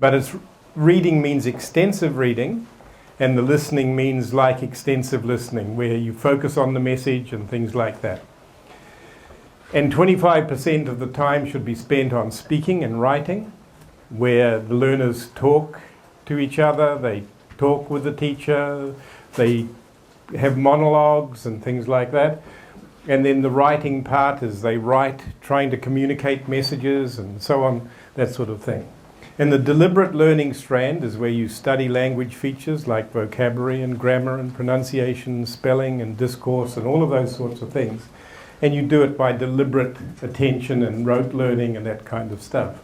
But reading means extensive reading, and the listening means like extensive listening, where you focus on the message and things like that. And 25% of the time should be spent on speaking and writing, where the learners talk to each other, they talk with the teacher, they have monologues and things like that. And then the writing part is they write, trying to communicate messages and so on, that sort of thing. And the deliberate learning strand is where you study language features like vocabulary and grammar and pronunciation, spelling and discourse and all of those sorts of things. And you do it by deliberate attention and rote learning and that kind of stuff.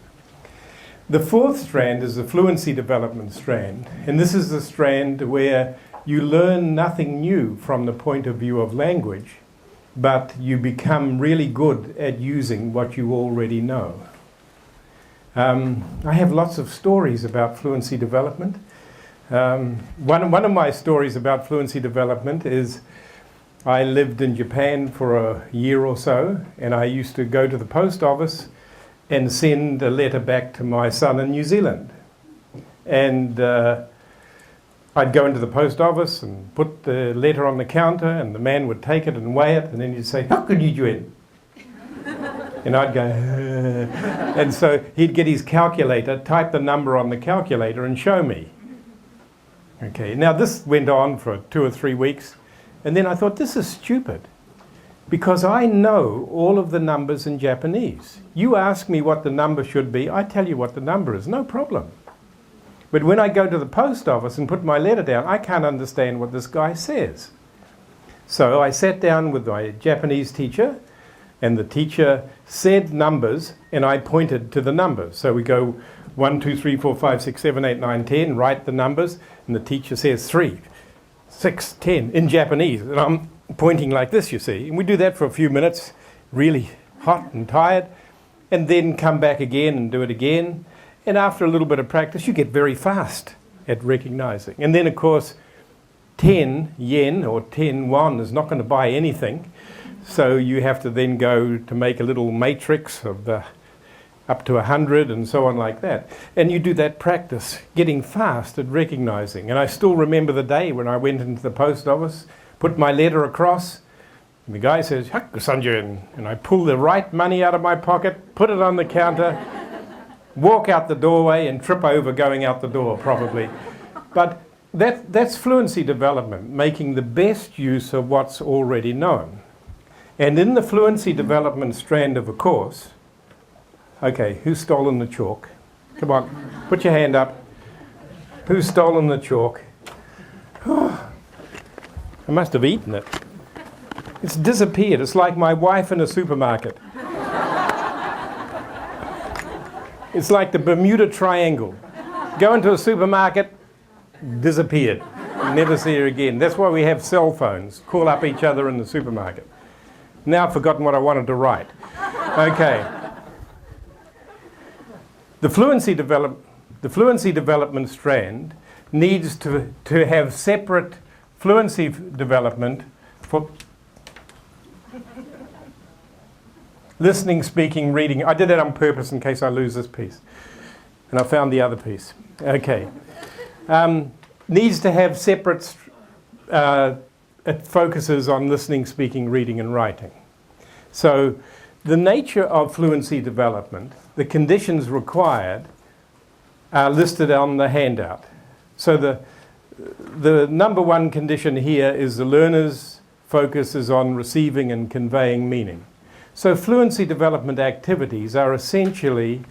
The fourth strand is the fluency development strand. And this is the strand where you learn nothing new from the point of view of language, but you become really good at using what you already know. I have lots of stories about fluency development. One of my stories about fluency development is I lived in Japan for a year or so, and I used to go to the post office and send a letter back to my son in New Zealand. And I'd go into the post office and put the letter on the counter, and the man would take it and weigh it, and then he'd say, "How could you do it?" And I'd go, and so he'd get his calculator, type the number on the calculator and show me. Okay, now this went on for 2 or 3 weeks, and then I thought, this is stupid, because I know all of the numbers in Japanese. You ask me what the number should be, I tell you what the number is, no problem. But when I go to the post office and put my letter down, I can't understand what this guy says. So I sat down with my Japanese teacher, and the teacher said numbers, and I pointed to the numbers. So we go 1, 2, 3, 4, 5, 6, 7, 8, 9, 10, write the numbers, and the teacher says 3, 6, 10 in Japanese. And I'm pointing like this, you see. And we do that for a few minutes, really hot and tired, and then come back again and do it again. And after a little bit of practice, you get very fast at recognizing. And then, of course, 10 yen or 10 won is not going to buy anything. So you have to then go to make a little matrix of up to 100 and so on like that. And you do that practice, getting fast at recognizing. And I still remember the day when I went into the post office, put my letter across, and the guy says, "Hakusanjun," and I pull the right money out of my pocket, put it on the counter, walk out the doorway and trip over going out the door probably. But that's fluency development, making the best use of what's already known. And in the fluency development strand of a course, okay, who's stolen the chalk? Come on, put your hand up. Who's stolen the chalk? Oh, I must have eaten it. It's disappeared. It's like my wife in a supermarket. It's like the Bermuda Triangle. Go into a supermarket, disappeared. Never see her again. That's why we have cell phones. Call up each other in the supermarket. Now I've forgotten what I wanted to write. Okay. The fluency development strand needs to have separate fluency development for listening, speaking, reading. I did that on purpose in case I lose this piece. And I found the other piece. Okay. Needs to have separate it focuses on listening, speaking, reading, and writing. So the nature of fluency development, the conditions required, are listed on the handout. So the number one condition here is the learner's focus is on receiving and conveying meaning. So fluency development activities are essentially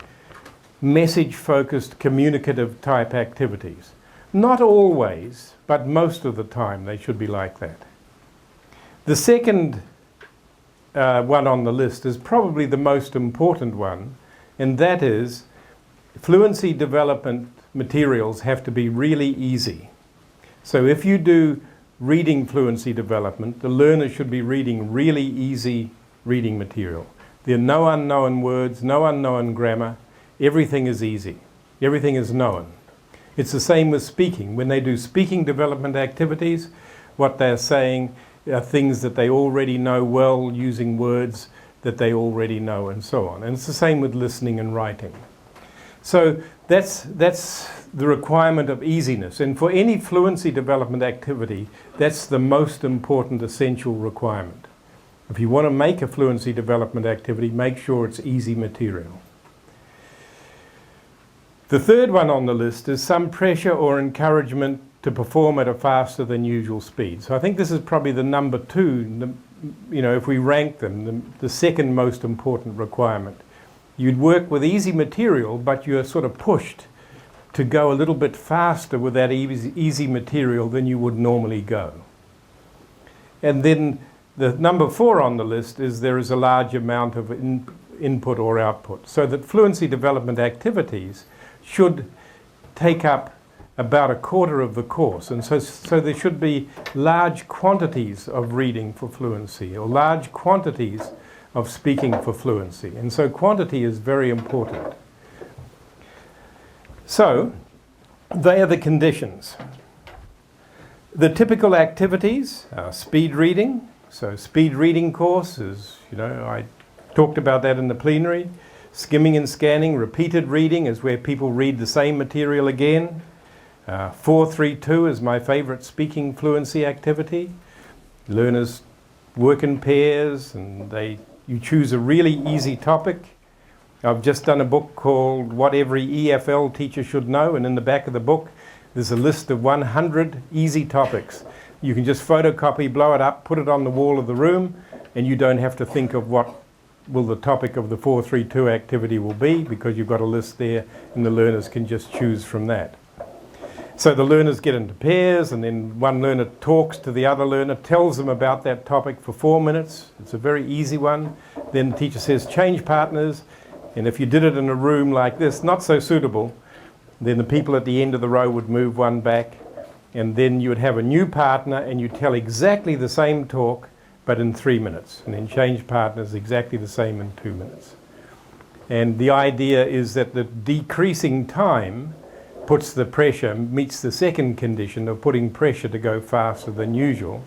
message-focused, communicative type activities. Not always, but most of the time they should be like that. The second one on the list is probably the most important one, and that is fluency development materials have to be really easy. So if you do reading fluency development, the learner should be reading really easy reading material. There are no unknown words, no unknown grammar. Everything is easy. Everything is known. It's the same with speaking. When they do speaking development activities, what they're saying are things that they already know well, using words that they already know, and so on. And it's the same with listening and writing. So that's the requirement of easiness. And for any fluency development activity, that's the most important essential requirement. If you want to make a fluency development activity, make sure it's easy material. The third one on the list is some pressure or encouragement to perform at a faster than usual speed. So I think this is probably the number two, if we rank them, the second most important requirement. You'd work with easy material, but you're sort of pushed to go a little bit faster with that easy material than you would normally go. And then the number 4 on the list is there is a large amount of input or output. So that fluency development activities should take up about a quarter of the course. And so there should be large quantities of reading for fluency or large quantities of speaking for fluency. And so quantity is very important. So they are the conditions. The typical activities are speed reading. So speed reading course is, I talked about that in the plenary. Skimming and scanning, repeated reading is where people read the same material again. 4-3-2 is my favorite speaking fluency activity. Learners work in pairs and you choose a really easy topic. I've just done a book called What Every EFL Teacher Should Know, and in the back of the book there's a list of 100 easy topics. You can just photocopy, blow it up, put it on the wall of the room, and you don't have to think of what will the topic of the 4-3-2 activity will be, because you've got a list there and the learners can just choose from that. So the learners get into pairs, and then one learner talks to the other learner, tells them about that topic for 4 minutes. It's a very easy one. Then the teacher says, change partners. And if you did it in a room like this, not so suitable, then the people at the end of the row would move one back, and then you would have a new partner and you tell exactly the same talk, but in 3 minutes. And then change partners exactly the same in 2 minutes. And the idea is that the decreasing time puts the pressure, meets the second condition of putting pressure to go faster than usual.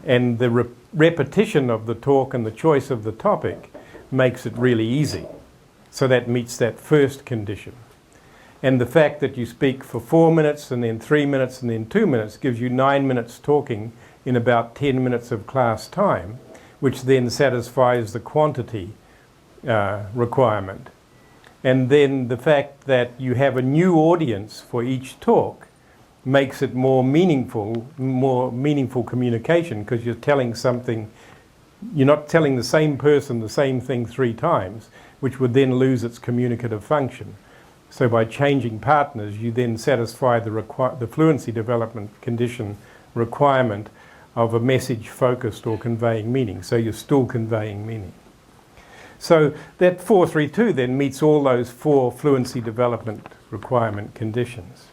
And the repetition of the talk and the choice of the topic makes it really easy. So that meets that first condition. And the fact that you speak for 4 minutes and then 3 minutes and then 2 minutes gives you 9 minutes talking in about 10 minutes of class time, which then satisfies the quantity requirement. And then the fact that you have a new audience for each talk makes it more meaningful communication, because you're telling something, you're not telling the same person the same thing 3 times, which would then lose its communicative function. So by changing partners, you then satisfy the fluency development condition requirement of a message focused or conveying meaning. So you're still conveying meaning. So that 4-3-2 then meets all those 4 fluency development requirement conditions.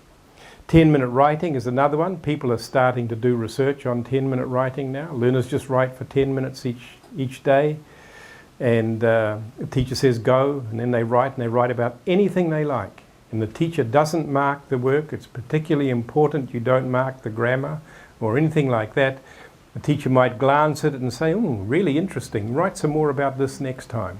10-minute writing is another one. People are starting to do research on 10-minute writing now. Learners just write for 10 minutes each day. And the teacher says go, and then they write about anything they like. And the teacher doesn't mark the work. It's particularly important you don't mark the grammar or anything like that. The teacher might glance at it and say, really interesting, write some more about this next time.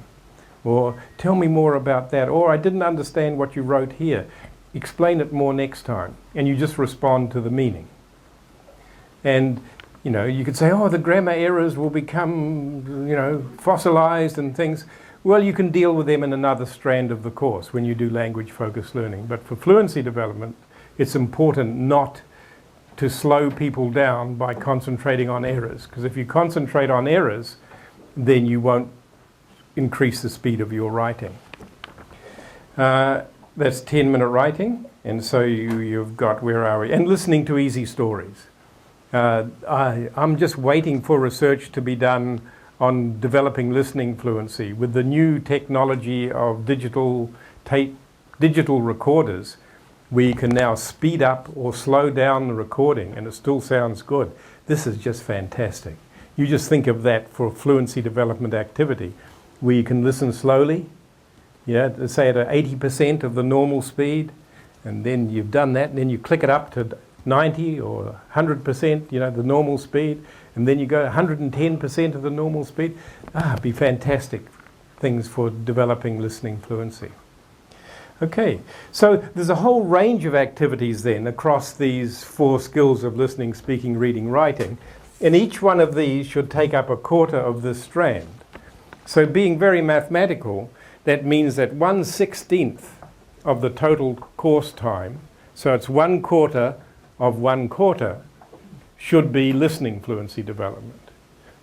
Or tell me more about that. Or I didn't understand what you wrote here. Explain it more next time. And you just respond to the meaning. And you could say, the grammar errors will become, fossilized and things. Well, you can deal with them in another strand of the course when you do language-focused learning. But for fluency development, it's important not to slow people down by concentrating on errors. Because if you concentrate on errors, then you won't increase the speed of your writing. That's 10-minute writing. And so you've got, where are we? And listening to easy stories. I'm just waiting for research to be done on developing listening fluency. With the new technology of digital recorders, we can now speed up or slow down the recording and it still sounds good. This is just fantastic. You just think of that for fluency development activity, where you can listen slowly, say at 80% of the normal speed, and then you've done that, and then you click it up to 90 or 100%, the normal speed, and then you go 110% of the normal speed. It'd be fantastic things for developing listening fluency. Okay, so there's a whole range of activities then across these 4 skills of listening, speaking, reading, writing, and each one of these should take up a quarter of this strand. So being very mathematical, that means that 1/16 of the total course time, so it's 1/4 of 1/4, should be listening fluency development.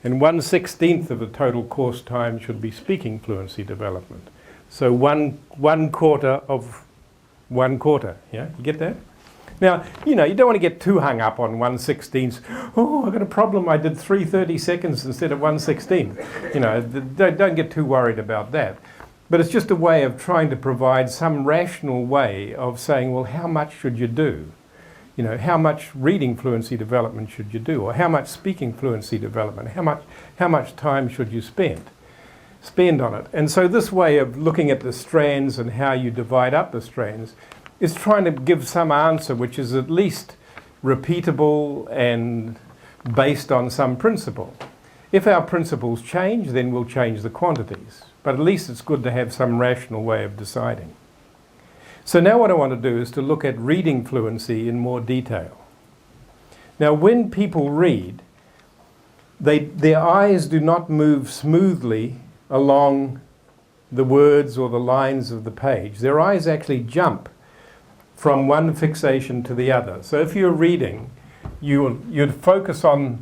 And 1/16 of the total course time should be speaking fluency development. So one quarter of 1/4, yeah? You get that? Now, you don't want to get too hung up on 1/16. Oh, I've got a problem. I did 3 30-seconds instead of 1/16. Don't get too worried about that. But it's just a way of trying to provide some rational way of saying, well, how much should you do? How much reading fluency development should you do? Or how much speaking fluency development? How much time should you spend on it? And so this way of looking at the strands and how you divide up the strands is trying to give some answer which is at least repeatable and based on some principle. If our principles change, then we'll change the quantities. But at least it's good to have some rational way of deciding. So now what I want to do is to look at reading fluency in more detail. Now when people read, their eyes do not move smoothly along the words or the lines of the page. Their eyes actually jump from one fixation to the other. So if you're reading, you'd focus on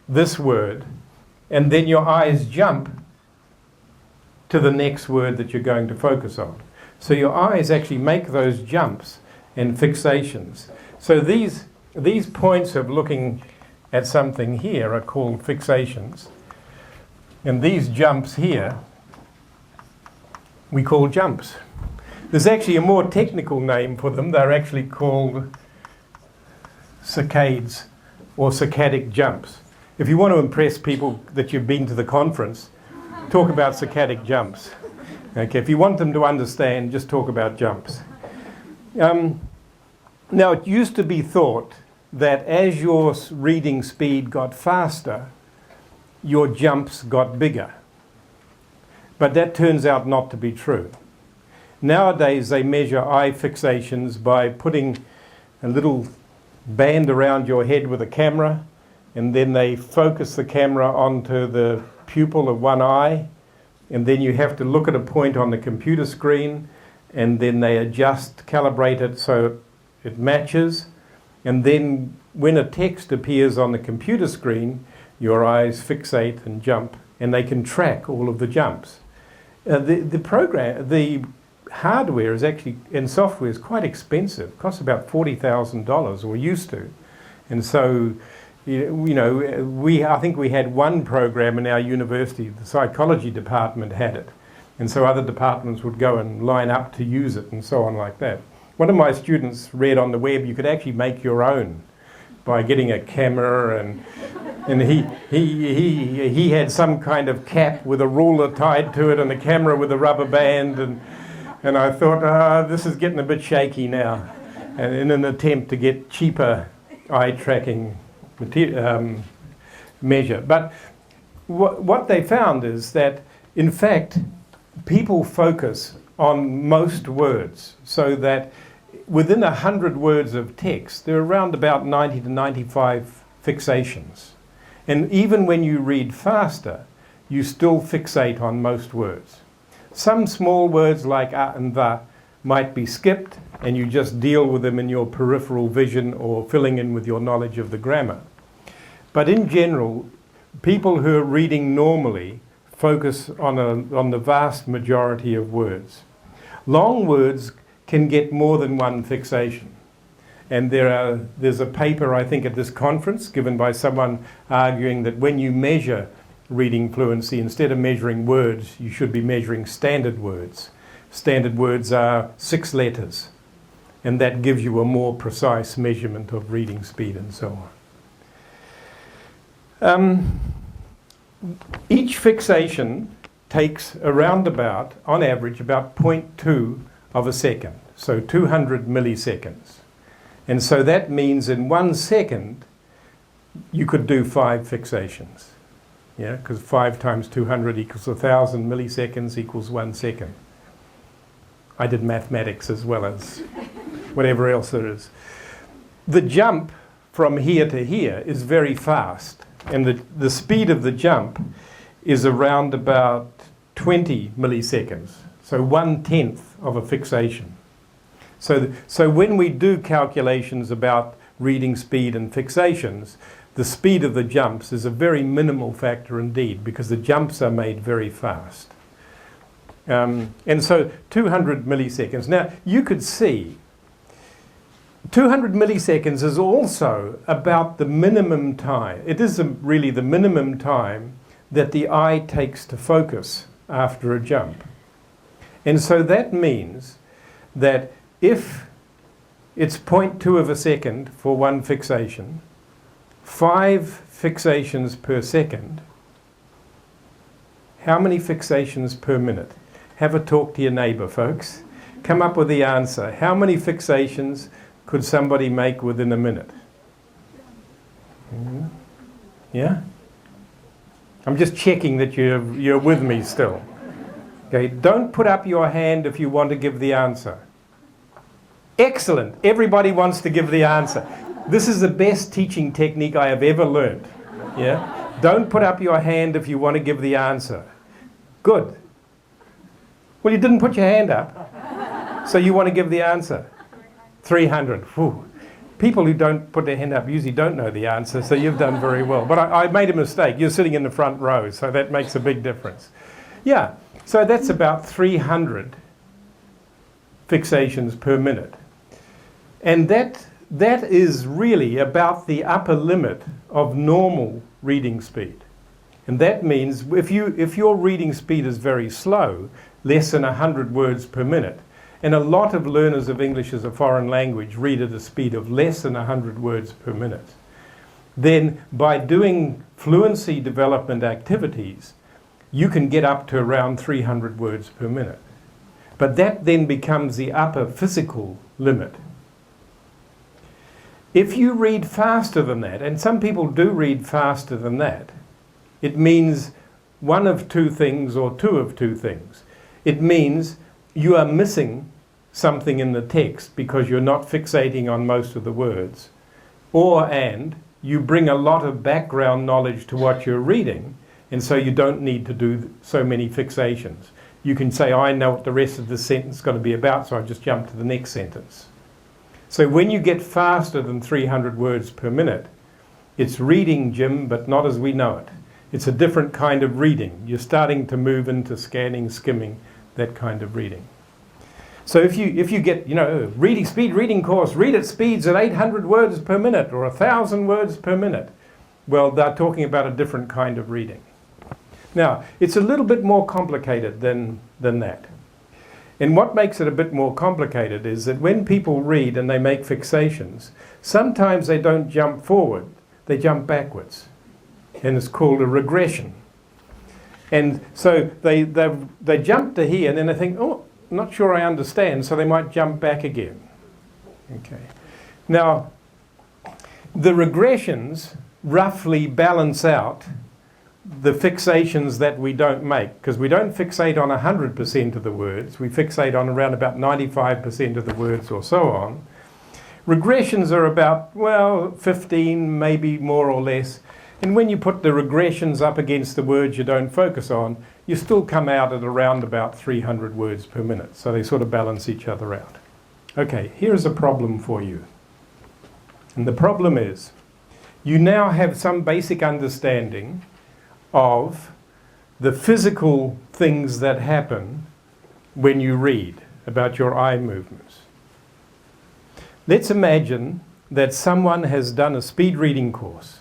this word, and then your eyes jump to the next word that you're going to focus on. So your eyes actually make those jumps and fixations. So these points of looking at something here are called fixations. And these jumps here, we call jumps. There's actually a more technical name for them. They're actually called saccades or saccadic jumps. If you want to impress people that you've been to the conference, talk about saccadic jumps. Okay, if you want them to understand, just talk about jumps. Now, it used to be thought that as your reading speed got faster, your jumps got bigger. But that turns out not to be true. Nowadays, they measure eye fixations by putting a little band around your head with a camera, and then they focus the camera onto the pupil of one eye, and then you have to look at a point on the computer screen, and then they calibrate it so it matches, and then when a text appears on the computer screen, your eyes fixate and jump, and they can track all of the jumps. The hardware is actually, and software is quite expensive. It costs about $40,000, or used to. And so, I think we had one program in our university, the psychology department had it. And so other departments would go and line up to use it and so on like that. One of my students read on the web you could actually make your own by getting a camera, and he had some kind of cap with a ruler tied to it and a camera with a rubber band, and I thought, this is getting a bit shaky now, and in an attempt to get cheaper eye tracking measure. But what they found is that, in fact, people focus on most words, so that within 100 words of text, there are around about 90 to 95 fixations. And even when you read faster, you still fixate on most words. Some small words like and the might be skipped, and you just deal with them in your peripheral vision or filling in with your knowledge of the grammar. But in general, people who are reading normally focus on the vast majority of words. Long words can get more than one fixation. And there's a paper, I think, at this conference given by someone arguing that when you measure reading fluency, instead of measuring words, you should be measuring standard words. Standard words are 6 letters, and that gives you a more precise measurement of reading speed and so on. Each fixation takes around about, on average, about 0.2 of a second, so 200 milliseconds. And so that means in 1 second, you could do 5 fixations. Yeah, because 5 times 200 equals 1,000 milliseconds equals 1 second. I did mathematics as well as whatever else there is. The jump from here to here is very fast, and the speed of the jump is around about 20 milliseconds, so 1/10 of a fixation. So when we do calculations about reading speed and fixations, the speed of the jumps is a very minimal factor indeed, because the jumps are made very fast. And so 200 milliseconds. Now, you could see 200 milliseconds is also about the minimum time. It is really the minimum time that the eye takes to focus after a jump. And so that means that if it's 0.2 of a second for one fixation, 5 fixations per second, how many fixations per minute? Have a talk to your neighbour, folks. Come up with the answer. How many fixations could somebody make within a minute? Yeah? I'm just checking that you're with me still. Okay, don't put up your hand if you want to give the answer. Excellent. Everybody wants to give the answer. This is the best teaching technique I have ever learned. Yeah? Don't put up your hand if you want to give the answer. Good. Well, you didn't put your hand up, so you want to give the answer. 300. Whew. People who don't put their hand up usually don't know the answer, so you've done very well. But I made a mistake. You're sitting in the front row, so that makes a big difference. Yeah, so that's about 300 fixations per minute. And that is really about the upper limit of normal reading speed. And that means if your reading speed is very slow, less than 100 words per minute, and a lot of learners of English as a foreign language read at a speed of less than 100 words per minute, then by doing fluency development activities, you can get up to around 300 words per minute. But that then becomes the upper physical limit. If you read faster than that, and some people do read faster than that, it means one of two things or two of two things. It means you are missing something in the text because you're not fixating on most of the words, and you bring a lot of background knowledge to what you're reading, and so you don't need to do so many fixations. You can say, I know what the rest of the sentence is going to be about, so I just jump to the next sentence. So when you get faster than 300 words per minute, it's reading, Jim, but not as we know it. It's a different kind of reading. You're starting to move into scanning, skimming, that kind of reading. So if you get, reading speed reading course, read at speeds at 800 words per minute or 1,000 words per minute, well, they're talking about a different kind of reading. Now, it's a little bit more complicated than that. And what makes it a bit more complicated is that when people read and they make fixations, sometimes they don't jump forward, they jump backwards. And it's called a regression. And so they jump to here and then they think, oh, not sure I understand, so they might jump back again. Okay. Now, the regressions roughly balance out the fixations that we don't make, because we don't fixate on 100% of the words, we fixate on around about 95% of the words or so on. Regressions are about, 15, maybe more or less. And when you put the regressions up against the words you don't focus on, you still come out at around about 300 words per minute. So they sort of balance each other out. Okay, here's a problem for you. And the problem is, you now have some basic understanding of the physical things that happen when you read, about your eye movements. Let's imagine that someone has done a speed reading course.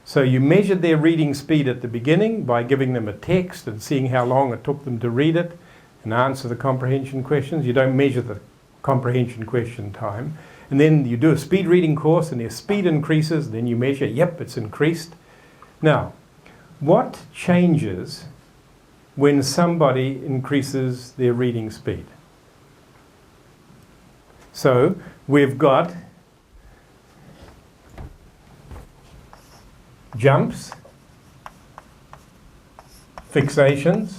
So you measured their reading speed at the beginning by giving them a text and seeing how long it took them to read it and answer the comprehension questions. You don't measure the comprehension question time. And then you do a speed reading course and their speed increases. Then you measure, yep, it's increased. Now, what changes when somebody increases their reading speed? So we've got jumps, fixations,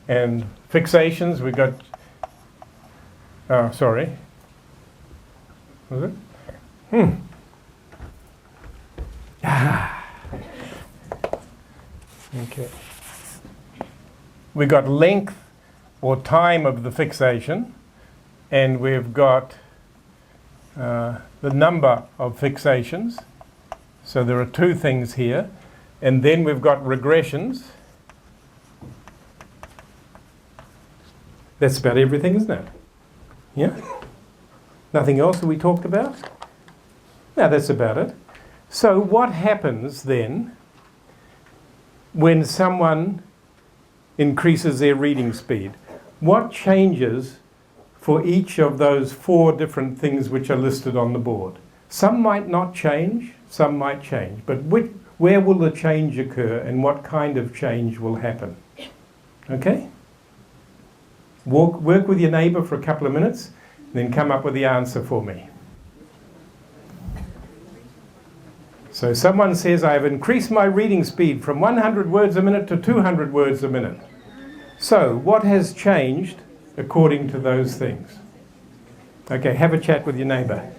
And fixations, we got, oh, sorry. Was it? Okay. We got length or time of the fixation, and we've got the number of fixations. So there are two things here. And then we've got regressions. That's about everything, isn't it? Yeah? Nothing else that we talked about? No, that's about it. So what happens then when someone increases their reading speed? What changes for each of those 4 different things which are listed on the board? Some might not change, some might change. But where will the change occur and what kind of change will happen? Okay? Work with your neighbour for a couple of minutes, and then come up with the answer for me. So someone says, I have increased my reading speed from 100 words a minute to 200 words a minute. So what has changed according to those things? Okay, have a chat with your neighbour.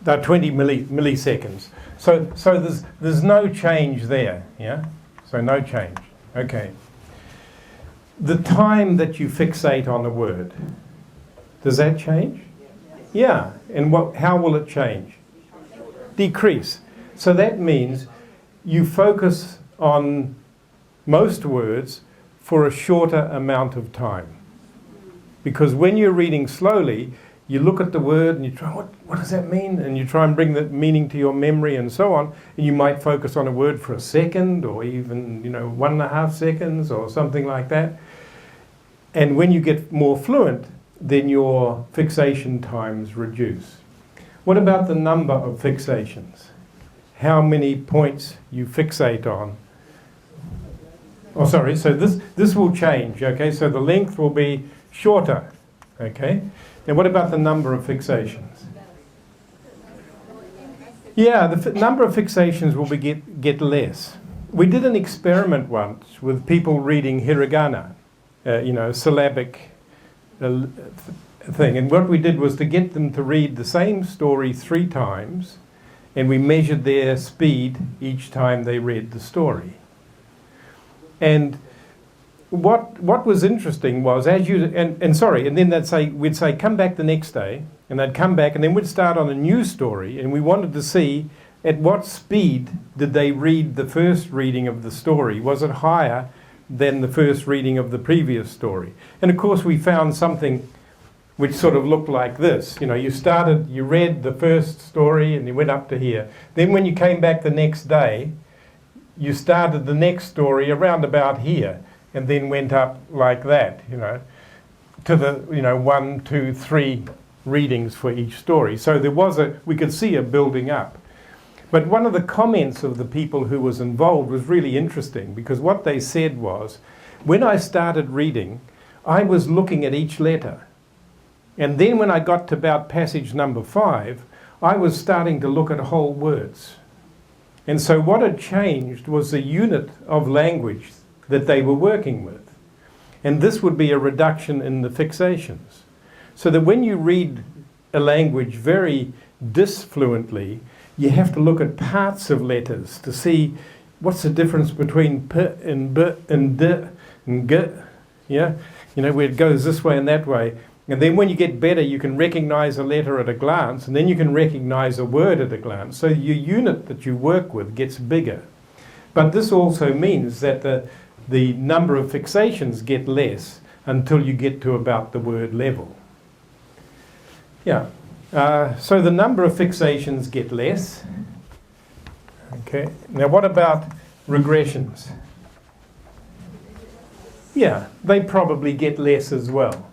They're 20 milliseconds. So there's no change there, yeah? So no change. Okay. The time that you fixate on a word, does that change? Yeah. And how will it change? Decrease. So that means you focus on most words for a shorter amount of time. Because when you're reading slowly, you look at the word and you try, what does that mean? And you try and bring that meaning to your memory and so on. And you might focus on a word for a second or even, 1.5 seconds or something like that. And when you get more fluent, then your fixation times reduce. What about the number of fixations? How many points you fixate on? Oh, sorry, so this will change, okay? So the length will be shorter, okay? Now what about the number of fixations? Yeah, the number of fixations will get less. We did an experiment once with people reading hiragana, syllabic thing. And what we did was to get them to read the same story 3 times, and we measured their speed each time they read the story. And what was interesting was and then we'd say come back the next day, and they'd come back, and then we'd start on a new story, and we wanted to see at what speed did they read the first reading of the story. Was it higher than the first reading of the previous story? And of course we found something which sort of looked like this. You read the first story and you went up to here. Then when you came back the next day, you started the next story around about here, and then went up like that, to the 1, 2, 3 readings for each story. So we could see a building up. But one of the comments of the people who was involved was really interesting, because what they said was, when I started reading, I was looking at each letter. And then when I got to about passage number 5, I was starting to look at whole words. And so what had changed was the unit of language that they were working with. And this would be a reduction in the fixations. So that when you read a language very disfluently, you have to look at parts of letters to see what's the difference between p and b and d and g, yeah? Where it goes this way and that way. And then when you get better, you can recognize a letter at a glance, and then you can recognize a word at a glance. So your unit that you work with gets bigger. But this also means that the number of fixations get less until you get to about the word level. Yeah. So the number of fixations get less. Okay. Now what about regressions? Yeah, they probably get less as well.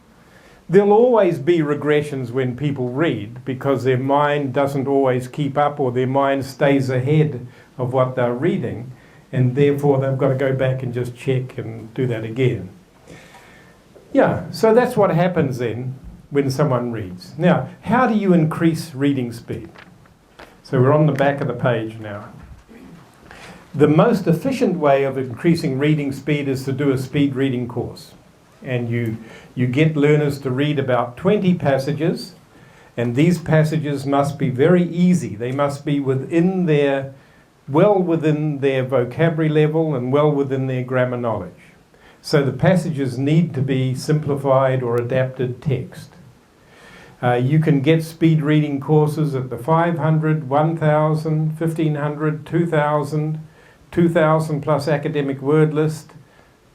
There'll always be regressions when people read because their mind doesn't always keep up, or their mind stays ahead of what they're reading, and therefore they've got to go back and just check and do that again. Yeah, so that's what happens then when someone reads. Now, how do you increase reading speed? So we're on the back of the page now. The most efficient way of increasing reading speed is to do a speed reading course. And you get learners to read about 20 passages, and these passages must be very easy. They must be well within their vocabulary level and well within their grammar knowledge. So the passages need to be simplified or adapted text. You can get speed reading courses at the 500, 1,000, 1,500, 2,000, 2,000 plus academic word list,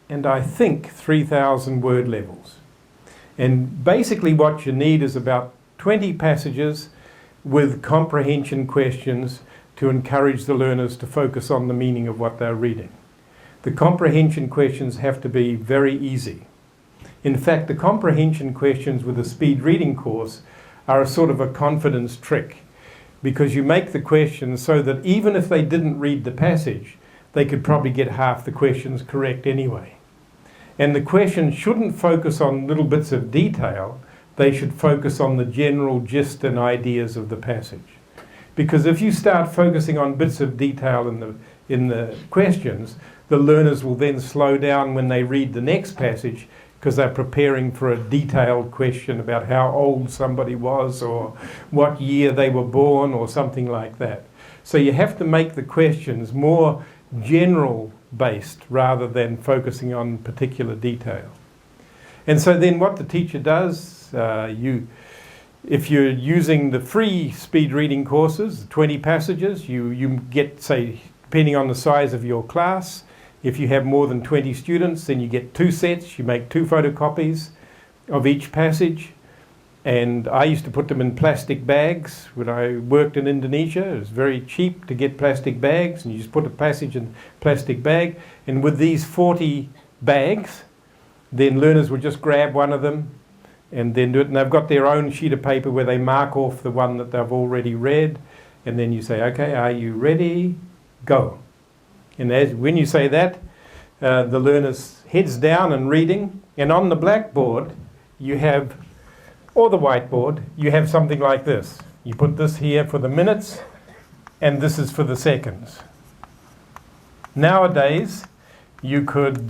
and I think 3,000 word levels. And basically what you need is about 20 passages with comprehension questions to encourage the learners to focus on the meaning of what they're reading. The comprehension questions have to be very easy. In fact, the comprehension questions with a speed reading course are a sort of a confidence trick, because you make the questions so that even if they didn't read the passage, they could probably get half the questions correct anyway. And the questions shouldn't focus on little bits of detail, they should focus on the general gist and ideas of the passage. Because if you start focusing on bits of detail in the questions, the learners will then slow down when they read the next passage, because they're preparing for a detailed question about how old somebody was or what year they were born or something like that. So you have to make the questions more general based rather than focusing on particular detail. And so then what the teacher does, if you're using the free speed reading courses, 20 passages, you get, say, depending on the size of your class, if you have more than 20 students, then you get 2 sets, you make 2 photocopies of each passage. And I used to put them in plastic bags when I worked in Indonesia. It was very cheap to get plastic bags, and you just put a passage in a plastic bag. And with these 40 bags, then learners would just grab one of them and then do it. And they've got their own sheet of paper where they mark off the one that they've already read. And then you say, okay, are you ready? Go. And when you say that, the learner's heads down and reading. And on the blackboard, you have, or the whiteboard, you have something like this. You put this here for the minutes, and this is for the seconds. Nowadays, you could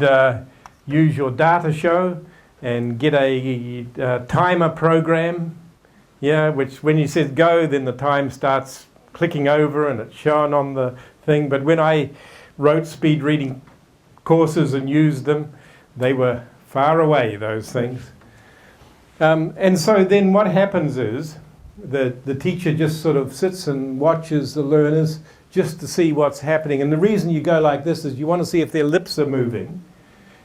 use your data show and get a timer program, which when you said go, then the time starts clicking over and it's shown on the thing. But when I wrote speed reading courses and used them, they were far away, those things. And so then what happens is the teacher just sort of sits and watches the learners just to see what's happening. And the reason you go like this is you want to see if their lips are moving.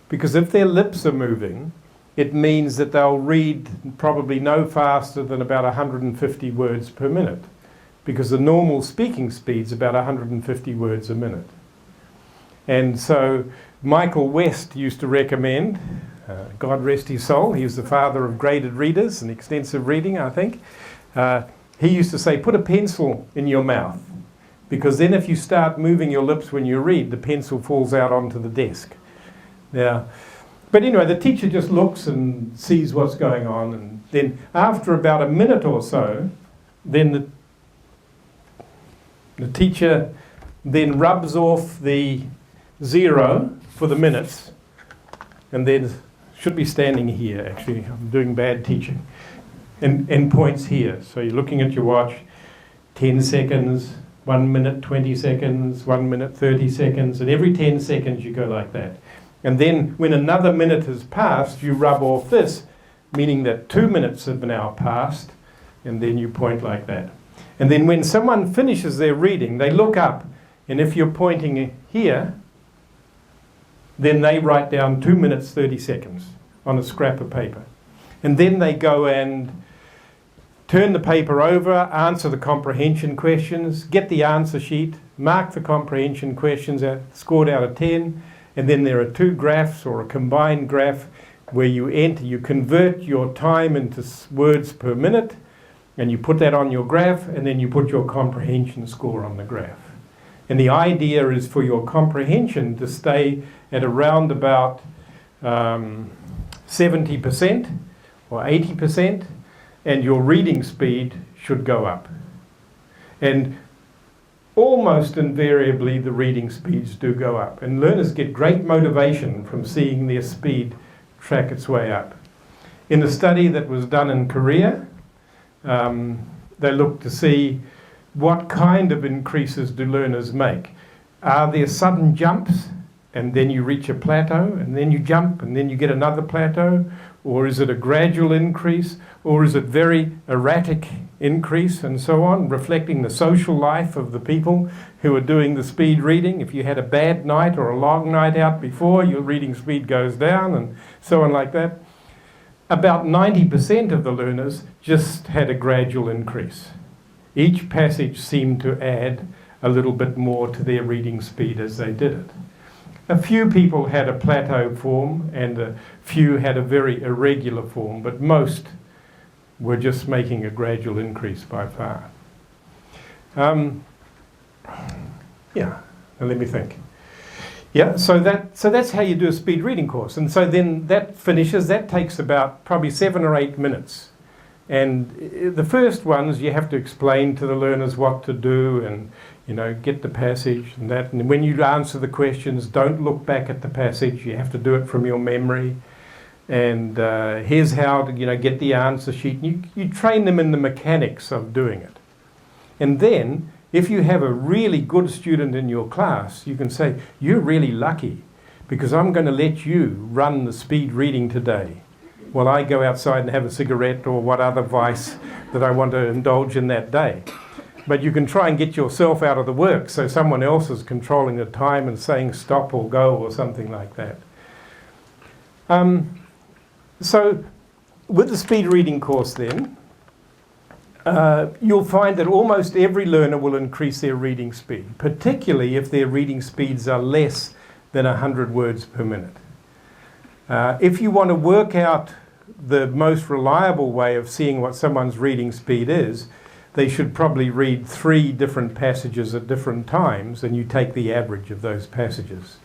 Because if their lips are moving, it means that they'll read probably no faster than about 150 words per minute. Because the normal speaking speed's about 150 words a minute. And so Michael West used to recommend, God rest his soul, he was the father of graded readers and extensive reading, I think. He used to say, put a pencil in your mouth, because then if you start moving your lips when you read, the pencil falls out onto the desk. Now, but anyway, the teacher just looks and sees what's going on, and then after about a minute or so, then the teacher then rubs off the 0 for the minutes, and then should be standing here. Actually, I'm doing bad teaching, and points here. So you're looking at your watch, 10 seconds, 1 minute 20 seconds, 1 minute 30 seconds, and every 10 seconds you go like that. And then when another minute has passed, you rub off this, meaning that 2 minutes have now passed, and then you point like that. And then when someone finishes their reading, they look up, and if you're pointing here, then they write down 2 minutes 30 seconds on a scrap of paper. And then they go and turn the paper over, answer the comprehension questions, get the answer sheet, mark the comprehension questions scored out of 10, and then there are 2 graphs or a combined graph where you convert your time into words per minute, and you put that on your graph, and then you put your comprehension score on the graph. And the idea is for your comprehension to stay at around about 70% or 80%, and your reading speed should go up. And almost invariably the reading speeds do go up, and learners get great motivation from seeing their speed track its way up. In a study that was done in Korea, they looked to see what kind of increases do learners make. Are there sudden jumps and then you reach a plateau and then you jump and then you get another plateau? Or is it a gradual increase? Or is it very erratic increase and so on, reflecting the social life of the people who are doing the speed reading? If you had a bad night or a long night out before, your reading speed goes down and so on like that. About 90% of the learners just had a gradual increase. Each passage seemed to add a little bit more to their reading speed as they did it. A few people had a plateau form and a few had a very irregular form, but most were just making a gradual increase by far. Now let me think. So that's how you do a speed reading course. And so then that takes about probably 7 or 8 minutes. And the first ones you have to explain to the learners what to do and get the passage and that. And when you answer the questions, don't look back at the passage. You have to do it from your memory. And here's how to get the answer sheet. You train them in the mechanics of doing it. And then if you have a really good student in your class, you can say, you're really lucky because I'm going to let you run the speed reading today while I go outside and have a cigarette or what other vice that I want to indulge in that day. But you can try and get yourself out of the work so someone else is controlling the time and saying stop or go or something like that. So with the speed reading course then, you'll find that almost every learner will increase their reading speed, particularly if their reading speeds are less than 100 words per minute. If you want to work out the most reliable way of seeing what someone's reading speed is, they should probably read 3 different passages at different times, and you take the average of those passages.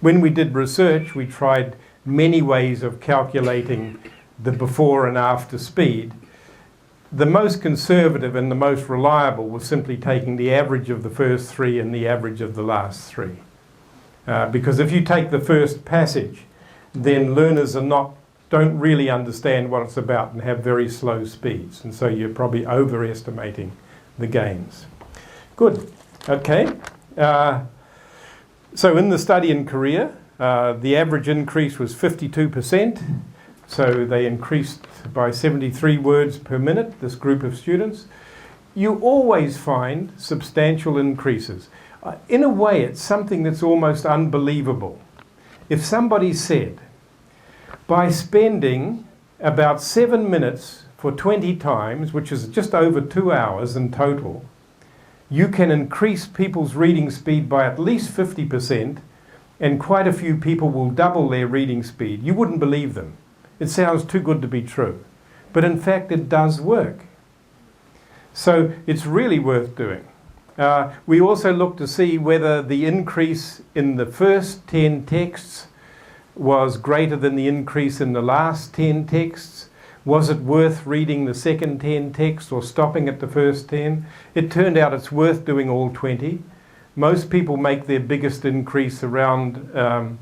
When we did research, we tried many ways of calculating the before and after speed. The most conservative and the most reliable was simply taking the average of the first 3 and the average of the last 3. Because if you take the first passage, then learners don't really understand what it's about and have very slow speeds. And so you're probably overestimating the gains. Good. Okay. So in the study in Korea, the average increase was 52%. So they increased by 73 words per minute, this group of students. You always find substantial increases. In a way, it's something that's almost unbelievable. If somebody said, by spending about 7 minutes for 20 times, which is just over 2 hours in total, you can increase people's reading speed by at least 50%, and quite a few people will double their reading speed. You wouldn't believe them. It sounds too good to be true. But in fact, it does work. So it's really worth doing. We also looked to see whether the increase in the first 10 texts was greater than the increase in the last 10 texts. Was it worth reading the second 10 texts or stopping at the first 10? It turned out it's worth doing all 20. Most people make their biggest increase around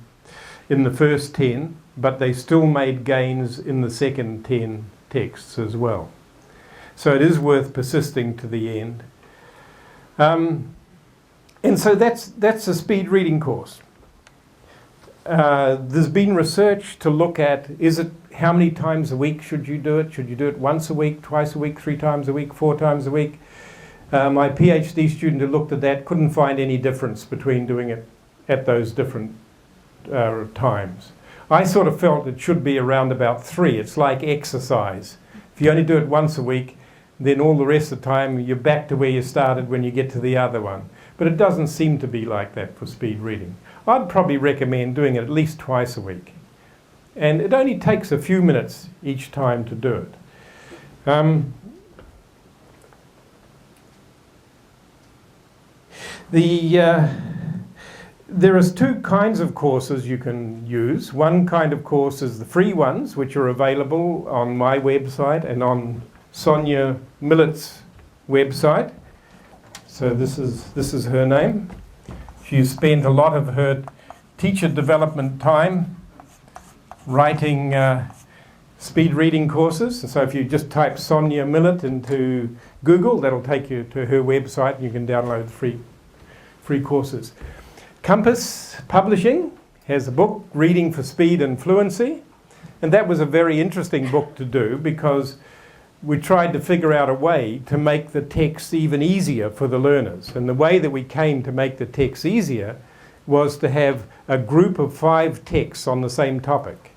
in the first 10, but they still made gains in the second 10 texts as well. So it is worth persisting to the end. And so that's a speed reading course. There's been research to look at, how many times a week should you do it? Should you do it once a week, twice a week, 3 times a week, 4 times a week? My PhD student who looked at that couldn't find any difference between doing it at those different times. I sort of felt it should be around about 3. It's like exercise. If you only do it once a week, then all the rest of the time you're back to where you started when you get to the other one. But it doesn't seem to be like that for speed reading. I'd probably recommend doing it at least twice a week. And it only takes a few minutes each time to do it. There is two kinds of courses you can use. One kind of course is the free ones, which are available on my website and on Sonia Millett's website. So this is her name. She spent a lot of her teacher development time writing speed reading courses. And so if you just type Sonia Millett into Google, that'll take you to her website and you can download free courses. Compass Publishing has a book, Reading for Speed and Fluency. And that was a very interesting book to do because we tried to figure out a way to make the text even easier for the learners. And the way that we came to make the text easier was to have a group of 5 texts on the same topic.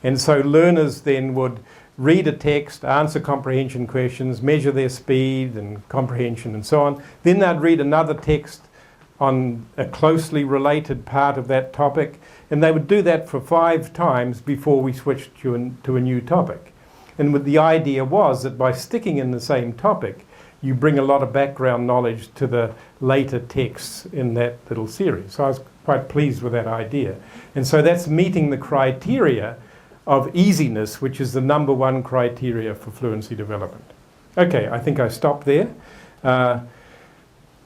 And so learners then would read a text, answer comprehension questions, measure their speed and comprehension and so on. Then they'd read another text on a closely related part of that topic. And they would do that for 5 times before we switched to a new topic. And the idea was that by sticking in the same topic, you bring a lot of background knowledge to the later texts in that little series. So I was quite pleased with that idea. And so that's meeting the criteria of easiness, which is the number 1 criteria for fluency development. Okay, I think I stopped there.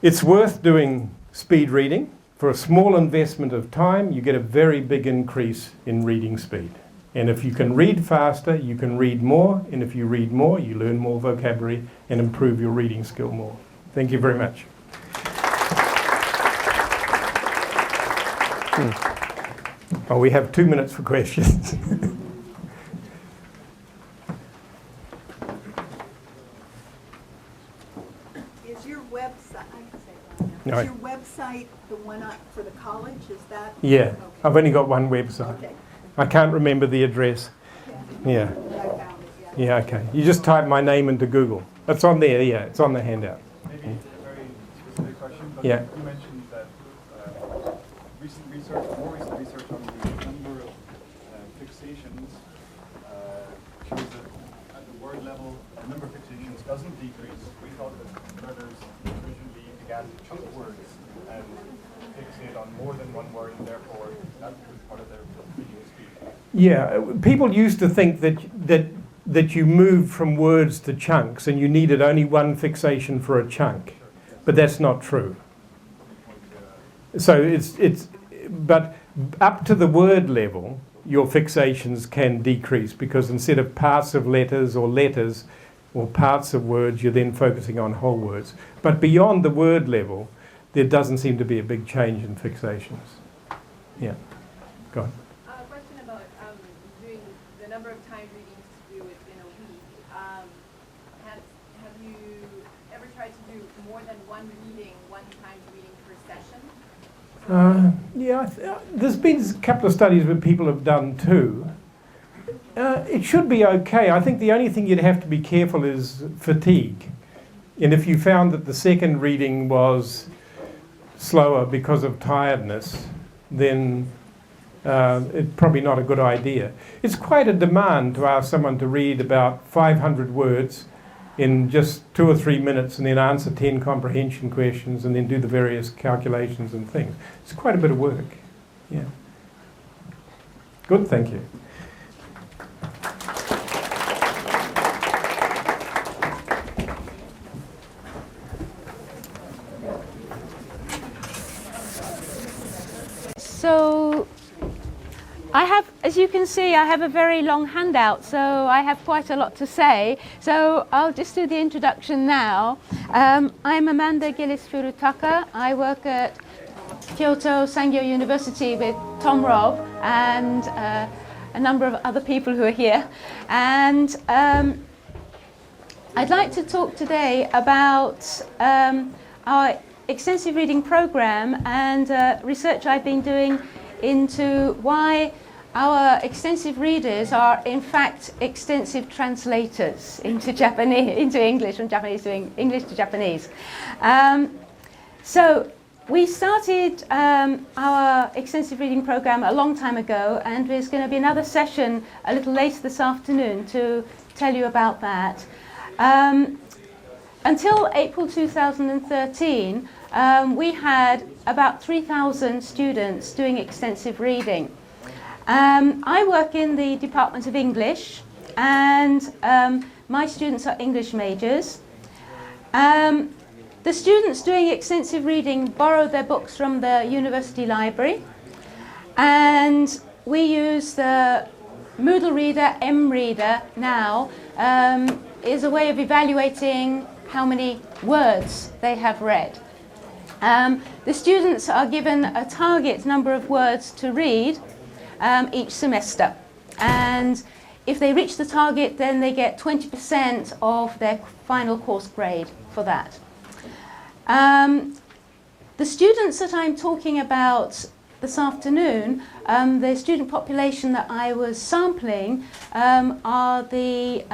It's worth doing speed reading. For a small investment of time, you get a very big increase in reading speed. And if you can read faster, you can read more. And if you read more, you learn more vocabulary and improve your reading skill more. Thank you very much. Oh, we have 2 minutes for questions. Is your website, I can say it right now. No, Is your website the one for the college? Is that? Yeah, Okay. I've only got one website. Okay. I can't remember the address. Yeah. I found it, yeah. Yeah, okay. You just type my name into Google. It's on there, yeah. It's on the handout. Maybe a very specific question, but Yeah. you mentioned that more recent research on the number of fixations shows that at the word level, the number of fixations doesn't decrease. We thought that learners originally began to chunk words and fixate on more than one word, and therefore that was part of their reading speed. Yeah, people used to think that you moved from words to chunks and you needed only one fixation for a chunk, but that's not true. So but up to the word level, your fixations can decrease because instead of parts of letters or parts of words, you're then focusing on whole words. But beyond the word level, there doesn't seem to be a big change in fixations. Yeah, go on. Question about doing the number of time readings to do it in a week. Have you ever tried to do more than one time reading per session? Yeah, there's been a couple of studies where people have done too. It should be okay. I think the only thing you'd have to be careful is fatigue. And if you found that the second reading was slower because of tiredness, then it's probably not a good idea. It's quite a demand to ask someone to read about 500 words in just 2 or 3 minutes and then answer 10 comprehension questions and then do the various calculations and things. It's quite a bit of work. Yeah. Good, thank you. So I have, as you can see, I have a very long handout, so I have quite a lot to say. So I'll just do the introduction now. I'm Amanda Gillis-Furutaka. I work at Kyoto Sangyo University with Tom Robb and a number of other people who are here. And I'd like to talk today about our extensive reading program and research I've been doing into why our extensive readers are in fact extensive translators into Japanese, into English, from Japanese to English to Japanese. So we started our extensive reading program a long time ago, and there's going to be another session a little later this afternoon to tell you about that. Until April 2013, we had about 3,000 students doing extensive reading. I work in the Department of English, and my students are English majors. The students doing extensive reading borrow their books from the university library, and we use the Moodle Reader, M-Reader now, is a way of evaluating how many words they have read. The students are given a target number of words to read each semester, and if they reach the target, then they get 20% of their final course grade for that. The students that I'm talking about this afternoon, the student population that I was sampling are the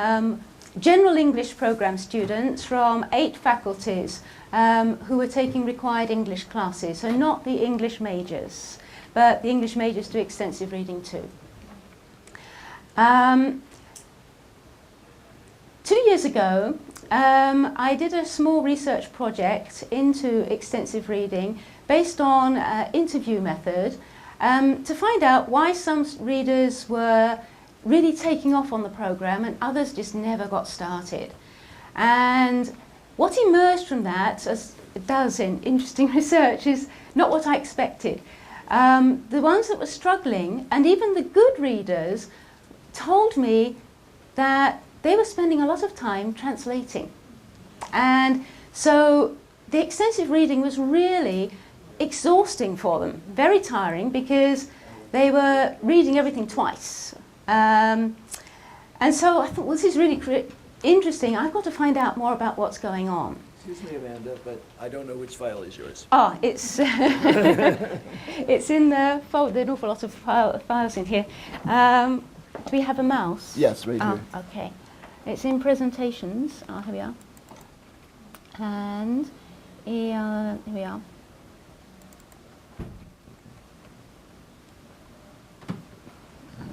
general English program students from 8 faculties who are taking required English classes, so not the English majors, but the English majors do extensive reading too. 2 years ago, I did a small research project into extensive reading based on interview method to find out why some readers were really taking off on the program and others just never got started. And what emerged from that, as it does in interesting research, is not what I expected. The ones that were struggling, and even the good readers, told me that they were spending a lot of time translating. And so the extensive reading was really exhausting for them, very tiring, because they were reading everything twice. And so I thought, well, this is really interesting. I've got to find out more about what's going on. Excuse me, Amanda, but I don't know which file is yours. Oh, it's it's in the folder. There are an awful lot of files in here. Do we have a mouse? Yes, right here. Okay. It's in presentations. Oh, here we are. And here we are.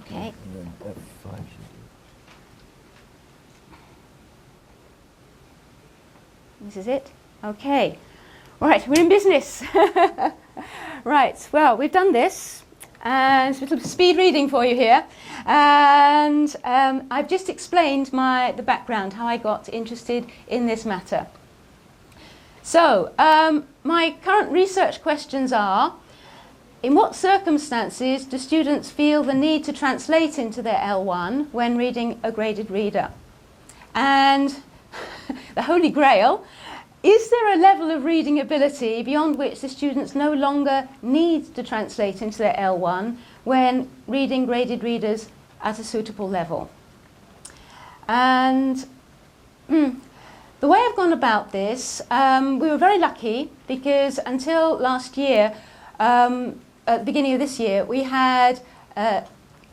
Okay. And then F5 should This is it. Okay. Right, we're in business. Right, well, we've done this. And it's a little speed reading for you here. And I've just explained the background, how I got interested in this matter. So, my current research questions are, in what circumstances do students feel the need to translate into their L1 when reading a graded reader? And the Holy Grail, is there a level of reading ability beyond which the students no longer need to translate into their L1 when reading graded readers at a suitable level? And the way I've gone about this, we were very lucky because until last year, at the beginning of this year, we had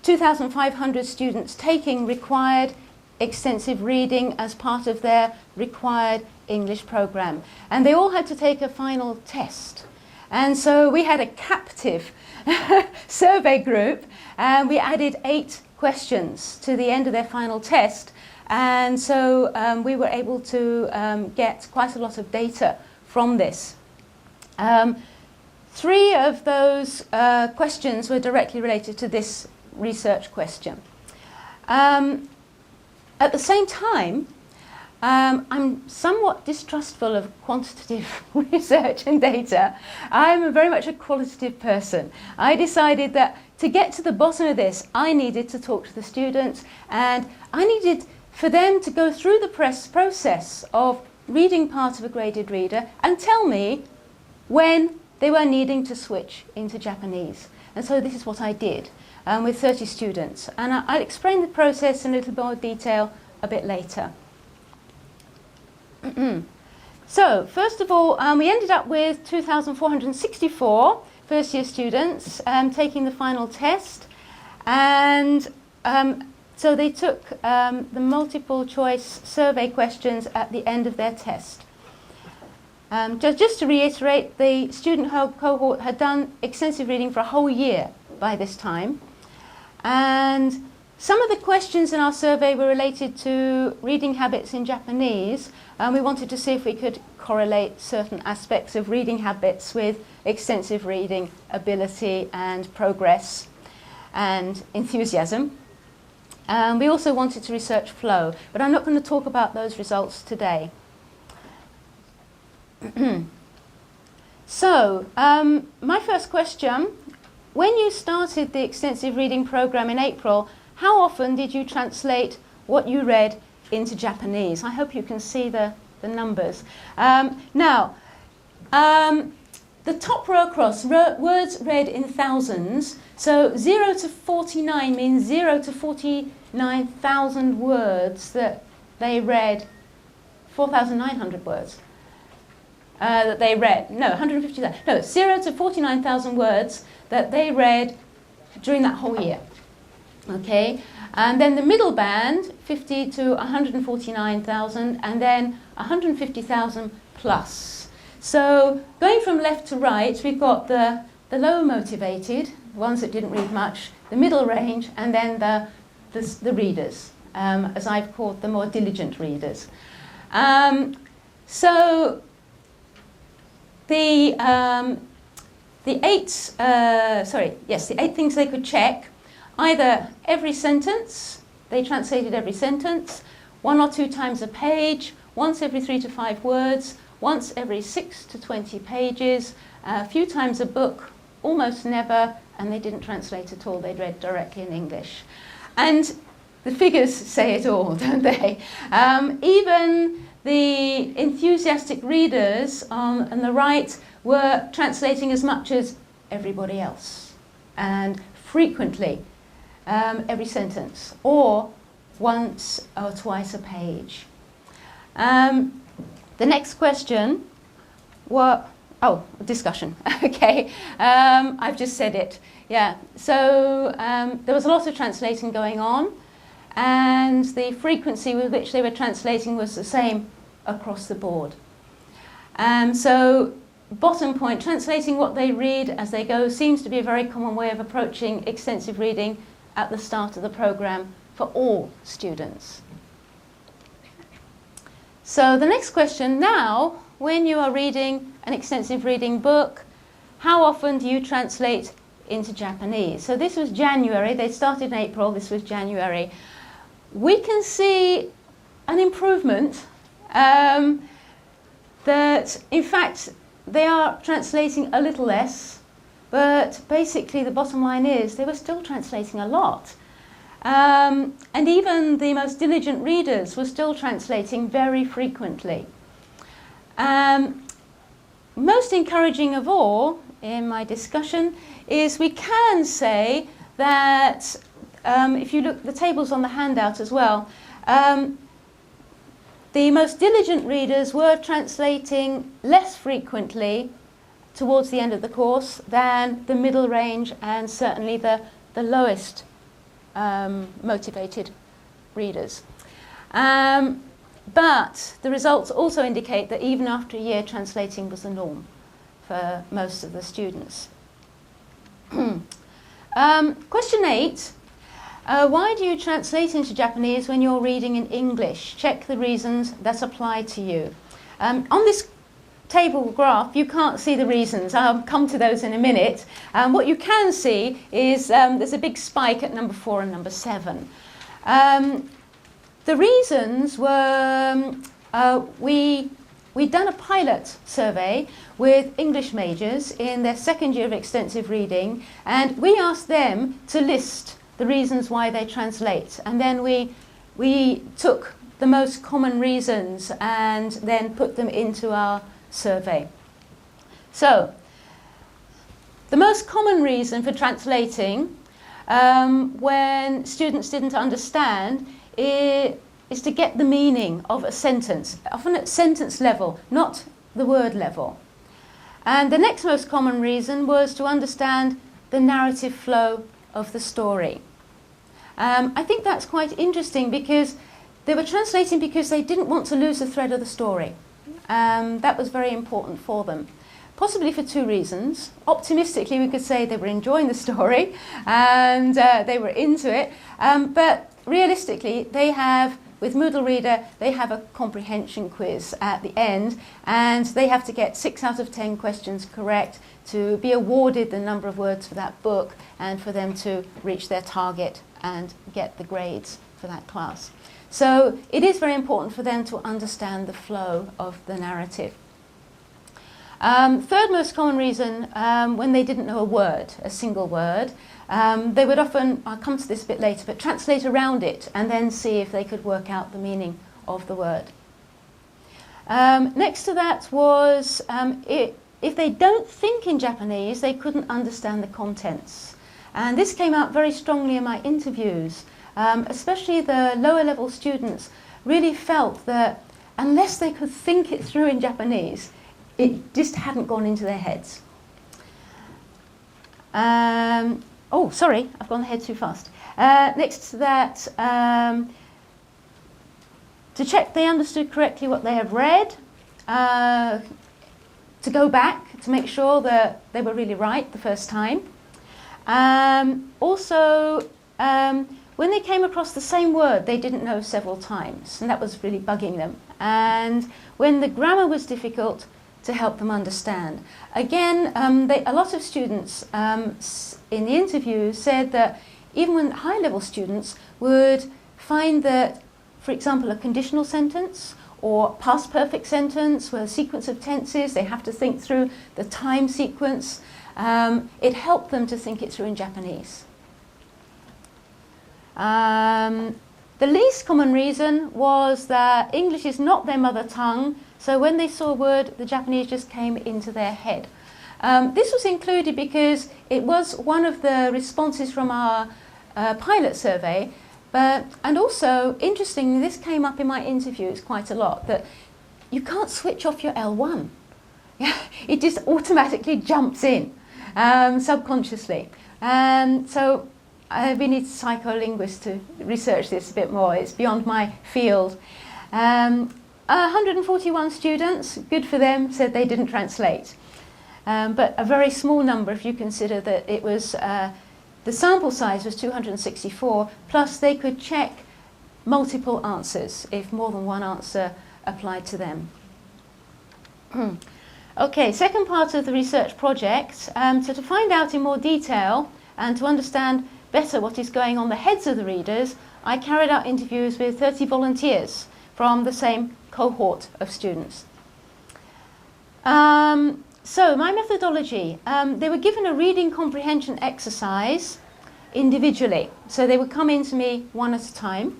2,500 students taking required extensive reading as part of their required English program. And they all had to take a final test. And so we had a captive survey group, and we added 8 questions to the end of their final test. And so we were able to get quite a lot of data from this. 3 of those questions were directly related to this research question. At the same time, I'm somewhat distrustful of quantitative research and data. I'm very much a qualitative person. I decided that to get to the bottom of this, I needed to talk to the students, and I needed for them to go through the process of reading part of a graded reader and tell me when they were needing to switch into Japanese. And so this is what I did with 30 students. And I'll explain the process in a little more detail a bit later. So, first of all, we ended up with 2,464 first-year students taking the final test. And so they took the multiple choice survey questions at the end of their test. Just to reiterate, the student cohort had done extensive reading for a whole year by this time. And some of the questions in our survey were related to reading habits in Japanese. We wanted to see if we could correlate certain aspects of reading habits with extensive reading ability and progress and enthusiasm. We also wanted to research flow, but I'm not going to talk about those results today. So, my first question, when you started the extensive reading program in April, how often did you translate what you read into Japanese? I hope you can see the numbers. Now, the top row across, words read in thousands. So 0 to 49 means 0 to 49,000 words that they read, 4,900 words that they read. No, 150,000. No, 0 to 49,000 words that they read during that whole year. Okay, and then the middle band, 50 to 149,000, and then 150,000 plus. So going from left to right, we've got the low motivated, ones that didn't read much, the middle range, and then the readers, as I've called the more diligent readers. So the 8 things they could check. Either every sentence, they translated every sentence, 1 or 2 times a page, once every 3 to 5 words, once every 6 to 20 pages, a few times a book, almost never, and they didn't translate at all, they'd read directly in English. And the figures say it all, don't they? Even the enthusiastic readers on the right were translating as much as everybody else, and frequently every sentence, or once or twice a page. The next question discussion. Okay, I've just said it. Yeah, so there was a lot of translating going on, and the frequency with which they were translating was the same across the board. So bottom point, translating what they read as they go seems to be a very common way of approaching extensive reading at the start of the program for all students. So the next question now, when you are reading an extensive reading book, how often do you translate into Japanese? So this was January, they started in April, this was January. We can see an improvement that in fact they are translating a little less, but basically the bottom line is they were still translating a lot. And even the most diligent readers were still translating very frequently. Most encouraging of all in my discussion is we can say that, if you look, the table's on the handout as well, the most diligent readers were translating less frequently towards the end of the course than the middle range and certainly the lowest motivated readers. But the results also indicate that even after a year, translating was the norm for most of the students. Question 8. Why do you translate into Japanese when you're reading in English? Check the reasons that apply to you. On this table graph, you can't see the reasons. I'll come to those in a minute. What you can see is there's a big spike at number 4 and number 7. The reasons were we'd done a pilot survey with English majors in their second year of extensive reading, and we asked them to list the reasons why they translate. And then we took the most common reasons and then put them into our survey. So, the most common reason for translating when students didn't understand is to get the meaning of a sentence, often at sentence level, not the word level. And the next most common reason was to understand the narrative flow of the story. I think that's quite interesting because they were translating because they didn't want to lose the thread of the story. That was very important for them. Possibly for two reasons. Optimistically, we could say they were enjoying the story and they were into it. But realistically, they have, with Moodle Reader, they have a comprehension quiz at the end, and they have to get 6 out of 10 questions correct to be awarded the number of words for that book and for them to reach their target and get the grades for that class. So it is very important for them to understand the flow of the narrative. Third most common reason, when they didn't know a word, a single word, they would often, I'll come to this a bit later, but translate around it and then see if they could work out the meaning of the word. Next to that was, if they don't think in Japanese, they couldn't understand the contents. And this came out very strongly in my interviews. Especially the lower level students really felt that unless they could think it through in Japanese, it just hadn't gone into their heads. Oh, sorry, I've gone ahead too fast. Next to that, to check they understood correctly what they have read, to go back to make sure that they were really right the first time. Also, when they came across the same word they didn't know several times, and that was really bugging them. And when the grammar was difficult, to help them understand. Again, a lot of students in the interview said that even when high-level students would find that, for example, a conditional sentence or past perfect sentence with a sequence of tenses, they have to think through the time sequence. It helped them to think it through in Japanese. The least common reason was that English is not their mother tongue, so when they saw a word, the Japanese just came into their head. This was included because it was one of the responses from our pilot survey, and also, interestingly, this came up in my interviews quite a lot, that you can't switch off your L1. It just automatically jumps in, subconsciously. So we need psycholinguists to research this a bit more. It's beyond my field. 141 students, good for them, said they didn't translate. But a very small number if you consider that it was, the sample size was 264, plus they could check multiple answers if more than one answer applied to them. Okay, second part of the research project. So to find out in more detail and to understand better what is going on the heads of the readers, I carried out interviews with 30 volunteers from the same cohort of students. So my methodology, they were given a reading comprehension exercise individually. So they would come in to me one at a time.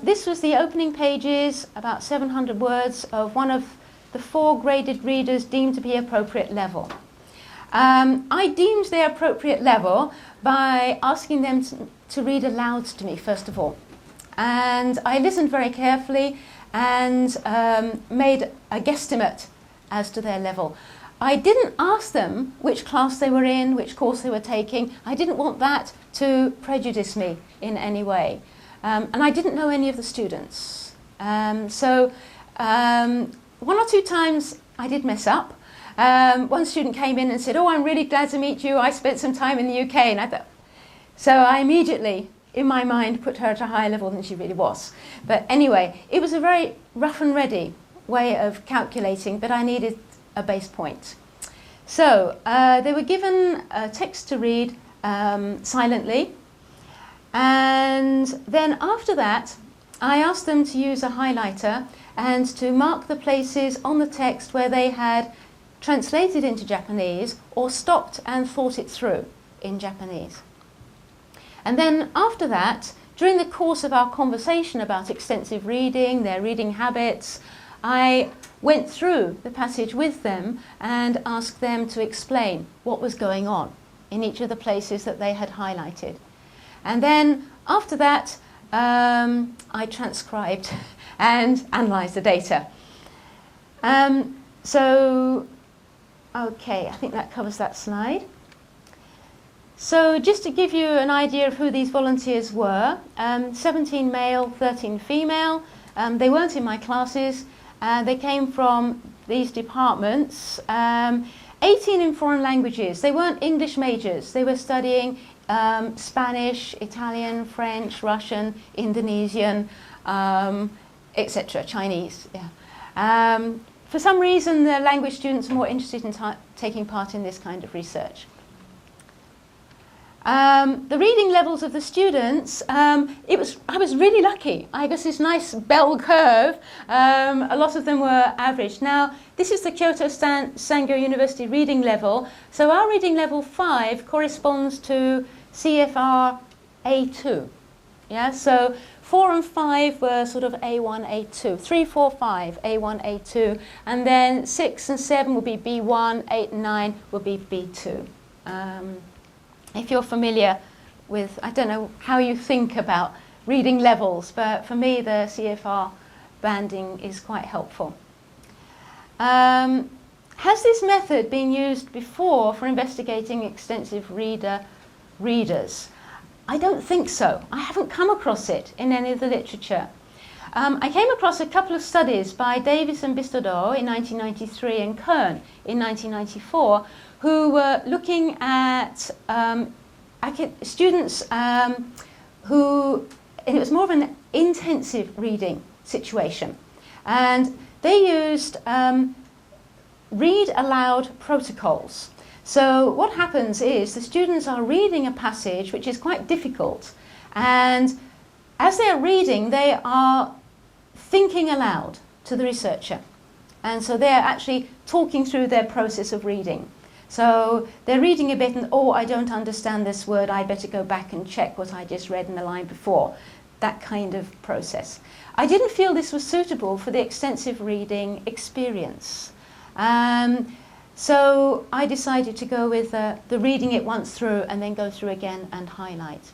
This was the opening pages, about 700 words of one of the 4 graded readers deemed to be appropriate level. I deemed their appropriate level by asking them to read aloud to me, first of all. And I listened very carefully and made a guesstimate as to their level. I didn't ask them which class they were in, which course they were taking. I didn't want that to prejudice me in any way. And I didn't know any of the students. So 1 or 2 times I did mess up. One student came in and said, "Oh, I'm really glad to meet you. I spent some time in the UK." And I thought, so I immediately, in my mind, put her at a higher level than she really was. But anyway, it was a very rough and ready way of calculating, but I needed a base point. So they were given a text to read silently. And then after that, I asked them to use a highlighter and to mark the places on the text where they had translated into Japanese or stopped and thought it through in Japanese. And then after that, during the course of our conversation about extensive reading, their reading habits, I went through the passage with them and asked them to explain what was going on in each of the places that they had highlighted. And then after that, I transcribed and analysed the data. Okay, I think that covers that slide. So just to give you an idea of who these volunteers were, 17 male, 13 female. They weren't in my classes. They came from these departments. 18 in foreign languages. They weren't English majors. They were studying Spanish, Italian, French, Russian, Indonesian, etc., Chinese. Yeah. For some reason, the language students are more interested in taking part in this kind of research. The reading levels of the students, I was really lucky. I got this nice bell curve. A lot of them were average. Now, this is the Kyoto Sangyo University reading level. So our reading level 5 corresponds to CFR A2. Yeah, so 4 and 5 were sort of A1, A2. 3, 4, 5, A1, A2. And then 6 and 7 would be B1, 8 and 9 would be B2. If you're familiar with, I don't know how you think about reading levels, but for me the CFR banding is quite helpful. Has this method been used before for investigating extensive readers? I don't think so. I haven't come across it in any of the literature. I came across a couple of studies by Davis and Bistodeau in 1993 and Kern in 1994, who were looking at students who, and it was more of an intensive reading situation. And they used read aloud protocols. So what happens is the students are reading a passage which is quite difficult, and as they're reading, they are thinking aloud to the researcher. And so they're actually talking through their process of reading. So they're reading a bit and, oh, I don't understand this word, I better go back and check what I just read in the line before. That kind of process. I didn't feel this was suitable for the extensive reading experience. So I decided to go with the reading it once through and then go through again and highlight.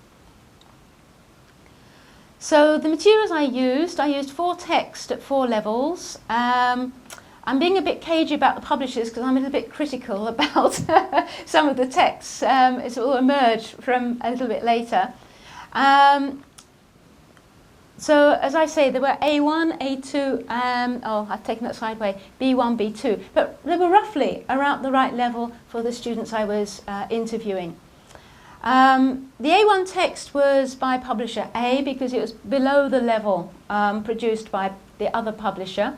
So the materials I used 4 texts at 4 levels. I'm being a bit cagey about the publishers because I'm a little bit critical about some of the texts. It will emerge from a little bit later. So as I say, there were A1, A2, I've taken that sideways, B1, B2. But they were roughly around the right level for the students I was interviewing. The A1 text was by publisher A because it was below the level produced by the other publisher.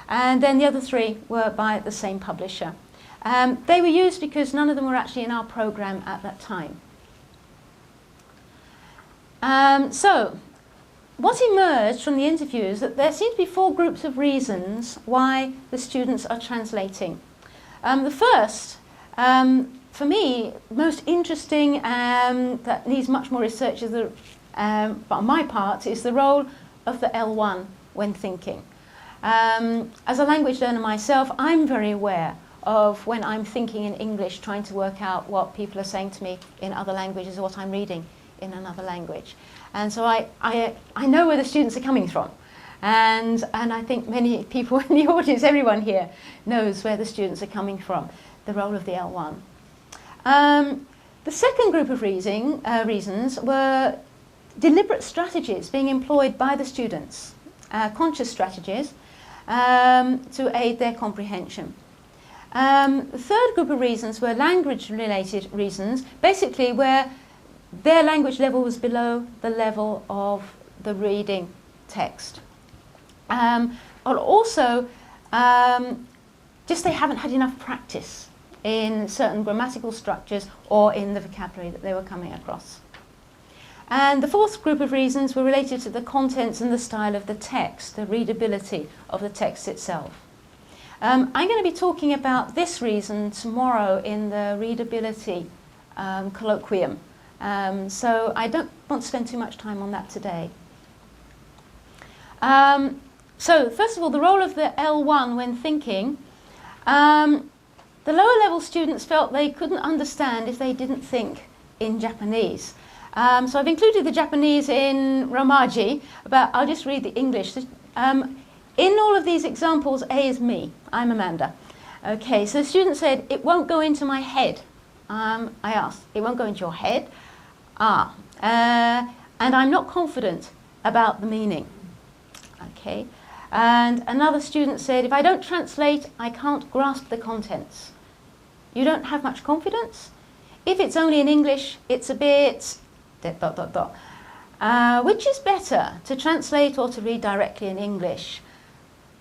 And then the other 3 were by the same publisher. They were used because none of them were actually in our program at that time. So what emerged from the interview is that there seem to be 4 groups of reasons why the students are translating. The first, for me, most interesting, that needs much more research on my part, is the role of the L1 when thinking. As a language learner myself, I'm very aware of when I'm thinking in English, trying to work out what people are saying to me in other languages or what I'm reading in another language. And so I know where the students are coming from. And I think many people in the audience, everyone here, knows where the students are coming from, the role of the L1. The second group of reasons were deliberate strategies being employed by the students, conscious strategies, to aid their comprehension. The third group of reasons were language-related reasons, basically where their language level was below the level of the reading text. Or also, just they haven't had enough practice in certain grammatical structures or in the vocabulary that they were coming across. And the fourth group of reasons were related to the contents and the style of the text, the readability of the text itself. I'm going to be talking about this reason tomorrow in the readability colloquium. So I don't want to spend too much time on that today. So first of all, the role of the L1 when thinking. The lower level students felt they couldn't understand if they didn't think in Japanese. So I've included the Japanese in Romaji, but I'll just read the English. In all of these examples, A is me. I'm Amanda. Okay, so the student said, it won't go into my head. I asked, it won't go into your head? And I'm not confident about the meaning. Okay. And another student said, if I don't translate, I can't grasp the contents. You don't have much confidence? If it's only in English, it's a bit... ... which is better, to translate or to read directly in English?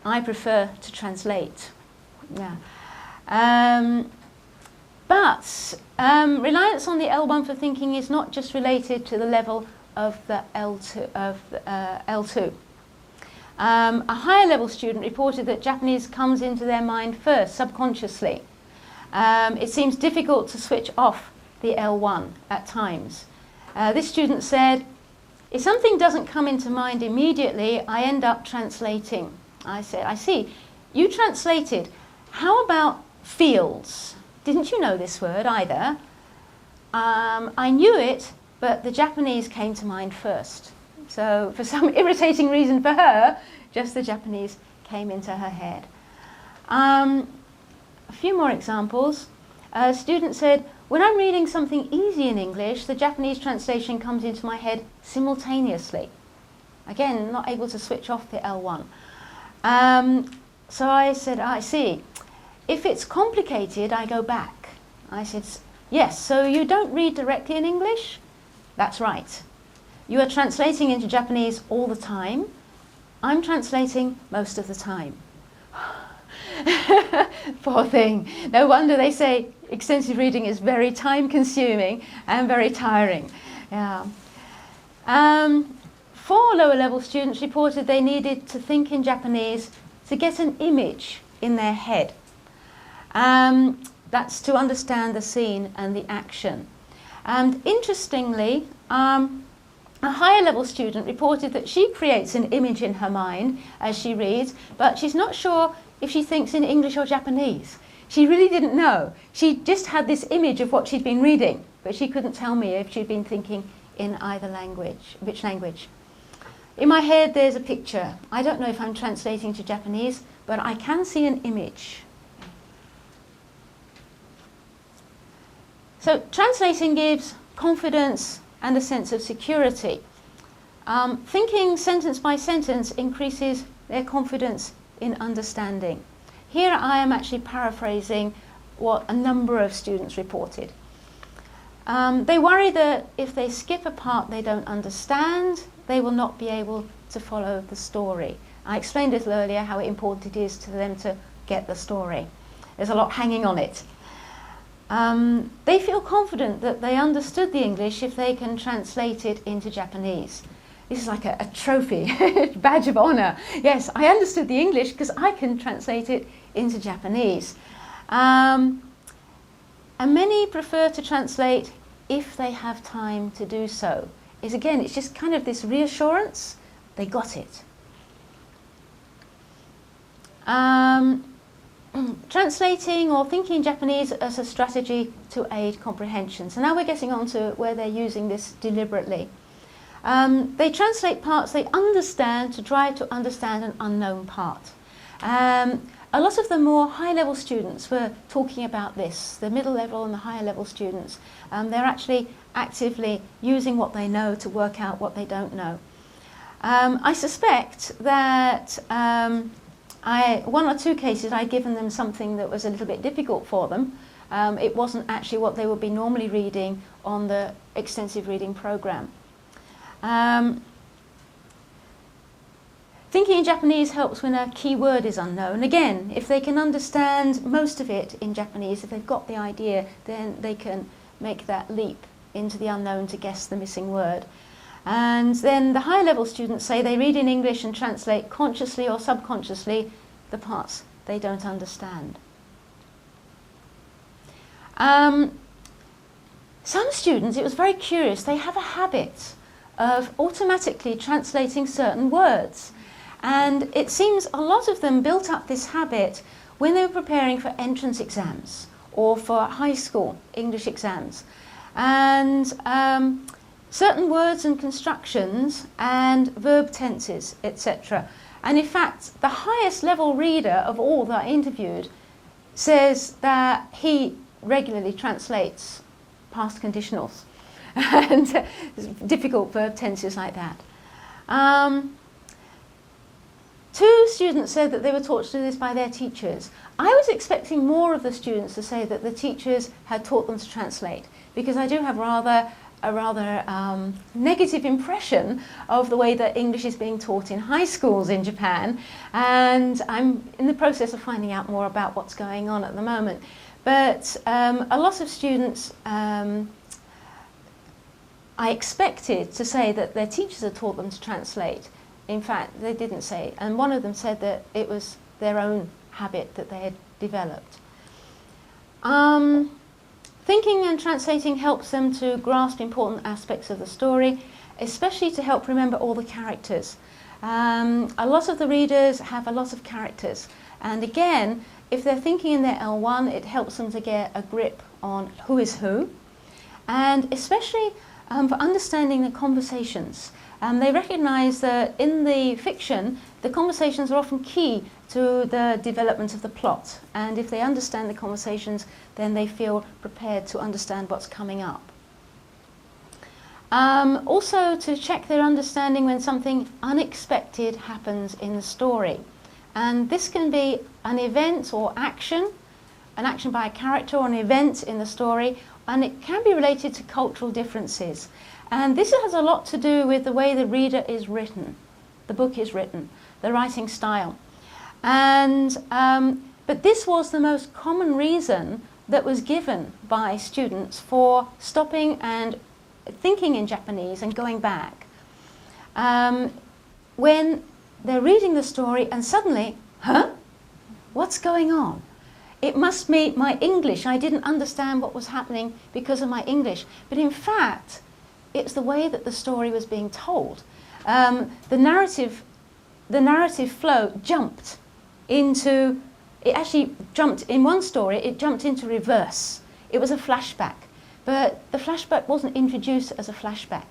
I prefer to translate. Yeah. But reliance on the L1 for thinking is not just related to the level of the L2. A higher level student reported that Japanese comes into their mind first, subconsciously. It seems difficult to switch off the L1 at times. This student said, if something doesn't come into mind immediately, I end up translating. I said, I see. You translated. How about fields? Didn't you know this word either? I knew it, but the Japanese came to mind first. So for some irritating reason for her, just the Japanese came into her head. A few more examples. A student said, when I'm reading something easy in English, the Japanese translation comes into my head simultaneously. Again, not able to switch off the L1. So I said, I see. If it's complicated, I go back. I said, yes, so you don't read directly in English? That's right. You are translating into Japanese all the time. I'm translating most of the time. Poor thing. No wonder they say extensive reading is very time-consuming and very tiring. Yeah. 4 lower level students reported they needed to think in Japanese to get an image in their head. That's to understand the scene and the action. And interestingly, a higher level student reported that she creates an image in her mind as she reads, but she's not sure if she thinks in English or Japanese. She really didn't know. She just had this image of what she'd been reading, but she couldn't tell me if she'd been thinking in either language, which language. In my head there's a picture. I don't know if I'm translating to Japanese, but I can see an image. So translating gives confidence and a sense of security. Thinking sentence by sentence increases their confidence in understanding. Here I am actually paraphrasing what a number of students reported. They worry that if they skip a part they don't understand, they will not be able to follow the story. I explained a little earlier how important it is to them to get the story. There's a lot hanging on it. They feel confident that they understood the English if they can translate it into Japanese. This is like a trophy, badge of honor. Yes, I understood the English because I can translate it into Japanese. And many prefer to translate if they have time to do so. It's just kind of this reassurance, they got it. Translating or thinking Japanese as a strategy to aid comprehension. So now we're getting on to where they're using this deliberately. They translate parts they understand to try to understand an unknown part. A lot of the more high-level students were talking about this, the middle level and the higher level students. They're actually actively using what they know to work out what they don't know. I suspect that one or two cases I'd given them something that was a little bit difficult for them. It wasn't actually what they would be normally reading on the extensive reading program. Thinking in Japanese helps when a key word is unknown. Again, if they can understand most of it in Japanese, if they've got the idea, then they can make that leap into the unknown to guess the missing word. And then the higher level students say they read in English and translate consciously or subconsciously the parts they don't understand. Some students, it was very curious, they have a habit of automatically translating certain words. And it seems a lot of them built up this habit when they were preparing for entrance exams or for high school English exams. And certain words and constructions and verb tenses, etc. And in fact, the highest level reader of all that I interviewed says that he regularly translates past conditionals and difficult verb tenses like that. 2 students said that they were taught to do this by their teachers. I was expecting more of the students to say that the teachers had taught them to translate, because I do have a rather negative impression of the way that English is being taught in high schools in Japan, and I'm in the process of finding out more about what's going on at the moment. But a lot of students I expected to say that their teachers had taught them to translate. In fact, they didn't say, and one of them said that it was their own habit that they had developed. Thinking and translating helps them to grasp important aspects of the story, especially to help remember all the characters. A lot of the readers have a lot of characters, and again, if they're thinking in their L1, it helps them to get a grip on who is who, and especially for understanding the conversations. They recognise that in the fiction, the conversations are often key to the development of the plot, and if they understand the conversations, then they feel prepared to understand what's coming up. Also, to check their understanding when something unexpected happens in the story. And this can be an event or action, an action by a character or an event in the story, and it can be related to cultural differences. And this has a lot to do with the way the reader is written, the book is written, the writing style. And, but this was the most common reason that was given by students for stopping and thinking in Japanese and going back. When they're reading the story and suddenly, huh? What's going on? It must be my English. I didn't understand what was happening because of my English. But in fact, it's the way that the story was being told. The narrative flow jumped into, it actually jumped, in one story, it jumped into reverse. It was a flashback. But the flashback wasn't introduced as a flashback.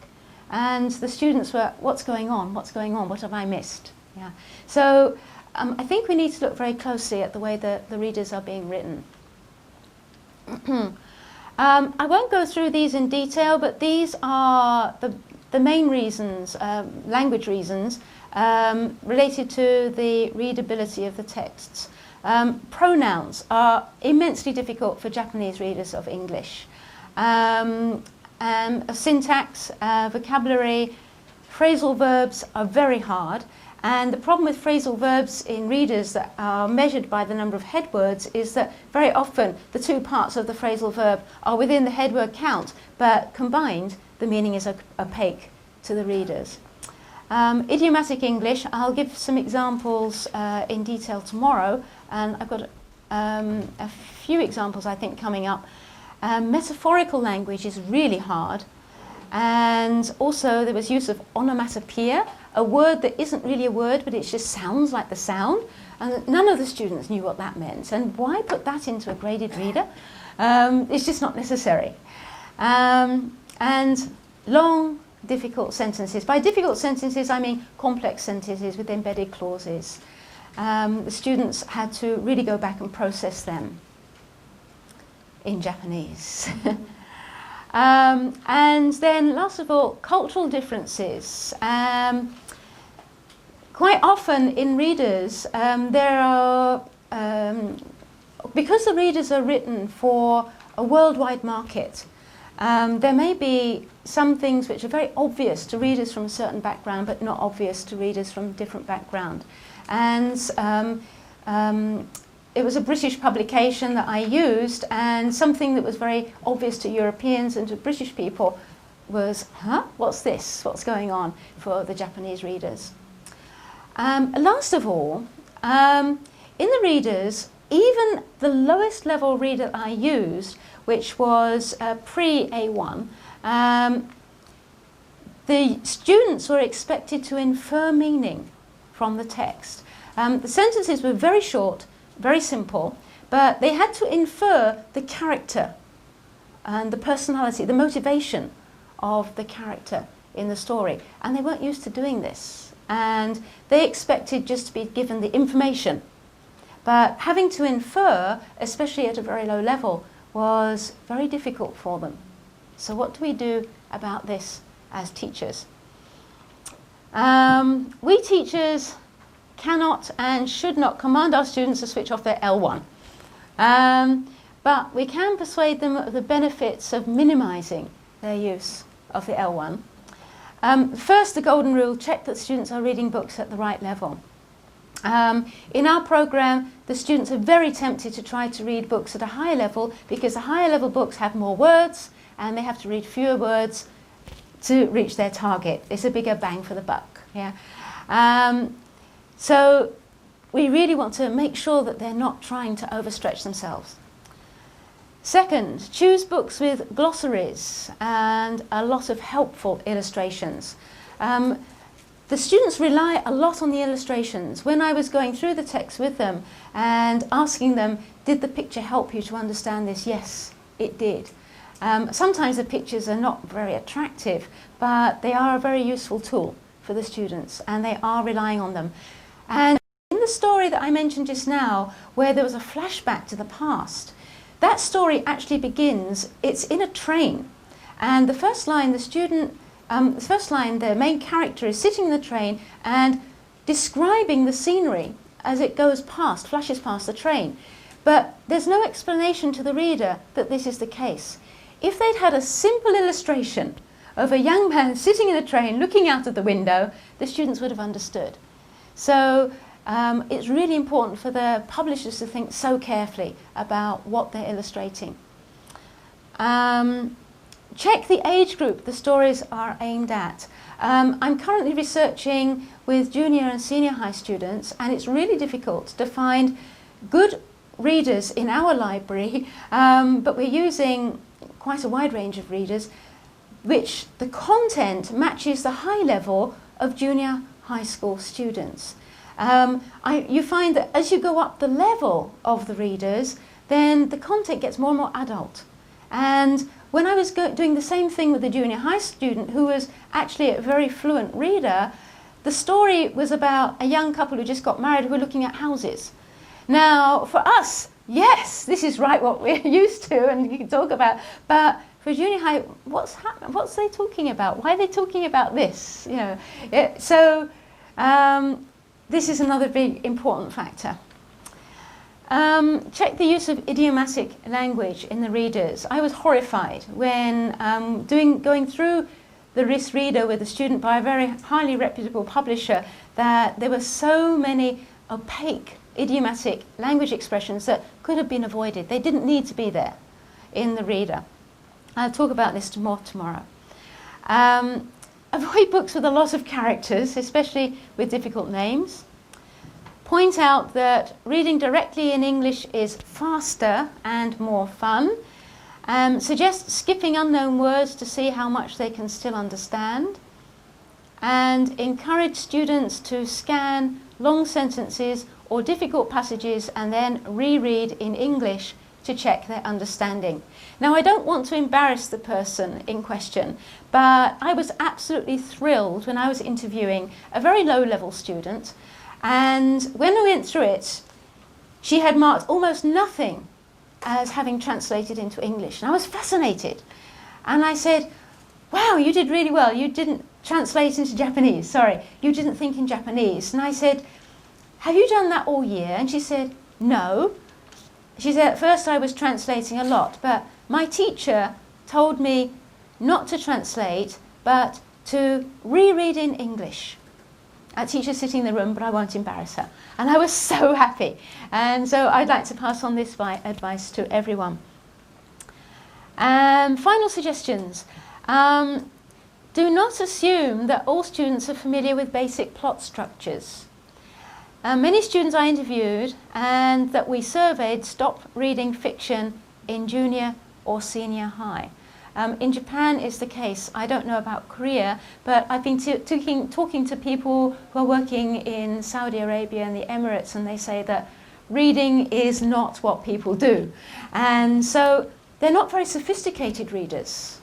And the students were, what's going on? What's going on? What have I missed? Yeah. So I think we need to look very closely at the way that the readers are being written. I won't go through these in detail, but these are the main reasons, language reasons, related to the readability of the texts. Pronouns are immensely difficult for Japanese readers of English. Syntax, vocabulary, phrasal verbs are very hard. And the problem with phrasal verbs in readers that are measured by the number of head words is that very often the 2 parts of the phrasal verb are within the head word count, but combined the meaning is opaque to the readers. Idiomatic English, I'll give some examples in detail tomorrow, and I've got a few examples I think coming up. Metaphorical language is really hard, and also there was use of onomatopoeia, a word that isn't really a word, but it just sounds like the sound. And none of the students knew what that meant. And why put that into a graded reader? It's just not necessary. And long, difficult sentences. By difficult sentences, I mean complex sentences with embedded clauses. The students had to really go back and process them in Japanese. And then, last of all, cultural differences. Quite often in readers, there are, because the readers are written for a worldwide market, there may be some things which are very obvious to readers from a certain background, but not obvious to readers from a different background. And it was a British publication that I used, and something that was very obvious to Europeans and to British people was, huh? What's this? What's going on for the Japanese readers? Last of all, in the readers, even the lowest level reader I used, which was pre-A1, the students were expected to infer meaning from the text. The sentences were very short, very simple, but they had to infer the character and the personality, the motivation of the character in the story. And they weren't used to doing this. And they expected just to be given the information. But having to infer, especially at a very low level, was very difficult for them. So what do we do about this as teachers? We teachers cannot and should not command our students to switch off their L1. But we can persuade them of the benefits of minimizing their use of the L1. First, the golden rule: check that students are reading books at the right level. In our program, the students are very tempted to try to read books at a higher level because the higher level books have more words and they have to read fewer words to reach their target. It's a bigger bang for the buck. Yeah. So we really want to make sure that they're not trying to overstretch themselves. Second, choose books with glossaries and a lot of helpful illustrations. The students rely a lot on the illustrations. When I was going through the text with them and asking them, did the picture help you to understand this? Yes, it did. Sometimes the pictures are not very attractive, but they are a very useful tool for the students, and they are relying on them. And in the story that I mentioned just now, where there was a flashback to the past, that story actually begins, it's in a train. And the first line, the main character is sitting in the train and describing the scenery as it goes past, flashes past the train. But there's no explanation to the reader that this is the case. If they'd had a simple illustration of a young man sitting in a train looking out of the window, the students would have understood. So it's really important for the publishers to think so carefully about what they're illustrating. Check the age group the stories are aimed at. I'm currently researching with junior and senior high students, and it's really difficult to find good readers in our library, but we're using quite a wide range of readers, which the content matches the high level of junior high school students. You find that as you go up the level of the readers, then the content gets more and more adult. And when I was doing the same thing with a junior high student who was actually a very fluent reader, the story was about a young couple who just got married who were looking at houses. Now, for us, yes, this is right what we're used to and you can talk about, but for junior high, what's they talking about? Why are they talking about this? You know, this is another big important factor. Check the use of idiomatic language in the readers. I was horrified when going through this reader with a student by a very highly reputable publisher that there were so many opaque idiomatic language expressions that could have been avoided. They didn't need to be there in the reader. I'll talk about this more tomorrow. Avoid books with a lot of characters, especially with difficult names. Point out that reading directly in English is faster and more fun. Suggest skipping unknown words to see how much they can still understand. And encourage students to scan long sentences or difficult passages and then reread in English to check their understanding. Now, I don't want to embarrass the person in question, but I was absolutely thrilled when I was interviewing a very low-level student, and when we went through it, she had marked almost nothing as having translated into English, and I was fascinated. And I said, wow, you did really well. You didn't translate into Japanese, sorry. You didn't think in Japanese. And I said, have you done that all year? And she said, no. She said, at first I was translating a lot, but my teacher told me not to translate, but to reread in English. Our teacher's sitting in the room, but I won't embarrass her. And I was so happy. And so I'd like to pass on this advice to everyone. Final suggestions. Do not assume that all students are familiar with basic plot structures. Many students I interviewed and that we surveyed stopped reading fiction in junior or senior high. In Japan it's the case. I don't know about Korea, but I've been talking to people who are working in Saudi Arabia and the Emirates, and they say that reading is not what people do. And so they're not very sophisticated readers.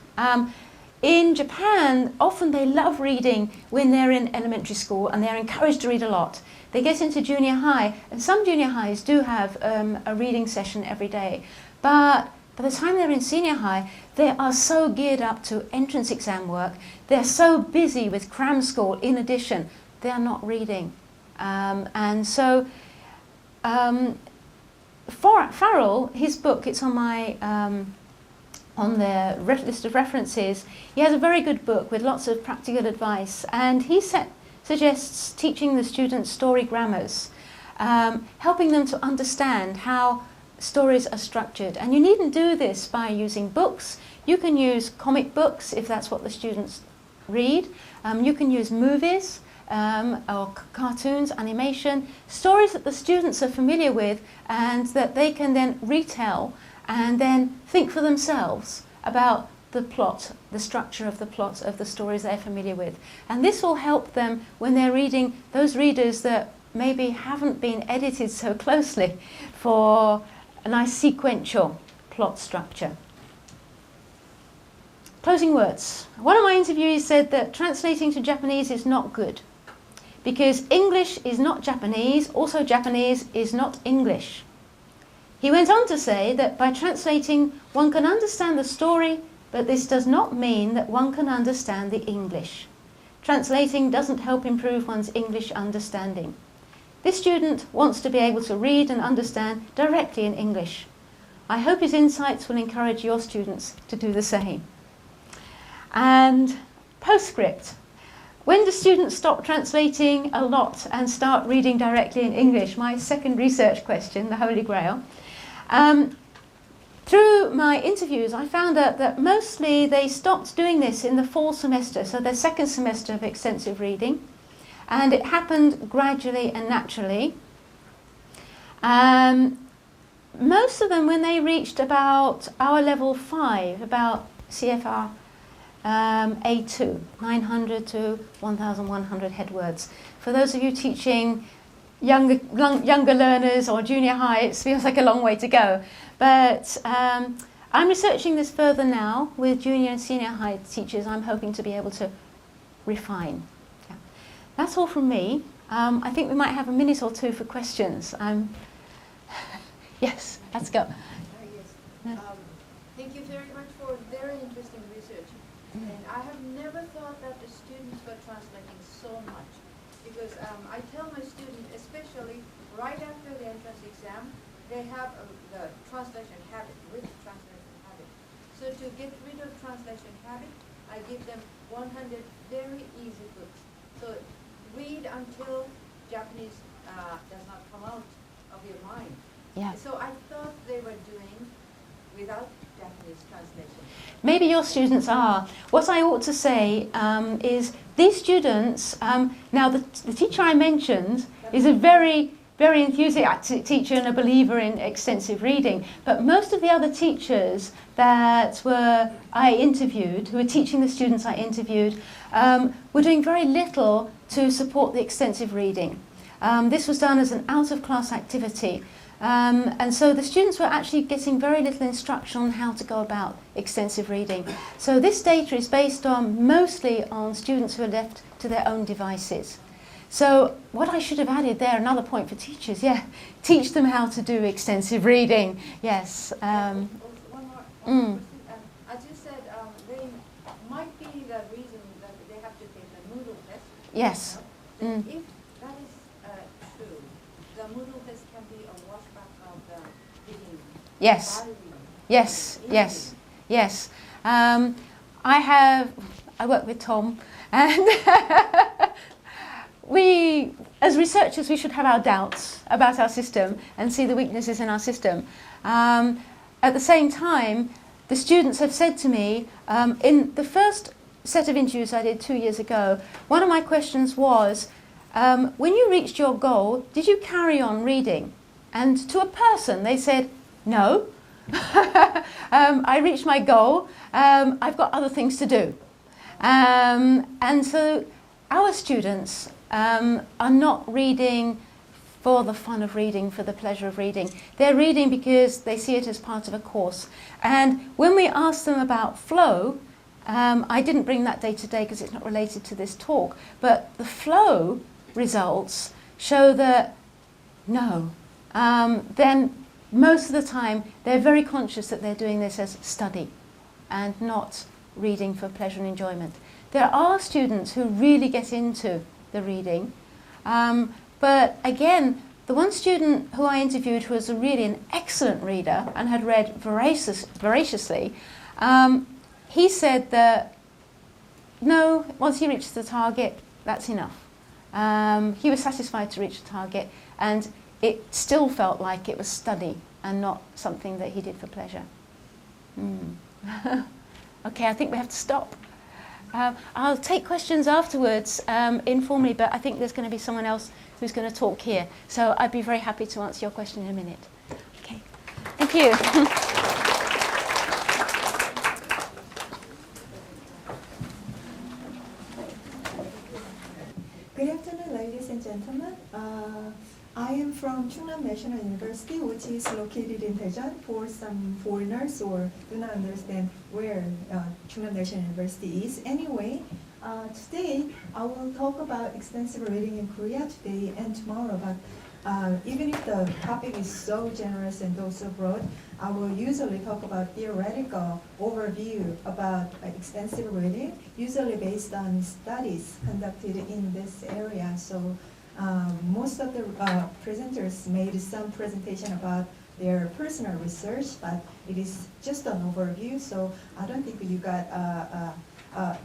In Japan, often they love reading when they're in elementary school and they're encouraged to read a lot. They get into junior high, and some junior highs do have a reading session every day, but by the time they're in senior high, they are so geared up to entrance exam work, they're so busy with cram school in addition, they are not reading. And so Farrell, his book, it's on my on the list of references. He has a very good book with lots of practical advice, and he suggests teaching the students story grammars, helping them to understand how stories are structured. And you needn't do this by using books. You can use comic books if that's what the students read. You can use movies or cartoons, animation, stories that the students are familiar with and that they can then retell and then think for themselves about the plot, the structure of the plot of the stories they're familiar with. And this will help them when they're reading those readers that maybe haven't been edited so closely for a nice sequential plot structure. Closing words. One of my interviewees said that translating to Japanese is not good because English is not Japanese, also Japanese is not English. He went on to say that by translating, one can understand the story, but this does not mean that one can understand the English. Translating doesn't help improve one's English understanding. This student wants to be able to read and understand directly in English. I hope his insights will encourage your students to do the same. And postscript. When do students stop translating a lot and start reading directly in English? My second research question, the Holy Grail. Through my interviews, I found out that mostly they stopped doing this in the fall semester, so their second semester of extensive reading, and it happened gradually and naturally. Most of them, when they reached about our level 5, about CFR A2, 900 to 1,100 head words. For those of you teaching younger learners or junior high, it feels like a long way to go. But I'm researching this further now with junior and senior high teachers. I'm hoping to be able to refine. Yeah. That's all from me. I think we might have a minute or two for questions. Yes, let's go. Yes. Thank you very much for very interesting research. And I have never thought that the students were translating so much. Because I tell my students, especially right after the entrance exam, they have the translation habit, with translation habit. So to get rid of translation habit, I give them 100 very easy books. So read until Japanese does not come out of your mind. Yeah. So I thought they were doing without Japanese translation. Maybe your students are. What I ought to say is these students, now the teacher I mentioned is a very, very enthusiastic teacher and a believer in extensive reading, but most of the other teachers that I interviewed, who were teaching the students I interviewed, were doing very little to support the extensive reading. This was done as an out-of-class activity. And so the students were actually getting very little instruction on how to go about extensive reading. So this data is based on mostly on students who are left to their own devices. So what I should have added there, another point for teachers, yeah, teach them how to do extensive reading. Yes. One more question. As you said, they might be the reason that they have to take the Moodle test. Yes. If that is true, the Moodle test can be a washback of the reading. Yes. Yes. Yes. Yes. I work with Tom, and we, as researchers, we should have our doubts about our system and see the weaknesses in our system. At the same time, the students have said to me, in the first set of interviews I did 2 years ago, one of my questions was, when you reached your goal, did you carry on reading? And to a person, they said, no. I reached my goal. I've got other things to do. And so our students are not reading for the fun of reading, for the pleasure of reading. They're reading because they see it as part of a course. And when we ask them about flow, I didn't bring that data today because it's not related to this talk, but the flow results show that no. Then most of the time they're very conscious that they're doing this as study and not reading for pleasure and enjoyment. There are students who really get into the reading, but again, the one student who I interviewed who was really an excellent reader and had read voraciously, he said that no, once he reached the target, that's enough. He was satisfied to reach the target, and it still felt like it was study and not something that he did for pleasure. Okay, I think we have to stop. I'll take questions afterwards informally, but I think there's going to be someone else who's going to talk here. So I'd be very happy to answer your question in a minute. Okay, thank you. Good afternoon, ladies and gentlemen. I am from Chungnam National University, which is located in Daejeon. For some foreigners or do not understand where Chungnam National University is. Anyway, today I will talk about extensive reading in Korea today and tomorrow. But even if the topic is so generous and also broad, I will usually talk about theoretical overview about extensive reading, usually based on studies conducted in this area. So most of the presenters made some presentation about their personal research, but it is just an overview, so I don't think you got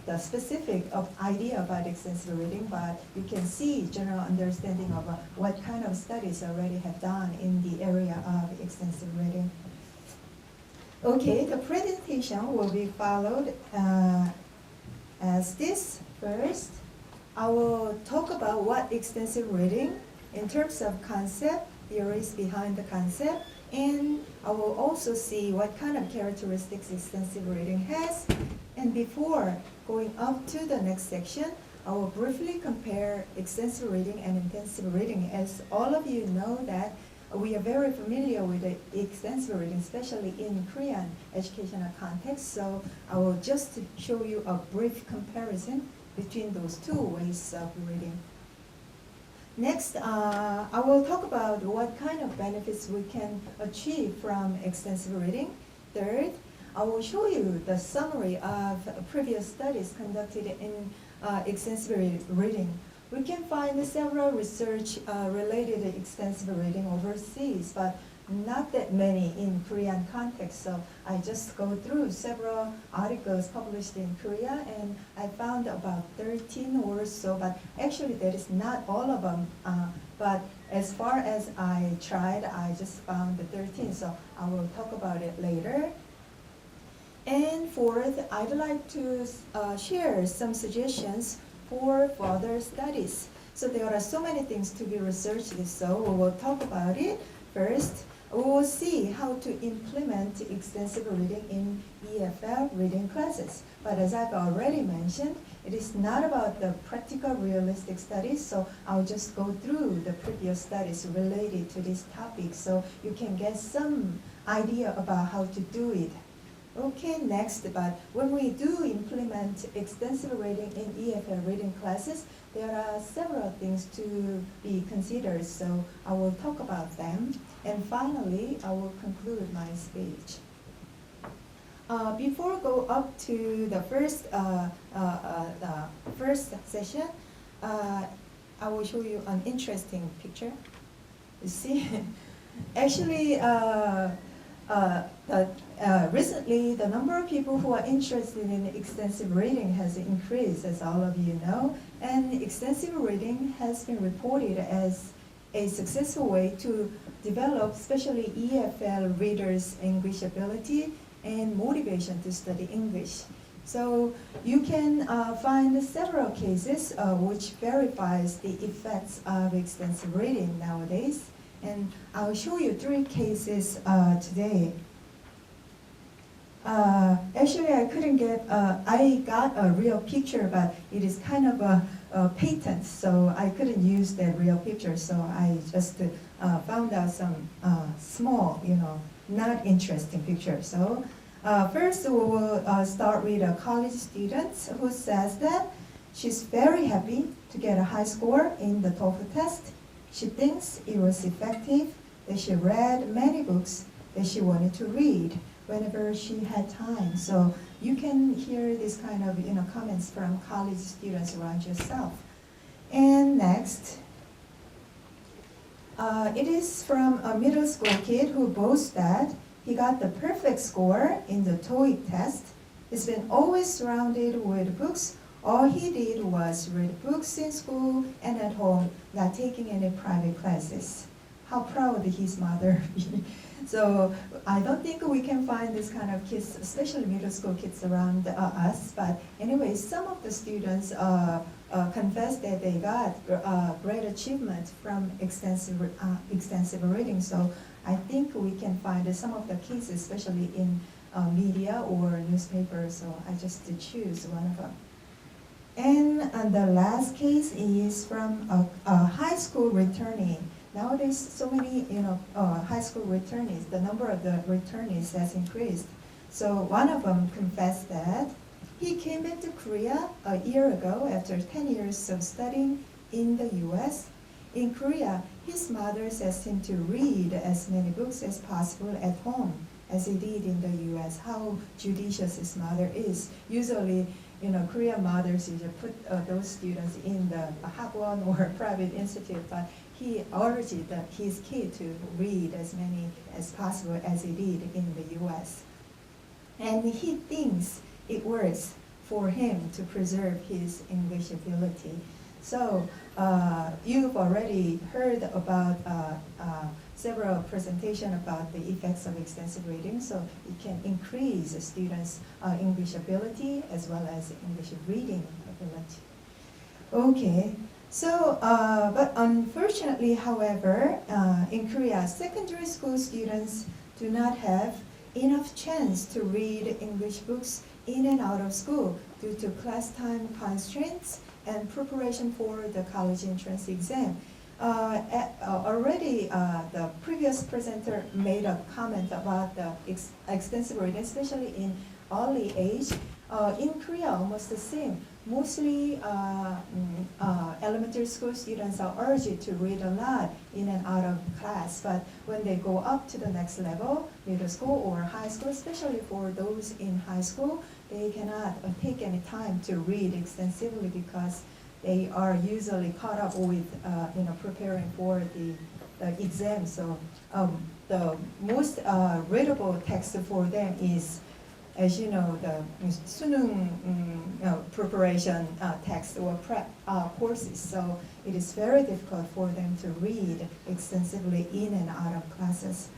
the specific idea about extensive reading, but you can see general understanding of what kind of studies already have done in the area of extensive reading. Okay, the presentation will be followed as this. First, I will talk about what extensive reading in terms of concept, theories behind the concept, and I will also see what kind of characteristics extensive reading has. And before going up to the next section, I will briefly compare extensive reading and intensive reading. As all of you know that we are very familiar with the extensive reading, especially in Korean educational context, so I will just show you a brief comparison between those two ways of reading. Next, I will talk about what kind of benefits we can achieve from extensive reading. Third, I will show you the summary of previous studies conducted in extensive reading. We can find several research related to extensive reading overseas, but not that many in Korean context. So I just go through several articles published in Korea, and I found about 13 or so, but actually that is not all of them. But as far as I tried, I just found the 13, so I will talk about it later. And fourth, I'd like to share some suggestions for further studies. So there are so many things to be researched, so we will talk about it. First, we will see how to implement extensive reading in EFL reading classes. But as I've already mentioned, it is not about the practical realistic studies, so I'll just go through the previous studies related to this topic so you can get some idea about how to do it. Okay, next, but when we do implement extensive reading in EFL reading classes, there are several things to be considered, so I will talk about them. And finally, I will conclude my speech. Before I go up to the first session, I will show you an interesting picture. You see, actually, recently, the number of people who are interested in extensive reading has increased, as all of you know, and extensive reading has been reported as a successful way to develop, especially EFL readers' English ability and motivation to study English. So you can find several cases which verifies the effects of extensive reading nowadays. And I'll show you 3 cases today. Actually, I couldn't get, I got a real picture, but it is kind of a patent, so I couldn't use that real picture, so I just found out some small, not interesting pictures. So first, we will start with a college student who says that she's very happy to get a high score in the TOEFL test. She thinks it was effective, that that she read many books that she wanted to read whenever she had time. So you can hear this kind of comments from college students around yourself. And next, it is from a middle school kid who boasts that he got the perfect score in the TOEIC test. He's been always surrounded with books. All he did was read books in school and at home, not taking any private classes. How proud his mother be. So I don't think we can find this kind of kids, especially middle school kids around us. But anyway, some of the students confessed that they got great achievement from extensive reading. So I think we can find some of the kids, especially in media or newspapers. So I just choose one of them. And the last case is from a high school returnee. Nowadays, so many high school returnees, the number of the returnees has increased. So one of them confessed that he came back to Korea a year ago after 10 years of studying in the US. In Korea, his mother asked him to read as many books as possible at home, as he did in the US. How judicious his mother is. Usually, Korean mothers usually put those students in the hagwon or private institute, but he urged his kid to read as many as possible as he did in the US. And he thinks it works for him to preserve his English ability. So you've already heard about several presentations about the effects of extensive reading, so it can increase a students' English ability as well as English reading ability. Okay, so but unfortunately, however, in Korea, secondary school students do not have enough chance to read English books in and out of school due to class time constraints and preparation for the college entrance exam. Already, the previous presenter made a comment about the extensive reading, especially in early age. In Korea, almost the same. Mostly elementary school students are urged to read a lot in and out of class, but when they go up to the next level, middle school or high school, especially for those in high school, they cannot take any time to read extensively because they are usually caught up with preparing for the exam. So the most readable text for them is, as you know, the 수능 preparation text or prep courses. So it is very difficult for them to read extensively in and out of classes.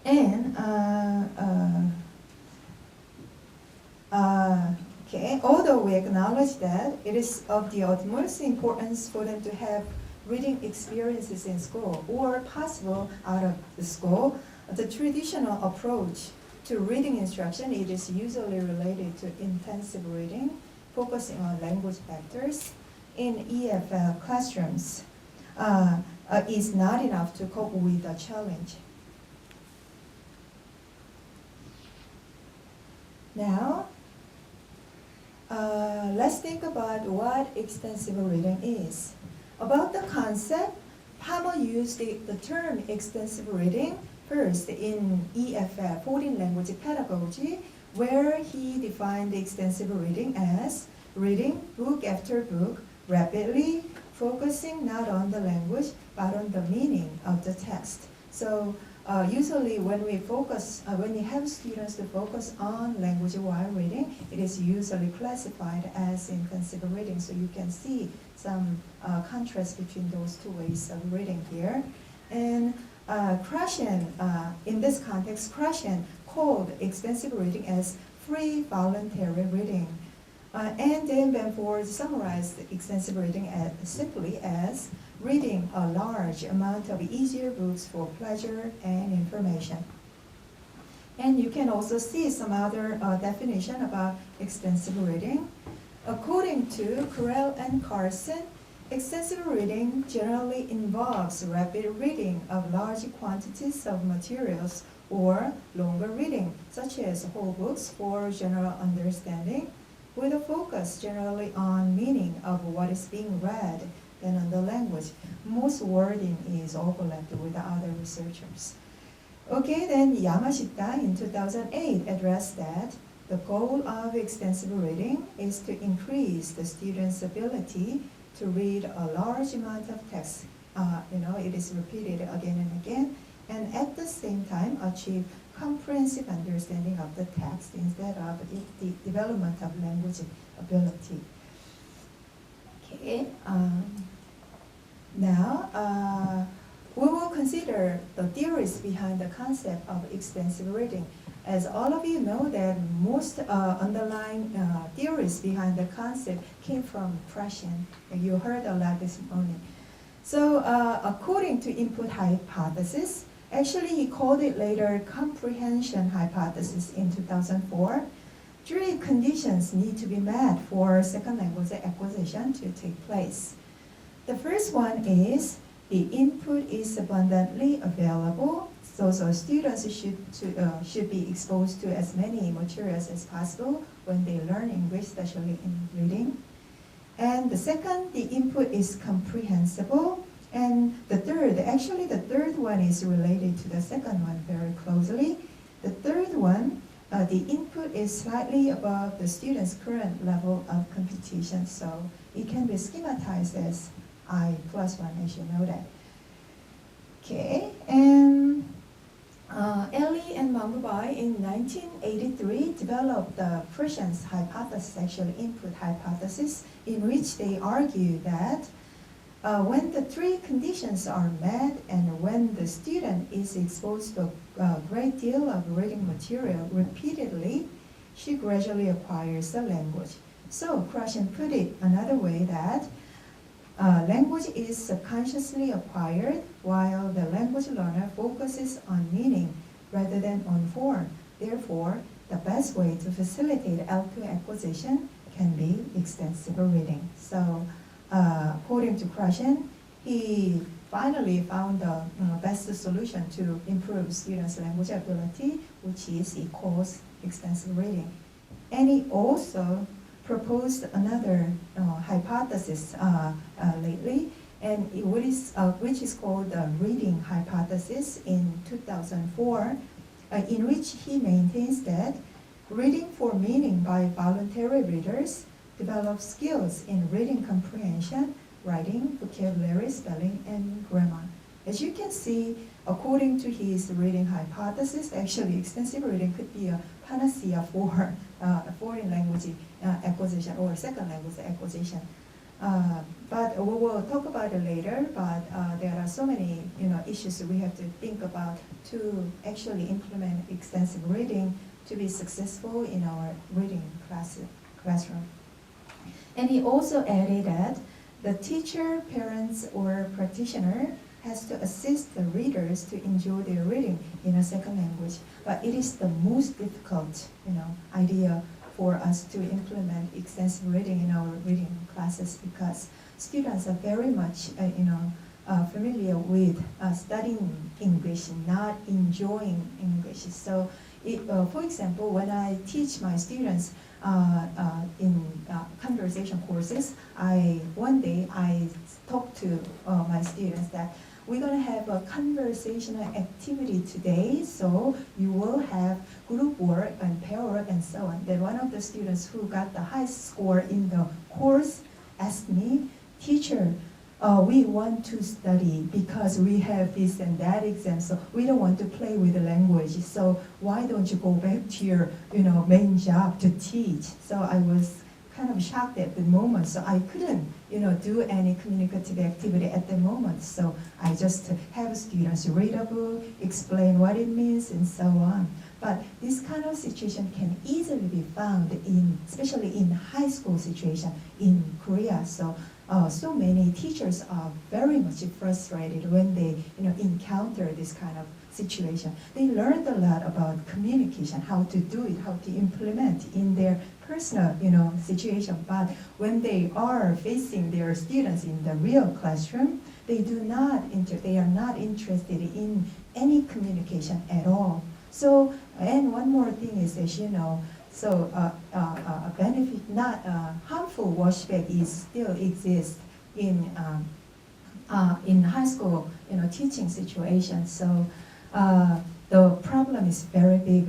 And although we acknowledge that it is of the utmost importance for them to have reading experiences in school or possible out of the school, the traditional approach to reading instruction, it is usually related to intensive reading, focusing on language factors in EFL classrooms, is not enough to cope with the challenge. Now, let's think about what extensive reading is. About the concept, Palmer used the term extensive reading first in EFL, Foreign Language Pedagogy, where he defined extensive reading as reading book after book rapidly, focusing not on the language but on the meaning of the text. So usually when we have students to focus on language while reading, it is usually classified as intensive reading. So you can see some contrast between those two ways of reading here. And Krashen, in this context, Krashen called extensive reading as free voluntary reading. And then Benford summarized extensive reading simply as reading a large amount of easier books for pleasure and information. And you can also see some other definition about extensive reading. According to Carell and Carson, extensive reading generally involves rapid reading of large quantities of materials or longer reading, such as whole books for general understanding, with a focus generally on meaning of what is being read than on the language. Most wording is overlapped with the other researchers. Okay, then Yamashita in 2008 addressed that the goal of extensive reading is to increase the student's ability to read a large amount of text. It is repeated again and again, and at the same time achieve comprehensive understanding of the text instead of the development of language ability. Okay, now we will consider the theories behind the concept of extensive reading. As all of you know that most underlying theories behind the concept came from Prussian. You heard a lot this morning. So according to input hypothesis, actually he called it later comprehension hypothesis in 2004, 3 conditions need to be met for second language acquisition to take place. The first one is the input is abundantly available, so students should be exposed to as many materials as possible when they learn English, especially in reading. And the second, the input is comprehensible. And the third one is related to the second one very closely. The third one, the input is slightly above the student's current level of computation, so it can be schematized as I+1, as you know that. Okay, and Ellie and Mangubai in 1983 developed the Prussian's hypothesis, actually input hypothesis, in which they argue that when the 3 conditions are met and when the student is exposed to a great deal of reading material repeatedly, she gradually acquires the language. So Prussian put it another way that language is subconsciously acquired while the language learner focuses on meaning rather than on form. Therefore, the best way to facilitate L2 acquisition can be extensive reading. So according to Prussian, he finally found the best solution to improve students' language ability, which is he calls extensive reading. And he also proposed another hypothesis lately, and which is called the reading hypothesis in 2004, in which he maintains that reading for meaning by voluntary readers develops skills in reading comprehension, writing, vocabulary, spelling, and grammar. As you can see, according to his reading hypothesis, actually extensive reading could be a panacea for foreign language acquisition or second language acquisition. But we will talk about it later, but there are so many issues we have to think about to actually implement extensive reading to be successful in our reading classroom. And he also added that the teacher, parents, or practitioner has to assist the readers to enjoy their reading in a second language. But it is the most difficult, idea for us to implement extensive reading in our reading classes because students are very much, familiar with studying English, not enjoying English. So, for example, when I teach my students in conversation courses, one day I talked to my students that we're going to have a conversational activity today, so you will have group work and pair work and so on. Then one of the students who got the highest score in the course asked me, "Teacher, we want to study because we have this and that exam, so we don't want to play with the language. So why don't you go back to your main job to teach?" So I was kind of shocked at the moment, so I couldn't do any communicative activity at the moment. So I just have students read a book, explain what it means, and so on. But this kind of situation can easily be found especially in high school situation in Korea. So so many teachers are very much frustrated when they encounter this kind of situation. They learned a lot about communication, how to do it, how to implement in their personal situation. But when they are facing their students in the real classroom, they are not interested in any communication at all. So, and one more thing is, as you know, so a benefit, not harmful washback still exists in in high school, teaching situations. So the problem is very big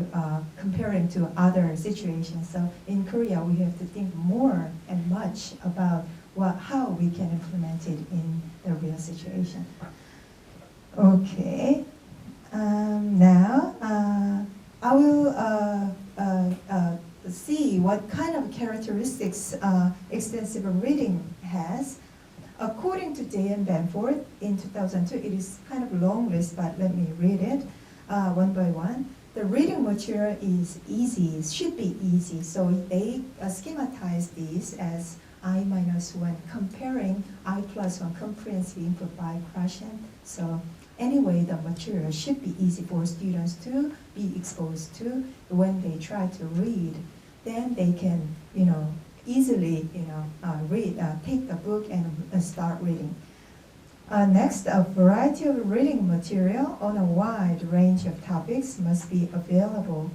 comparing to other situations. So in Korea, we have to think more and much about how we can implement it in the real situation. Okay. Now I will see what kind of characteristics extensive reading has. According to Day and Benford in 2002, it is kind of a long list, but let me read it one by one. The reading material is easy, should be easy, so they schematize these as I-1 comparing I+1 comprehensive input by quotient. So anyway, the material should be easy for students to be exposed to when they try to read. Then they can, easily, read, take the book and start reading. Next, a variety of reading material on a wide range of topics must be available.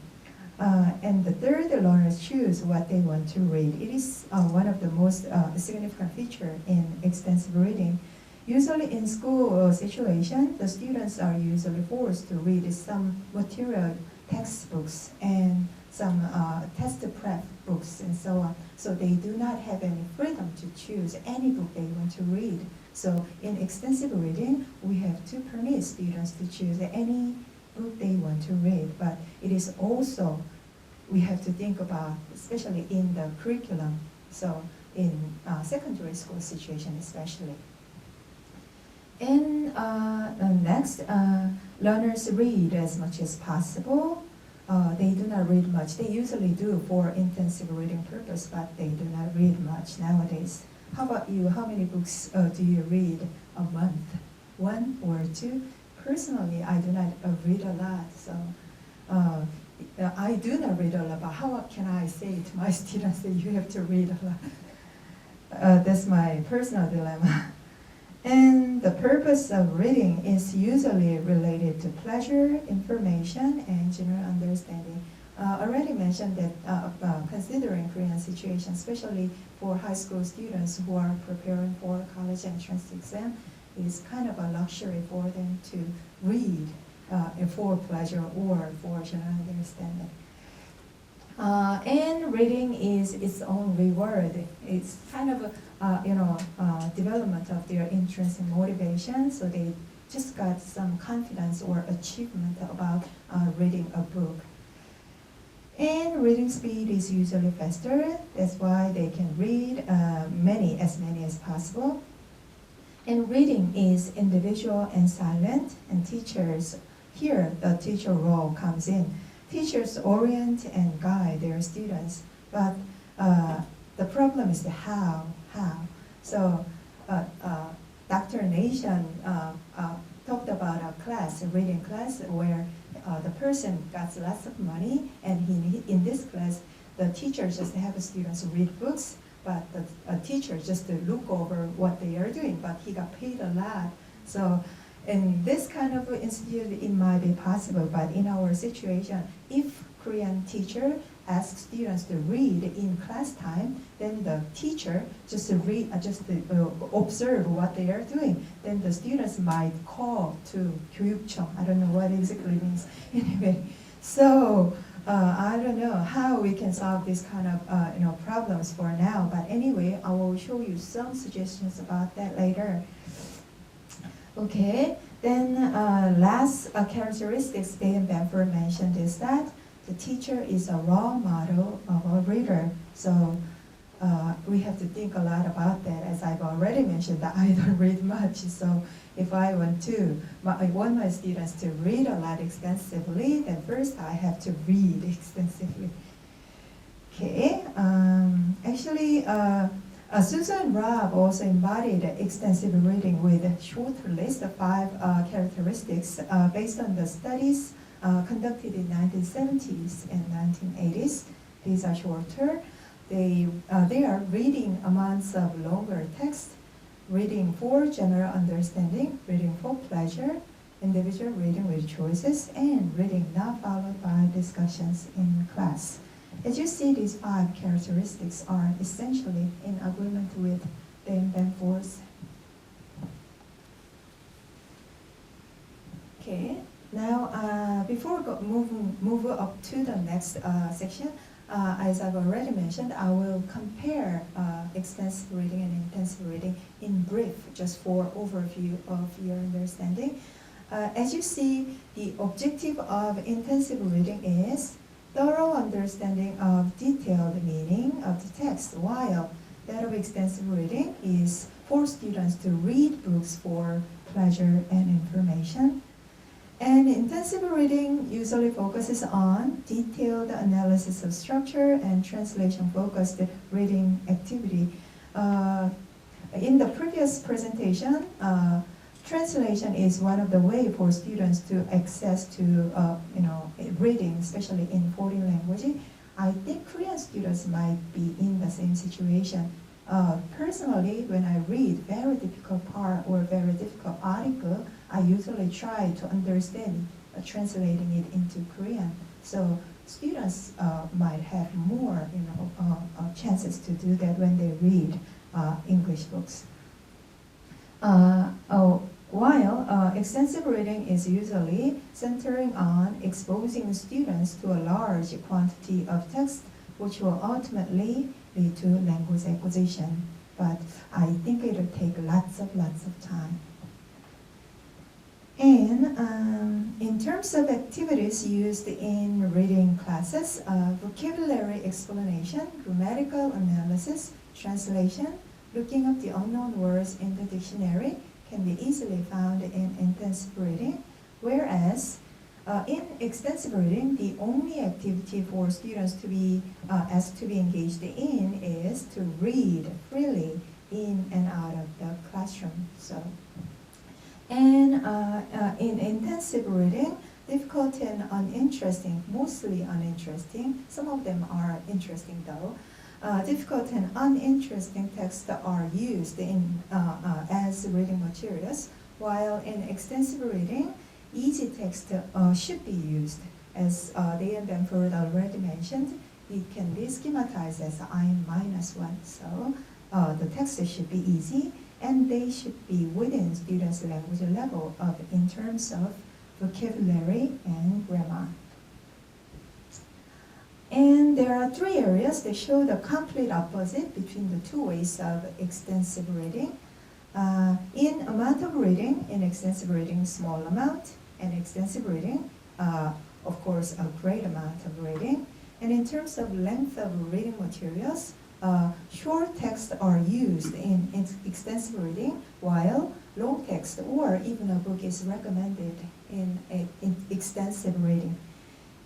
And the third, the learners choose what they want to read. It is one of the most significant features in extensive reading. Usually in school situation, the students are usually forced to read some material textbooks and some test prep books and so on. So they do not have any freedom to choose any book they want to read. So in extensive reading, we have to permit students to choose any book they want to read. But it is also, we have to think about, especially in the curriculum, so in secondary school situation especially. And next, learners read as much as possible. They do not read much. They usually do for intensive reading purpose, but they do not read much nowadays. How about you? How many books do you read a month? 1 or 2? Personally, I do not read a lot, so I do not read a lot, but how can I say to my students that you have to read a lot? That's my personal dilemma. And the purpose of reading is usually related to pleasure, information, and general understanding. Already mentioned that considering Korean situation, especially for high school students who are preparing for college entrance exam, is kind of a luxury for them to read for pleasure or for general understanding. And reading is its own reward. It's kind of development of their interest and motivation, so they just got some confidence or achievement about reading a book. And reading speed is usually faster. That's why they can read as many as possible. And reading is individual and silent, and teachers, here the teacher role comes in. Teachers orient and guide their students, but the problem is the how. So Dr. Nation talked about a class, a reading class, where the person got lots of money, and in this class, the teacher just have students read books, but the teacher just look over what they are doing, but he got paid a lot. So in this kind of institute, it might be possible, but in our situation, if Korean teacher asks students to read in class time, then the teacher just observe what they are doing. Then the students might call to 교육청. I don't know what exactly means. Anyway, so I don't know how we can solve this kind of problems for now. But anyway, I will show you some suggestions about that later. Okay, then last characteristics Day and Benford mentioned is that the teacher is a role model of a reader. So we have to think a lot about that. As I've already mentioned, that I don't read much. So if I want my students to read a lot extensively, then first I have to read extensively. Okay, actually, Susan and Rob also embodied extensive reading with a short list of 5 characteristics based on the studies conducted in 1970s and 1980s. These are shorter. They are reading amounts of longer text, reading for general understanding, reading for pleasure, individual reading with choices, and reading not followed by discussions in class. As you see, these 5 characteristics are essentially in agreement with Day and Benford's. Now, before move up to the next section, as I've already mentioned, I will compare extensive reading and intensive reading in brief, just for overview of your understanding. As you see, the objective of intensive reading is thorough understanding of detailed meaning of the text, while that of extensive reading is for students to read books for pleasure and information. And intensive reading usually focuses on detailed analysis of structure and translation-focused reading activity. In the previous presentation, translation is one of the ways for students to access to reading, especially in foreign language. I think Korean students might be in the same situation. Personally, when I read very difficult part or very difficult article, I usually try to understand translating it into Korean. So students might have more chances to do that when they read English books. While extensive reading is usually centering on exposing students to a large quantity of text, which will ultimately lead to language acquisition. But I think it'll take lots of time. And in terms of activities used in reading classes, vocabulary explanation, grammatical analysis, translation, looking up the unknown words in the dictionary can be easily found in intensive reading, whereas in extensive reading, the only activity for students to be asked to be engaged in is to read freely in and out of the classroom. So, and in intensive reading, difficult and uninteresting, mostly uninteresting, some of them are interesting though, difficult and uninteresting texts are used in, as reading materials, while in extensive reading, easy text should be used. As Day and Benford already mentioned, it can be schematized as I-1, so the text should be easy, and they should be within students' language level in terms of vocabulary and grammar. And there are three areas that show the complete opposite between the two ways of extensive reading. In amount of reading, in extensive reading, small amount, and extensive reading, of course, a great amount of reading. And in terms of length of reading materials, short texts are used in extensive reading, while long text or even a book is recommended in extensive reading.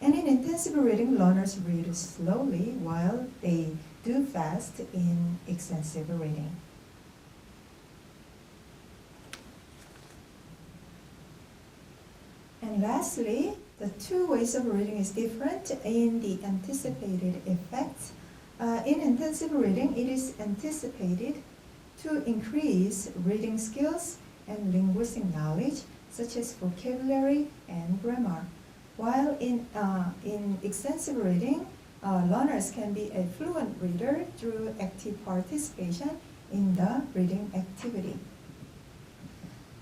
And in intensive reading, learners read slowly while they do fast in extensive reading. And lastly, the two ways of reading is different in the anticipated effects. In intensive reading, it is anticipated to increase reading skills and linguistic knowledge, such as vocabulary and grammar. While in extensive reading, learners can be a fluent reader through active participation in the reading activity.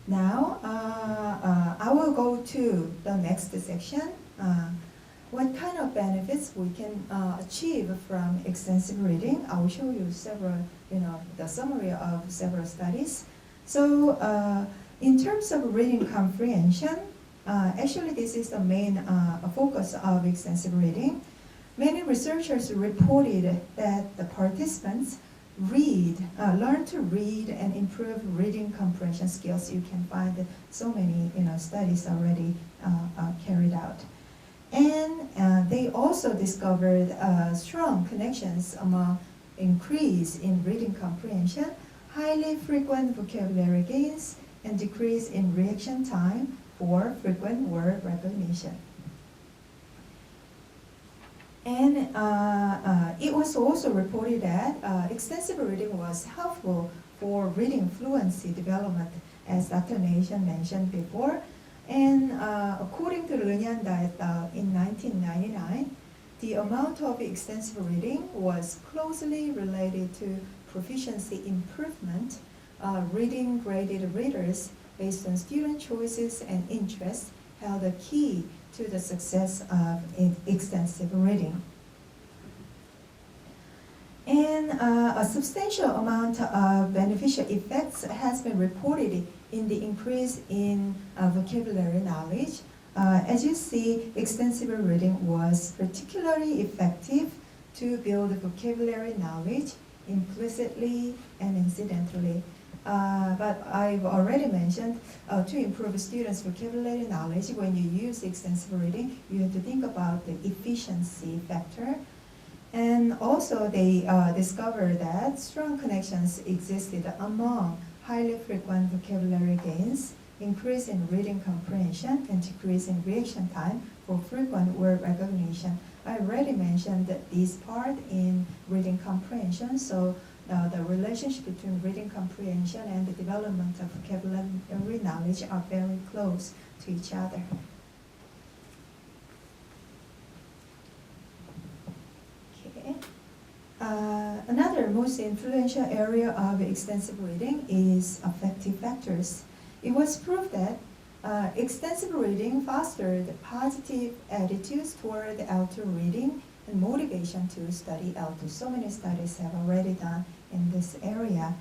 Now, I will go to the next section. What kind of benefits we can achieve from extensive reading? I will show you several, the summary of several studies. So, in terms of reading comprehension, actually this is the main focus of extensive reading. Many researchers reported that the participants learn to read and improve reading comprehension skills. You can find so many studies already carried out. And they also discovered strong connections among increase in reading comprehension, highly frequent vocabulary gains, and decrease in reaction time for frequent word recognition. And it was also reported that extensive reading was helpful for reading fluency development, as Dr. Nation mentioned before. And according to Lynyan et al. In 1999, the amount of extensive reading was closely related to proficiency improvement. Reading graded readers based on student choices and interests held a key to the success of extensive reading. And a substantial amount of beneficial effects has been reported in the increase in vocabulary knowledge. As you see, extensive reading was particularly effective to build vocabulary knowledge implicitly and incidentally. But I've already mentioned to improve students' vocabulary knowledge, when you use extensive reading, you have to think about the efficiency factor. And also they discovered that strong connections existed among highly frequent vocabulary gains, increase in reading comprehension, and decrease in reaction time for frequent word recognition. I already mentioned this part in reading comprehension, so the relationship between reading comprehension and the development of vocabulary knowledge are very close to each other. Okay. Another most influential area of extensive reading is affective factors. It was proved that extensive reading fostered positive attitudes toward L2 reading and motivation to study L2. So many studies have already done in this area.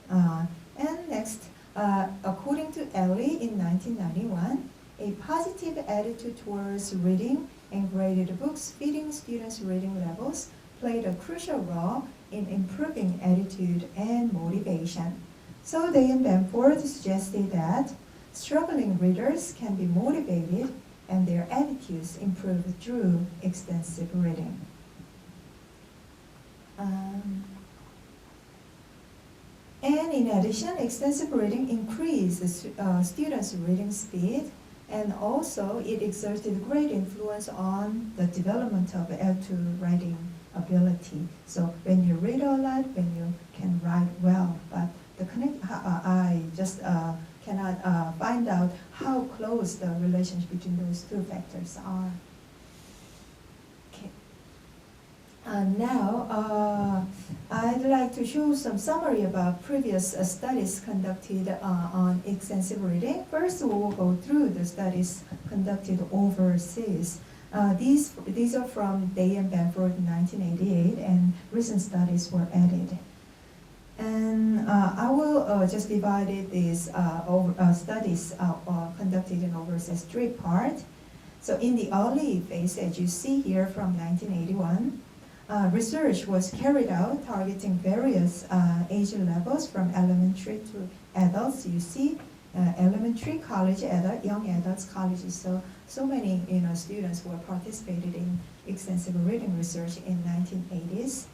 And next, according to Ellie in 1991, a positive attitude towards reading and graded books fitting students' reading levels played a crucial role in improving attitude and motivation. So they and Benford suggested that struggling readers can be motivated and their attitudes improve through extensive reading. And in addition, extensive reading increases students' reading speed, and also it exerted great influence on the development of L2 writing ability. So when you read a lot, when you can write well, but I just cannot find out how close the relationship between those two factors are. Okay. Now, I'd like to show some summary about previous studies conducted on extensive reading. First, we will go through the studies conducted overseas. These are from Day and Benford in 1988, and recent studies were added. And I will just divide these studies conducted in overseas three parts. So in the early phase, as you see here from 1981, research was carried out targeting various age levels from elementary to adults. You see elementary, college, adult, young adults, colleges. So many students were participated in extensive reading research in 1980s.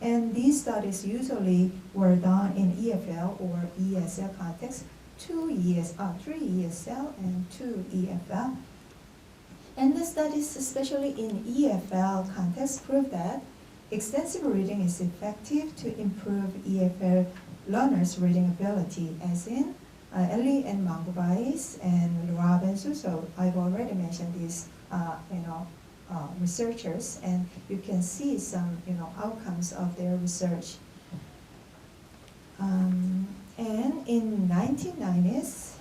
And these studies usually were done in EFL or ESL context, 3 ESL and 2 EFL. And the studies, especially in EFL context, prove that extensive reading is effective to improve EFL learners' reading ability, as in Ellie and Mangubais and Robinson. So I've already mentioned these, researchers, and you can see some, outcomes of their research. And in 1990s,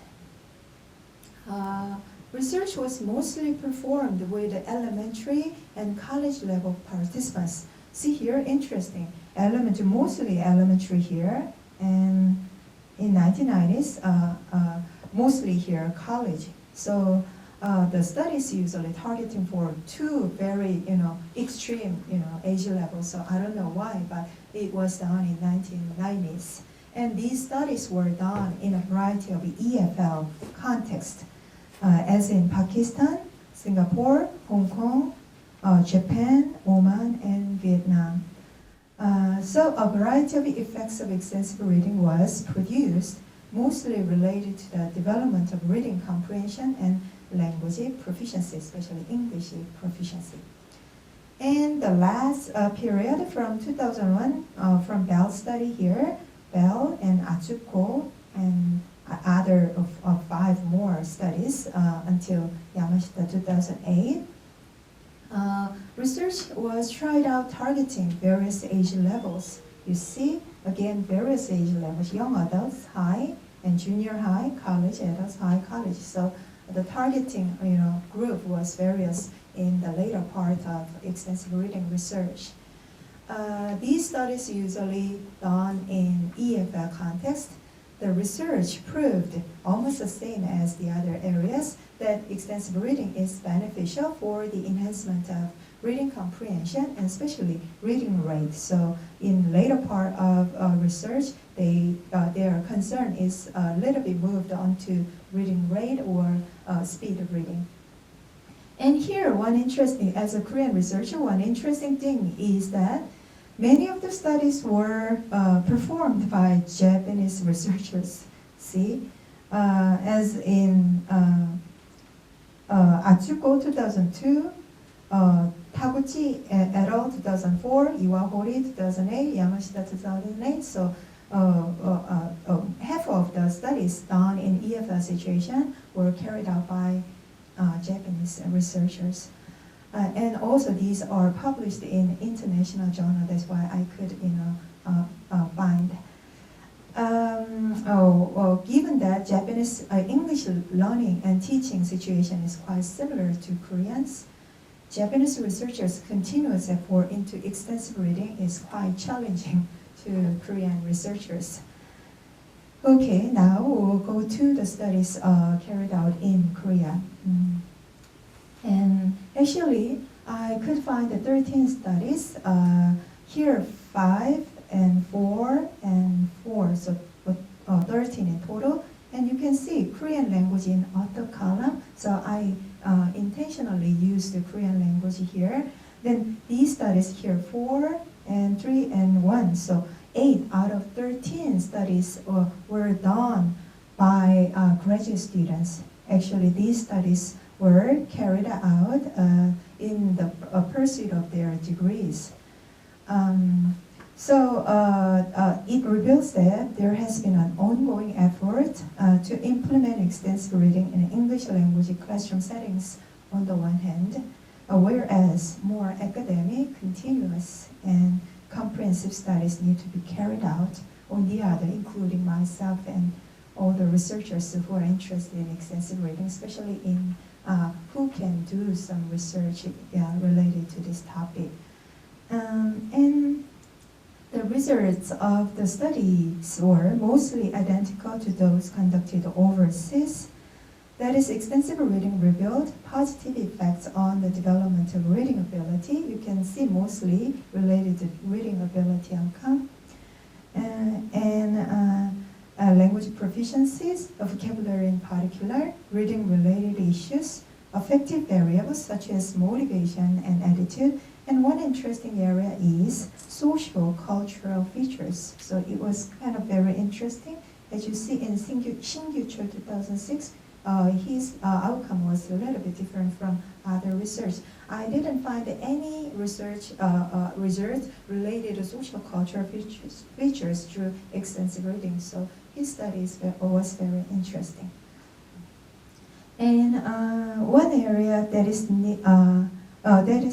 research was mostly performed with elementary and college level participants. See here, interesting, mostly elementary here, and in 1990s, mostly here college. So the studies usually targeting for two very, extreme, age levels. So I don't know why, but it was done in 1990s. And these studies were done in a variety of EFL contexts, as in Pakistan, Singapore, Hong Kong, Japan, Oman, and Vietnam. So a variety of effects of extensive reading was produced, mostly related to the development of reading comprehension and language proficiency, especially English proficiency. And the last period from 2001, from Bell study here, Bell and Atsuko and other of 5 more studies until Yamashita 2008. Research was tried out targeting various age levels. You see, again, various age levels, young adults, high, and junior high, college adults, high college. So the targeting, group was various in the later part of extensive reading research. These studies usually done in EFL context. The research proved almost the same as the other areas that extensive reading is beneficial for the enhancement of reading comprehension and especially reading rate. So in later part of research, their concern is a little bit moved on to reading rate or speed of reading. And here, as a Korean researcher, one interesting thing is that many of the studies were performed by Japanese researchers. See, as in Atsuko 2002, Taguchi et al. 2004, Iwahori 2008, Yamashita 2008. So half of the studies done in EFL situation were carried out by Japanese researchers. And also these are published in international journal. That's why I could, find. Given that Japanese English learning and teaching situation is quite similar to Koreans, Japanese researchers' continuous effort into extensive reading is quite challenging to Korean researchers. Okay, now we'll go to the studies carried out in Korea. And actually, I could find the 13 studies. Here, 5 and 4 and 4, so 13 in total. And you can see Korean language in author column. So I intentionally used the Korean language here. Then these studies here, 4 and 3 and 1. So 8 out of 13 studies were done by graduate students. Actually, these studies were carried out in the pursuit of their degrees. It reveals that there has been an ongoing effort to implement extensive reading in English language classroom settings on the one hand, whereas more academic, continuous, and comprehensive studies need to be carried out on the other, including myself and all the researchers who are interested in extensive reading, especially in who can do some research related to this topic. And the results of the studies were mostly identical to those conducted overseas. That is, extensive reading revealed positive effects on the development of reading ability. You can see mostly related to reading ability outcome. Language proficiencies, vocabulary in particular, reading-related issues, affective variables such as motivation and attitude, and one interesting area is social cultural features. So it was kind of very interesting. As you see in Shingyucho 2006, his outcome was a little bit different from other research. I didn't find any research results related to social cultural features through extensive reading. So his studies was very interesting. And one area that is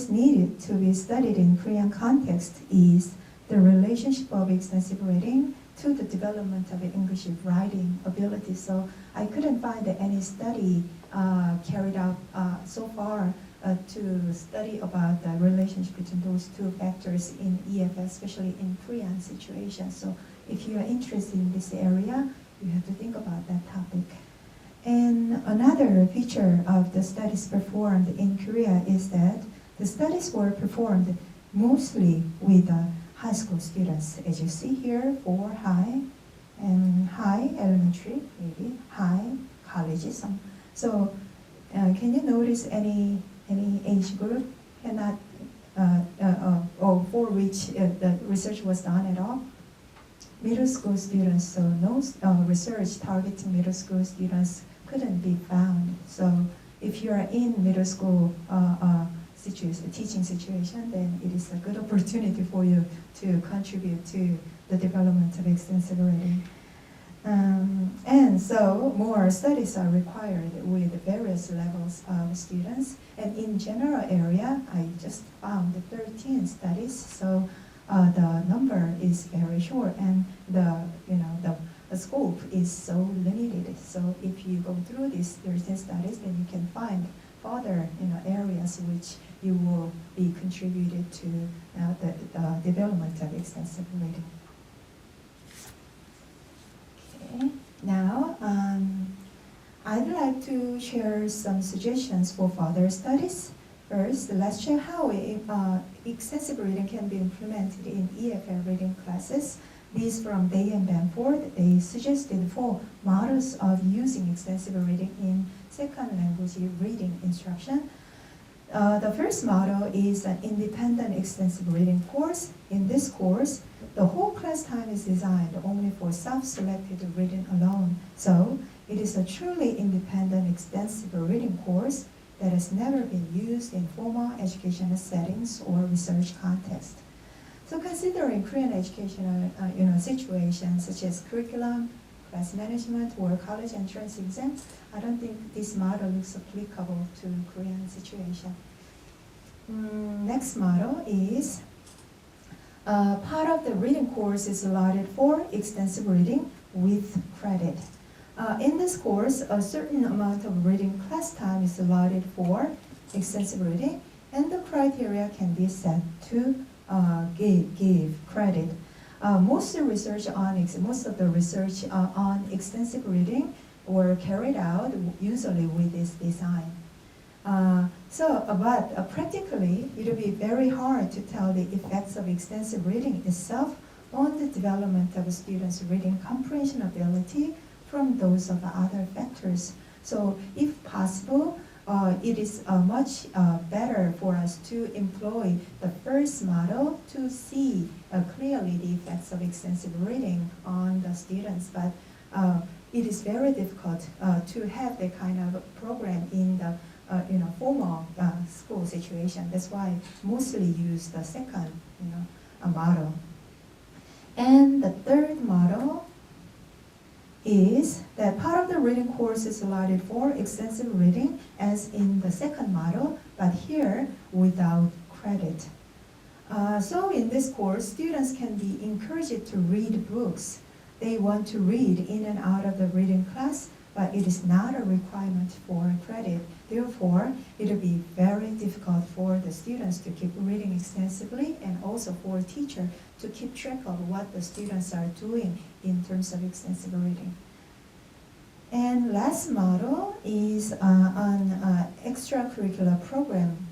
needed to be studied in Korean context is the relationship of extensive reading to the development of English writing ability. So I couldn't find any study carried out so far to study about the relationship between those two factors in EFS, especially in Korean situation. So if you are interested in this area, you have to think about that topic. And another feature of the studies performed in Korea is that the studies were performed mostly with high school students. As you see here, for high and high elementary, maybe high colleges. So can you notice any age group cannot or for which the research was done at all? Middle school students, so no research targeting middle school students couldn't be found. So if you are in middle school teaching situation, then it is a good opportunity for you to contribute to the development of extensive reading. And so more studies are required with various levels of students. And in general area, I just found 13 studies. So the number is very short, and the scope is so limited. So if you go through these recent studies, then you can find further areas which you will be contributed to the development of extensive reading. Okay. Now, I'd like to share some suggestions for further studies. First, let's check how extensive reading can be implemented in EFL reading classes. These from Day and Bamford, they suggested 4 models of using extensive reading in second language reading instruction. The first model is an independent extensive reading course. In this course, the whole class time is designed only for self-selected reading alone. So it is a truly independent extensive reading course that has never been used in formal educational settings or research context. So considering Korean educational situations such as curriculum, class management, or college entrance exam, I don't think this model looks applicable to Korean situation. Next model is part of the reading course is allotted for extensive reading with credit. In this course, a certain amount of reading class time is allotted for extensive reading, and the criteria can be set to give credit. Most of the research on extensive reading were carried out usually with this design. But practically, it will be very hard to tell the effects of extensive reading itself on the development of a student's reading comprehension ability from those of other factors. So if possible, it is much better for us to employ the first model to see clearly the effects of extensive reading on the students. But it is very difficult to have that kind of program in the formal school situation. That's why mostly use the second model. And the third model is that part of the reading course is allotted for extensive reading as in the second model, but here without credit. So in this course, students can be encouraged to read books they want to read in and out of the reading class, but it is not a requirement for credit. Therefore, it will be very difficult for the students to keep reading extensively, and also for a teacher to keep track of what the students are doing in terms of extensive reading. And last model is on extracurricular program.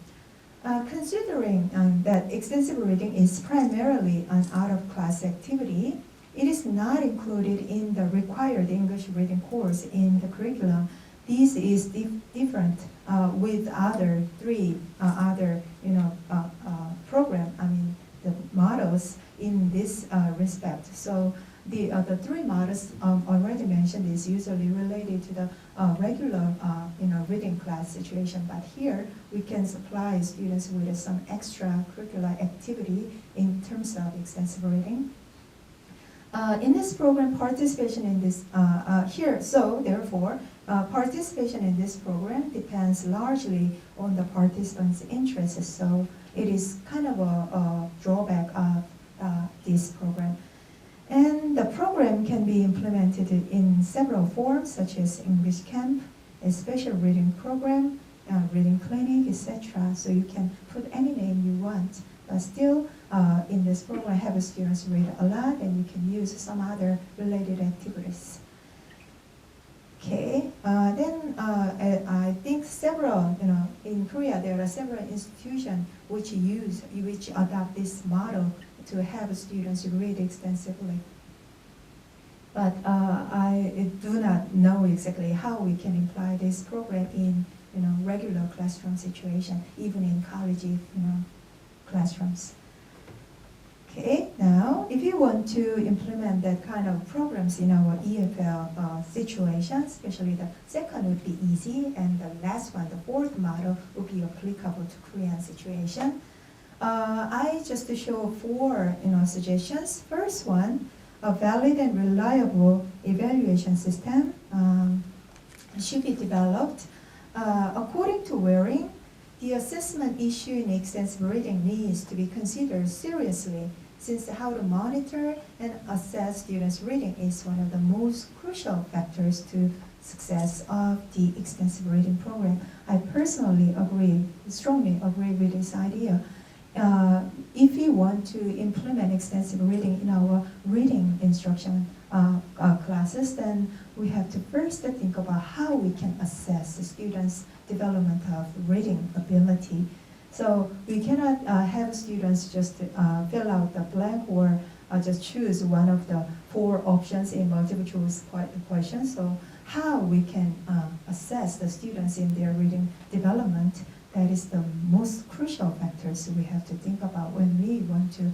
Considering that extensive reading is primarily an out-of-class activity, it is not included in the required English reading course in the curriculum. This is different with other three the models in this respect. So the 3 models already mentioned is usually related to the regular reading class situation, but here we can supply students with some extracurricular activity in terms of extensive reading. In this program, participation in this participation in this program depends largely on the participants' interests. So it is kind of a drawback of this program. And the program can be implemented in several forms, such as English camp, a special reading program, reading clinic, etc. So you can put any name you want, but still in this program have students read a lot, and you can use some other related activities. Okay, then I think several, in Korea there are several institutions which adopt this model to have students read extensively. But I do not know exactly how we can imply this program in regular classroom situation, even in college classrooms. Okay, now if you want to implement that kind of programs in our EFL situation, especially the second would be easy, and the last one, the fourth model, would be applicable to Korean situation. I just show 4 suggestions. First one, a valid and reliable evaluation system should be developed. According to Waring, the assessment issue in extensive reading needs to be considered seriously, since how to monitor and assess students' reading is one of the most crucial factors to success of the extensive reading program. I personally strongly agree with this idea. If we want to implement extensive reading in our reading instruction classes, then we have to first think about how we can assess the students' development of reading ability. So we cannot have students just fill out the blank or just choose one of the 4 options in multiple choice questions. So how we can assess the students in their reading development, that is the most crucial factors we have to think about when we want to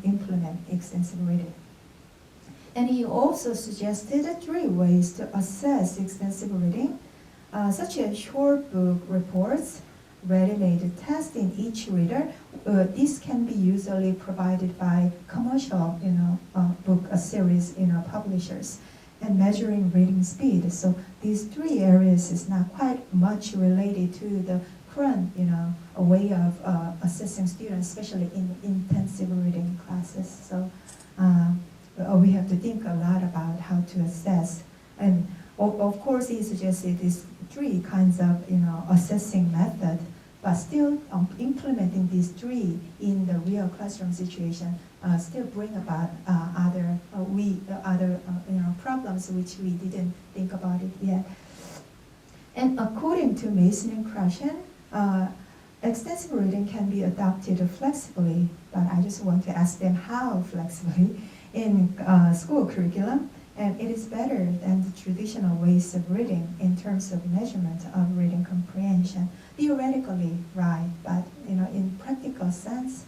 implement extensive reading. And he also suggested 3 ways to assess extensive reading, such as short book reports, ready-made tests in each reader. This can be usually provided by commercial, book series, publishers, and measuring reading speed. So these 3 areas is not quite much related to the current, a way of assessing students, especially in intensive reading classes. So we have to think a lot about how to assess. And of course, he suggested these 3 kinds of, assessing method, but still implementing these 3 in the real classroom situation still bring about other problems which we didn't think about it yet. And according to Mason and Krashen, extensive reading can be adopted flexibly, but I just want to ask them how flexibly in school curriculum, and it is better than the traditional ways of reading in terms of measurement of reading comprehension. Theoretically, right, but in practical sense,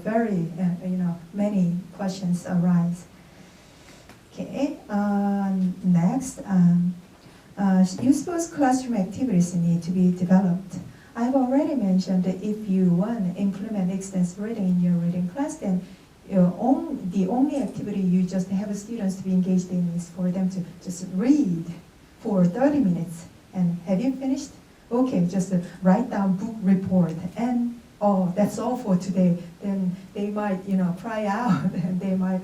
very many questions arise. Okay, next. Useful classroom activities need to be developed. I've already mentioned that if you want to implement extensive reading in your reading class, then the only activity you just have students to be engaged in is for them to just read for 30 minutes. And have you finished? Okay, just write down book report and that's all for today. Then they might, cry out and they might,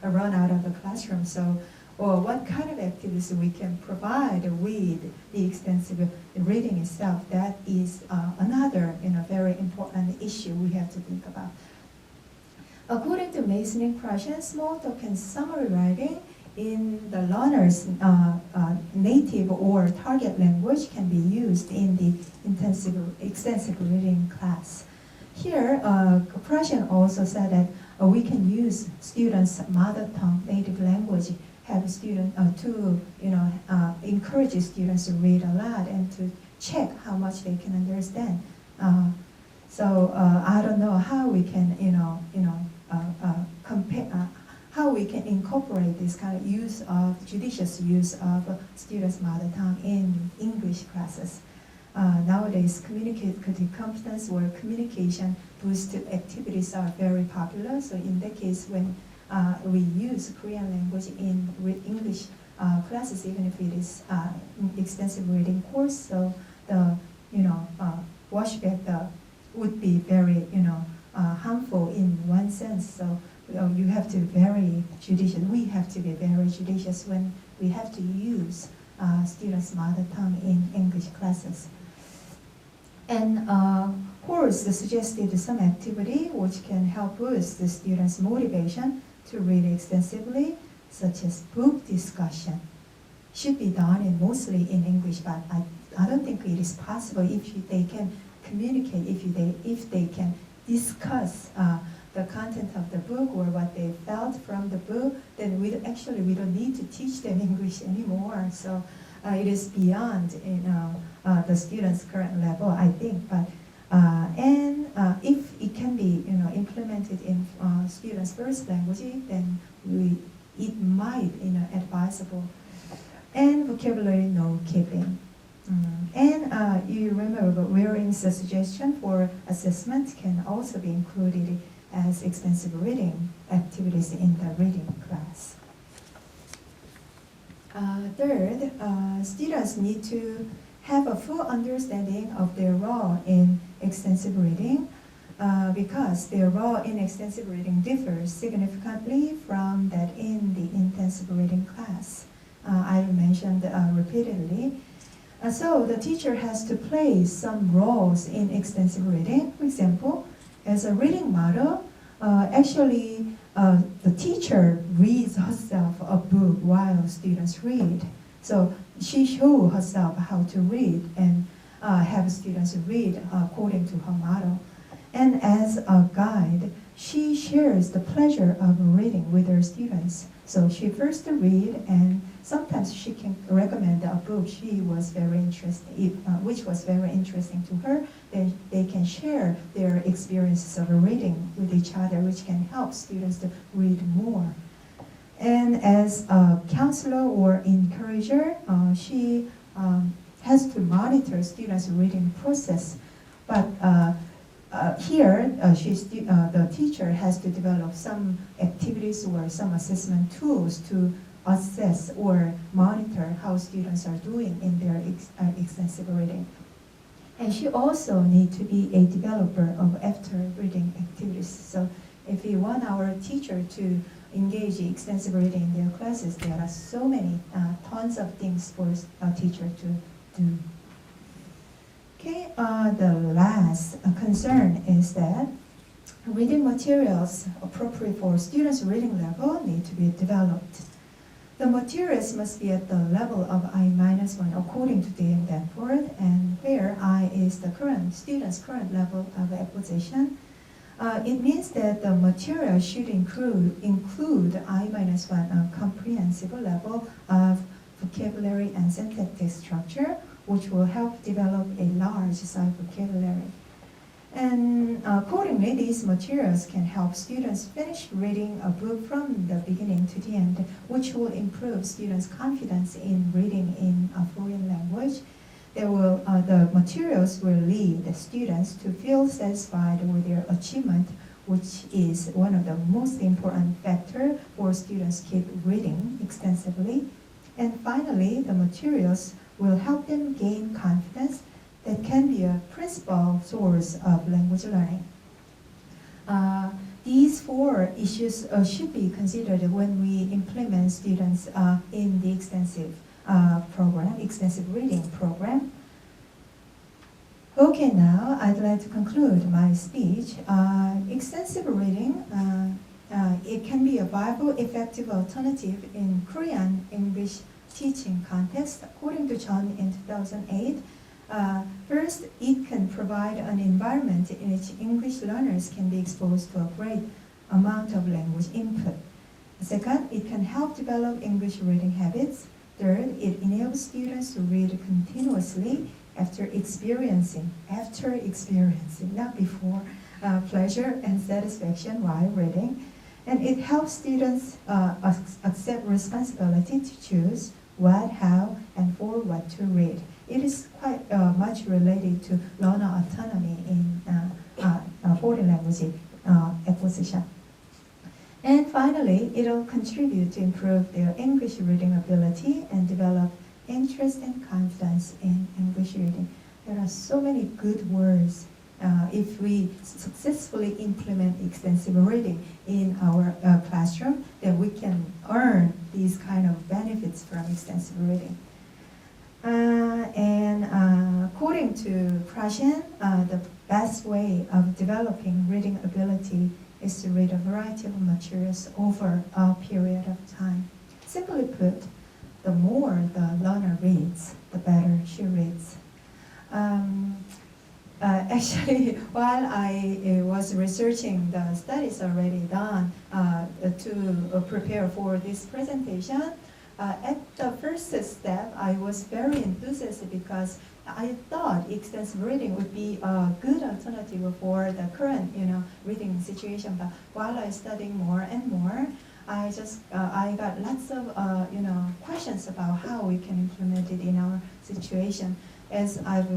run out of the classroom. So, what kind of activities we can provide with the extensive reading itself, that is another, very important issue we have to think about. According to Mason and Krashen, small talk and summary writing in the learner's native or target language can be used in the extensive reading class. Here, Krashen also said that we can use students' mother tongue, native language, have students to encourage students to read a lot and to check how much they can understand. So I don't know how we can compare. How we can incorporate this kind of judicious use of students' mother tongue in English classes. Nowadays, communicative competence or communication boost activities are very popular. So in that case, when we use Korean language in English classes, even if it is extensive reading course, so the washback would be very harmful in one sense. So you have to be very judicious. We have to be very judicious when we have to use students' mother tongue in English classes. And Horst suggested some activity which can help boost the students' motivation to read extensively, such as book discussion. Should be done mostly in English, but I don't think it is possible if they can communicate, if they can discuss the content of the book or what they felt from the book, then we don't need to teach them English anymore. So it is beyond the students' current level, I think. But if it can be implemented in students' first language, then it might advisable. And vocabulary note keeping. And you remember Waring's suggestion for assessment can also be included as extensive reading activities in the reading class. Third, students need to have a full understanding of their role in extensive reading. because their role in extensive reading differs significantly from that in the intensive reading class. I mentioned repeatedly. So the teacher has to play some roles in extensive reading. For example, as a reading model, the teacher reads herself a book while students read. So she shows herself how to read and have students read according to her model. And as a guide, she shares the pleasure of reading with her students. So she first read, and sometimes she can recommend a book she was very interested, which was very interesting to her. Then they can share their experiences of reading with each other, which can help students to read more. And as a counselor or encourager, she has to monitor students' reading process. But here, the teacher has to develop some activities or some assessment tools to assess or monitor how students are doing in their extensive reading. And she also needs to be a developer of after reading activities. So if we want our teacher to engage in extensive reading in their classes, there are so many, tons of things for a teacher to do. Okay, the last concern is that reading materials appropriate for students' reading level need to be developed. The materials must be at the level of I-1 according to Dale Danforth, and where I is the student's current level of acquisition. It means that the material should include I-1 comprehensive level of vocabulary and syntactic structure, which will help develop a large size vocabulary. And accordingly, these materials can help students finish reading a book from the beginning to the end, which will improve students' confidence in reading in a foreign language. The materials will lead the students to feel satisfied with their achievement, which is one of the most important factors for students to keep reading extensively. And finally, the materials will help them gain confidence that can be a principal source of language learning. These four issues should be considered when we implement students in the extensive reading program. Okay, now I'd like to conclude my speech. Extensive reading, it can be a viable, effective alternative in Korean English teaching context, according to John in 2008. First, it can provide an environment in which English learners can be exposed to a great amount of language input. Second, it can help develop English reading habits. Third, it enables students to read continuously after experiencing, not before, pleasure and satisfaction while reading. And it helps students accept responsibility to choose what, how, and for what to read. It is quite much related to learner autonomy in foreign language acquisition. And finally, it will contribute to improve their English reading ability and develop interest and confidence in English reading. There are so many good words if we successfully implement extensive reading in our classroom, then we can earn these kind of benefits from extensive reading. According to Prussian, the best way of developing reading ability is to read a variety of materials over a period of time. Simply put, the more the learner reads, the better she reads. Actually, while I was researching the studies already done to prepare for this presentation, at the first step, I was very enthusiastic because I thought extensive reading would be a good alternative for the current, reading situation. But while I studied more and more, I got lots of, questions about how we can implement it in our situation. As I've,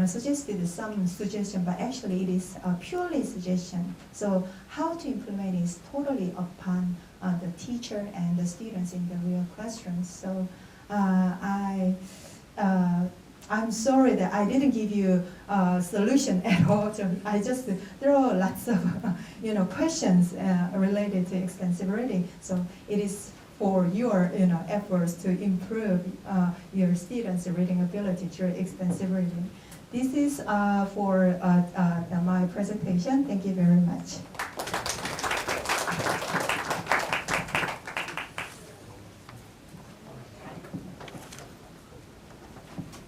suggested some suggestion, but actually it is purely suggestion. So how to implement is totally upon the teacher and the students in the real classrooms. So I I'm sorry that I didn't give you a solution at all. I just throw lots of questions related to extensive reading. So it is for your efforts to improve your students' reading ability through extensive reading. This is for my presentation. Thank you very much.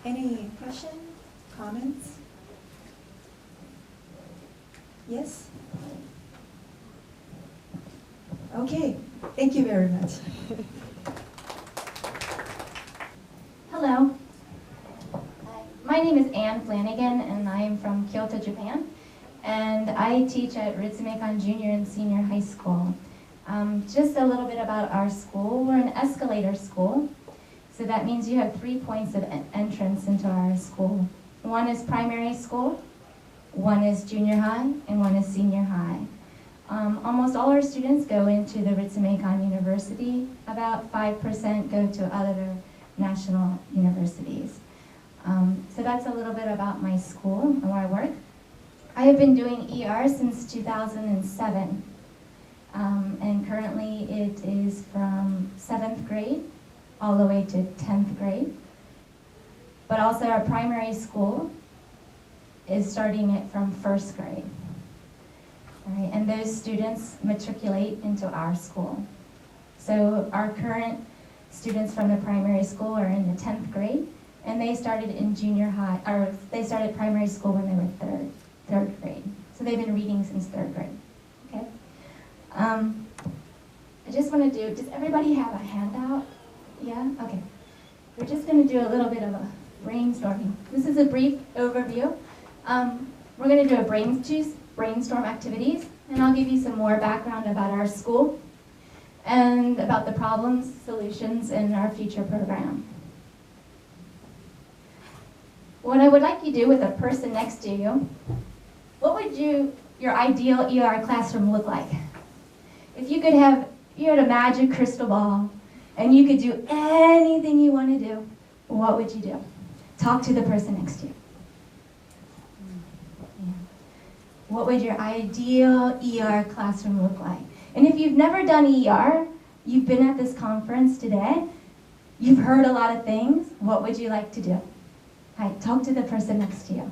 Any questions, comments? Yes? Okay, thank you very much. Hello. My name is Anne Flanagan, and I am from Kyoto, Japan. And I teach at Ritsumeikan Junior and Senior High School. Just a little bit about our school. We're an escalator school. So that means you have 3 points of entrance into our school. One is primary school, one is junior high, and one is senior high. Almost all our students go into the Ritsumeikan University. About 5% go to other national universities. So that's a little bit about my school and where I work. I have been doing ER since 2007. And currently it is from 7th grade all the way to 10th grade. But also our primary school is starting it from 1st grade. All right, and those students matriculate into our school. So our current students from the primary school are in the 10th grade, and they started in junior high, or they started primary school when they were third grade. So they've been reading since 3rd grade, okay? I just want to do, does everybody have a handout? Yeah, okay. We're just going to do a little bit of a brainstorming. This is a brief overview. We're going to do a brainstorm activities, and I'll give you some more background about our school and about the problems, solutions, and our future program. What I would like you to do with a person next to you, what would your ideal ER classroom look like? If you had a magic crystal ball, and you could do anything you want to do, what would you do? Talk to the person next to you. Yeah. What would your ideal ER classroom look like? And if you've never done ER, you've been at this conference today, you've heard a lot of things, what would you like to do? Hi, talk to the person next to you.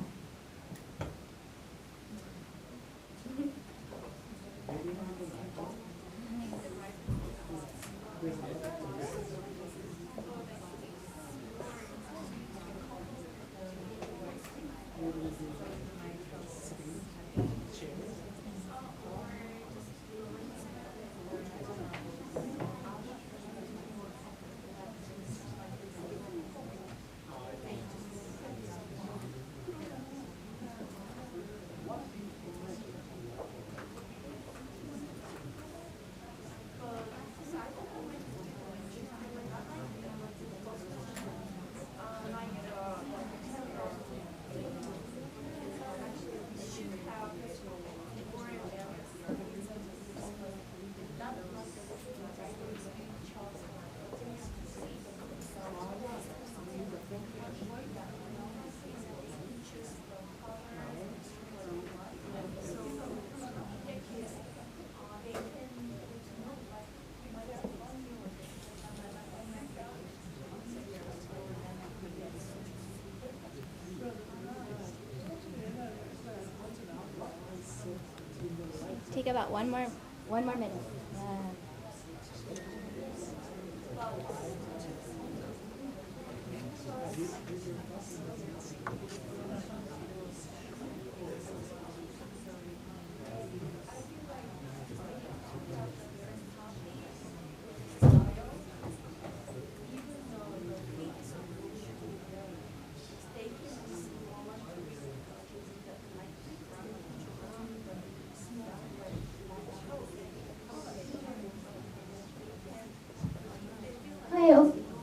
Take about one more minute.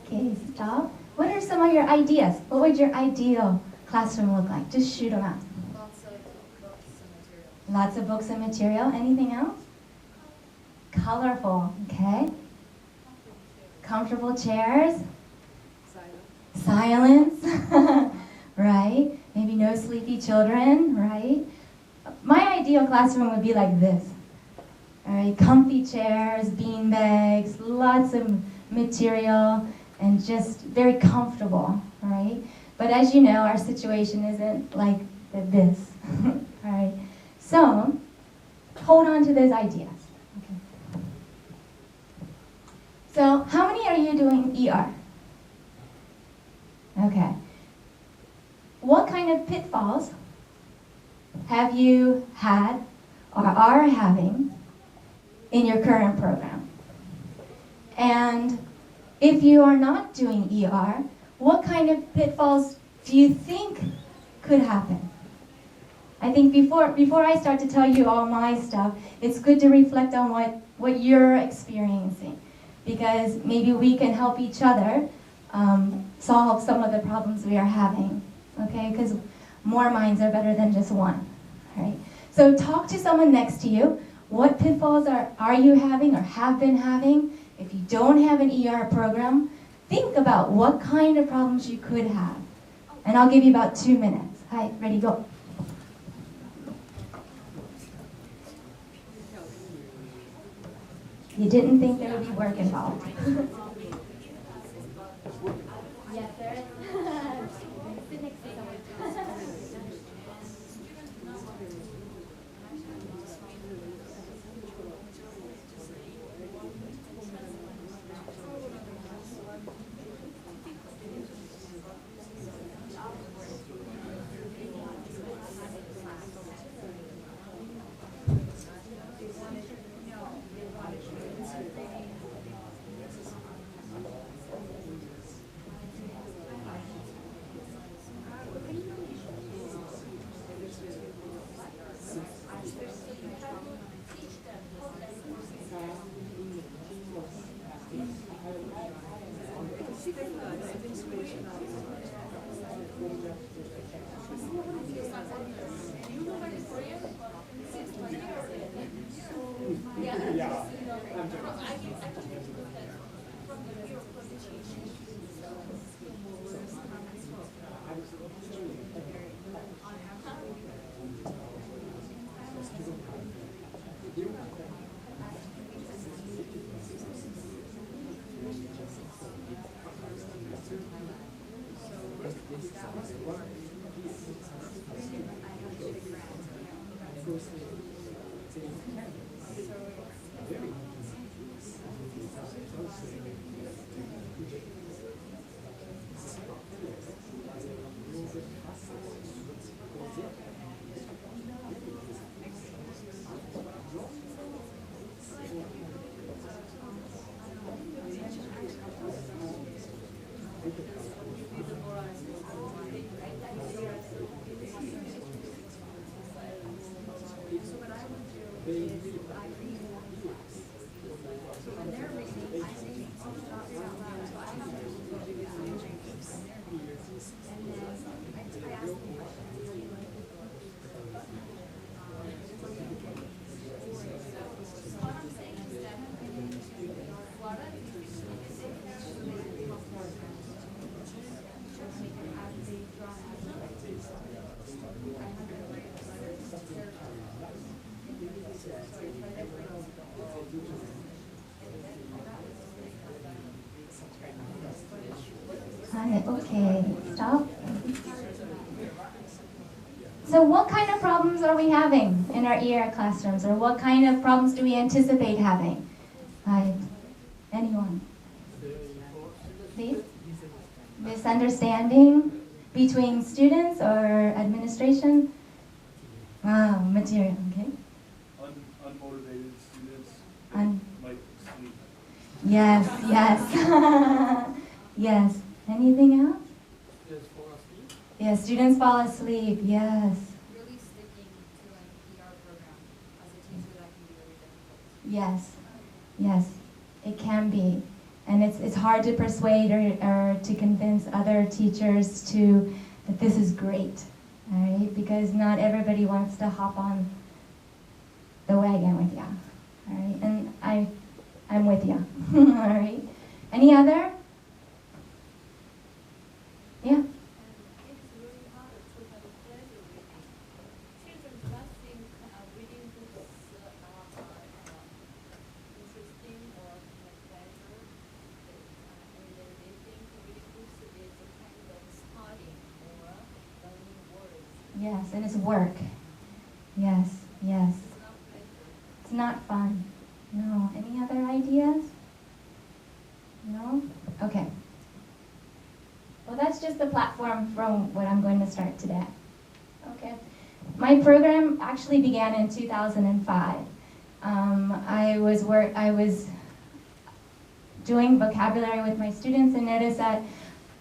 Okay, stop. What are some of your ideas? What would your ideal classroom look like? Just shoot them out. Lots of books and material. Anything else? Colorful, okay. Comfortable chairs. Silence. right? Maybe no sleepy children, right? My ideal classroom would be like this. All right, comfy chairs, bean bags, lots of material, and just very comfortable, all right? But as you know, our situation isn't like this, all right? So, hold on to those ideas. Okay. So, how many are you doing ER? Okay. What kind of pitfalls have you had or are having in your current program? And if you are not doing ER, what kind of pitfalls do you think could happen? I think before I start to tell you all my stuff, it's good to reflect on what you're experiencing, because maybe we can help each other solve some of the problems we are having, okay? Because more minds are better than just one, right? So talk to someone next to you. What pitfalls are you having or have been having? If you don't have an ER program, think about what kind of problems you could have. And I'll give you about 2 minutes. Hi, ready, go. You didn't think there would be work involved. Yes, there is. Sit next to someone. Okay, stop. So what kind of problems are we having in our ER classrooms, or what kind of problems do we anticipate having? Anyone? Please? Misunderstanding between students or administration? Wow, material, okay. Unmotivated students might sleep. Yes, yes. Yes. Anything else? Students fall asleep? Yeah, students fall asleep, yes. Really sticking to an ER program as a teacher, that can be really difficult. Yes, yes, it can be. And it's hard to persuade or to convince other teachers that this is great, all right? Because not everybody wants to hop on the wagon with you, all right? And I'm with you, all right? Any other? Yeah? It's really Yes, and it's work. Yes, yes. It's not fun. No. Any other ideas? No? Okay. Well, that's just the platform from what I'm going to start today. Okay. My program actually began in 2005. I was doing vocabulary with my students and noticed that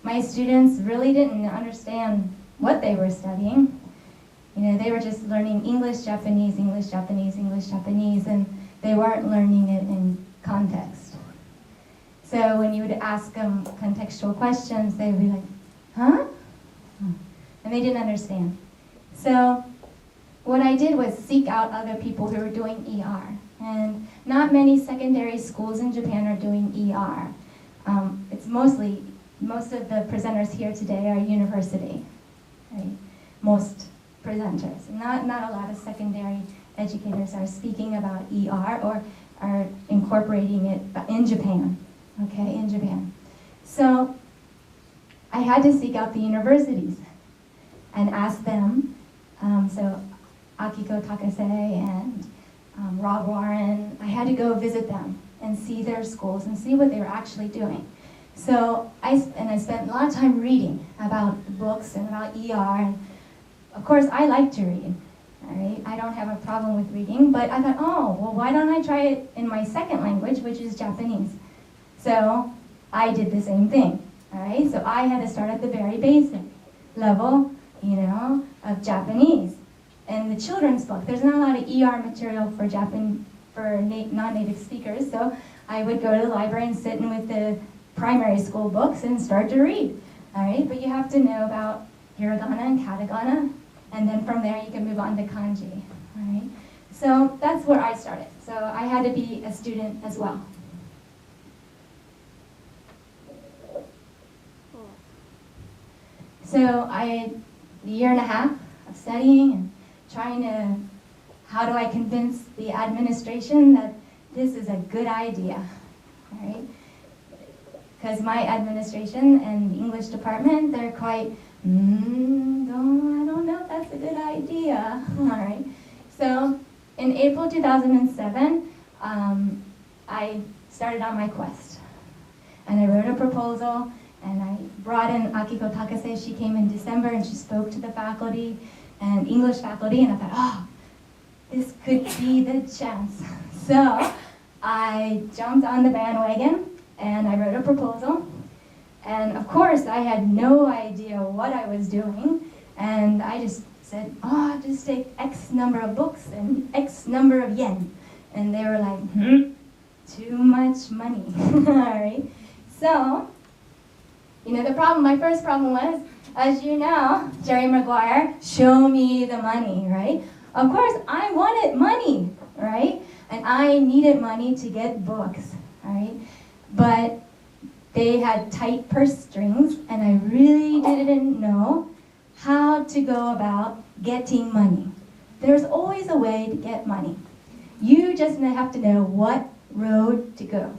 my students really didn't understand what they were studying. You know, they were just learning English, Japanese, English, Japanese, English, Japanese, and they weren't learning it in context. So when you would ask them contextual questions, they would be like, huh? And they didn't understand. So what I did was seek out other people who were doing ER. And not many secondary schools in Japan are doing ER. It's most of the presenters here today are university, right? Most presenters. Not a lot of secondary educators are speaking about ER or are incorporating it in Japan, okay, in Japan. So I had to seek out the universities and ask them, so Akiko Takase and Rob Warren, I had to go visit them and see their schools and see what they were actually doing. So I spent a lot of time reading about books and about ER, and of course I like to read, all right? I don't have a problem with reading, but I thought, oh, well, why don't I try it in my second language, which is Japanese? So I did the same thing, all right? So I had to start at the very basic level, you know, of Japanese. And the children's book, there's not a lot of ER material for non-native speakers, so I would go to the library and sit in with the primary school books and start to read, all right? But you have to know about hiragana and katakana, and then from there you can move on to kanji, all right? So that's where I started. So I had to be a student as well. So I had a year and a half of studying and trying to, how do I convince the administration that this is a good idea, all right? Because my administration and the English department, they're quite, I don't know if that's a good idea, all right? So in April 2007, I started on my quest. And I wrote a proposal, and I brought in Akiko Takase. She came in December, and she spoke to the faculty and English faculty, and I thought, oh, this could be the chance. So I jumped on the bandwagon, and I wrote a proposal. And of course, I had no idea what I was doing, and I just said, oh, just take X number of books and X number of yen. And they were like, too much money, all right? So, you know, my first problem was, as you know, Jerry Maguire, show me the money, right? Of course, I wanted money, right? And I needed money to get books, all right? But they had tight purse strings, and I really didn't know how to go about getting money. There's always a way to get money. You just have to know what road to go,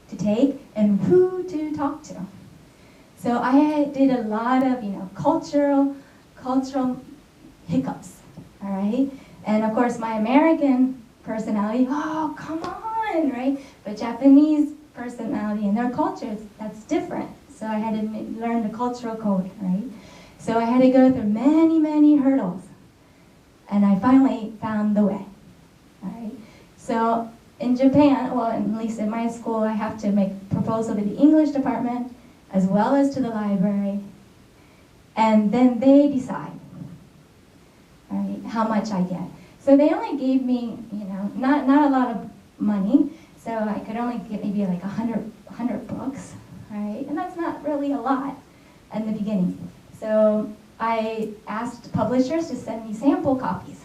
to take, and who to talk to. So I did a lot of, you know, cultural hiccups, all right? And of course, my American personality, oh, come on, right? But Japanese personality and their cultures, that's different. So I had to learn the cultural code, right? So I had to go through many, many hurdles. And I finally found the way, all right? So in Japan, well, at least in my school, I have to make a proposal to the English department as well as to the library, and then they decide, all right, how much I get. So they only gave me, you know, not a lot of money, so I could only get maybe like 100 books, all right? And that's not really a lot in the beginning. So I asked publishers to send me sample copies.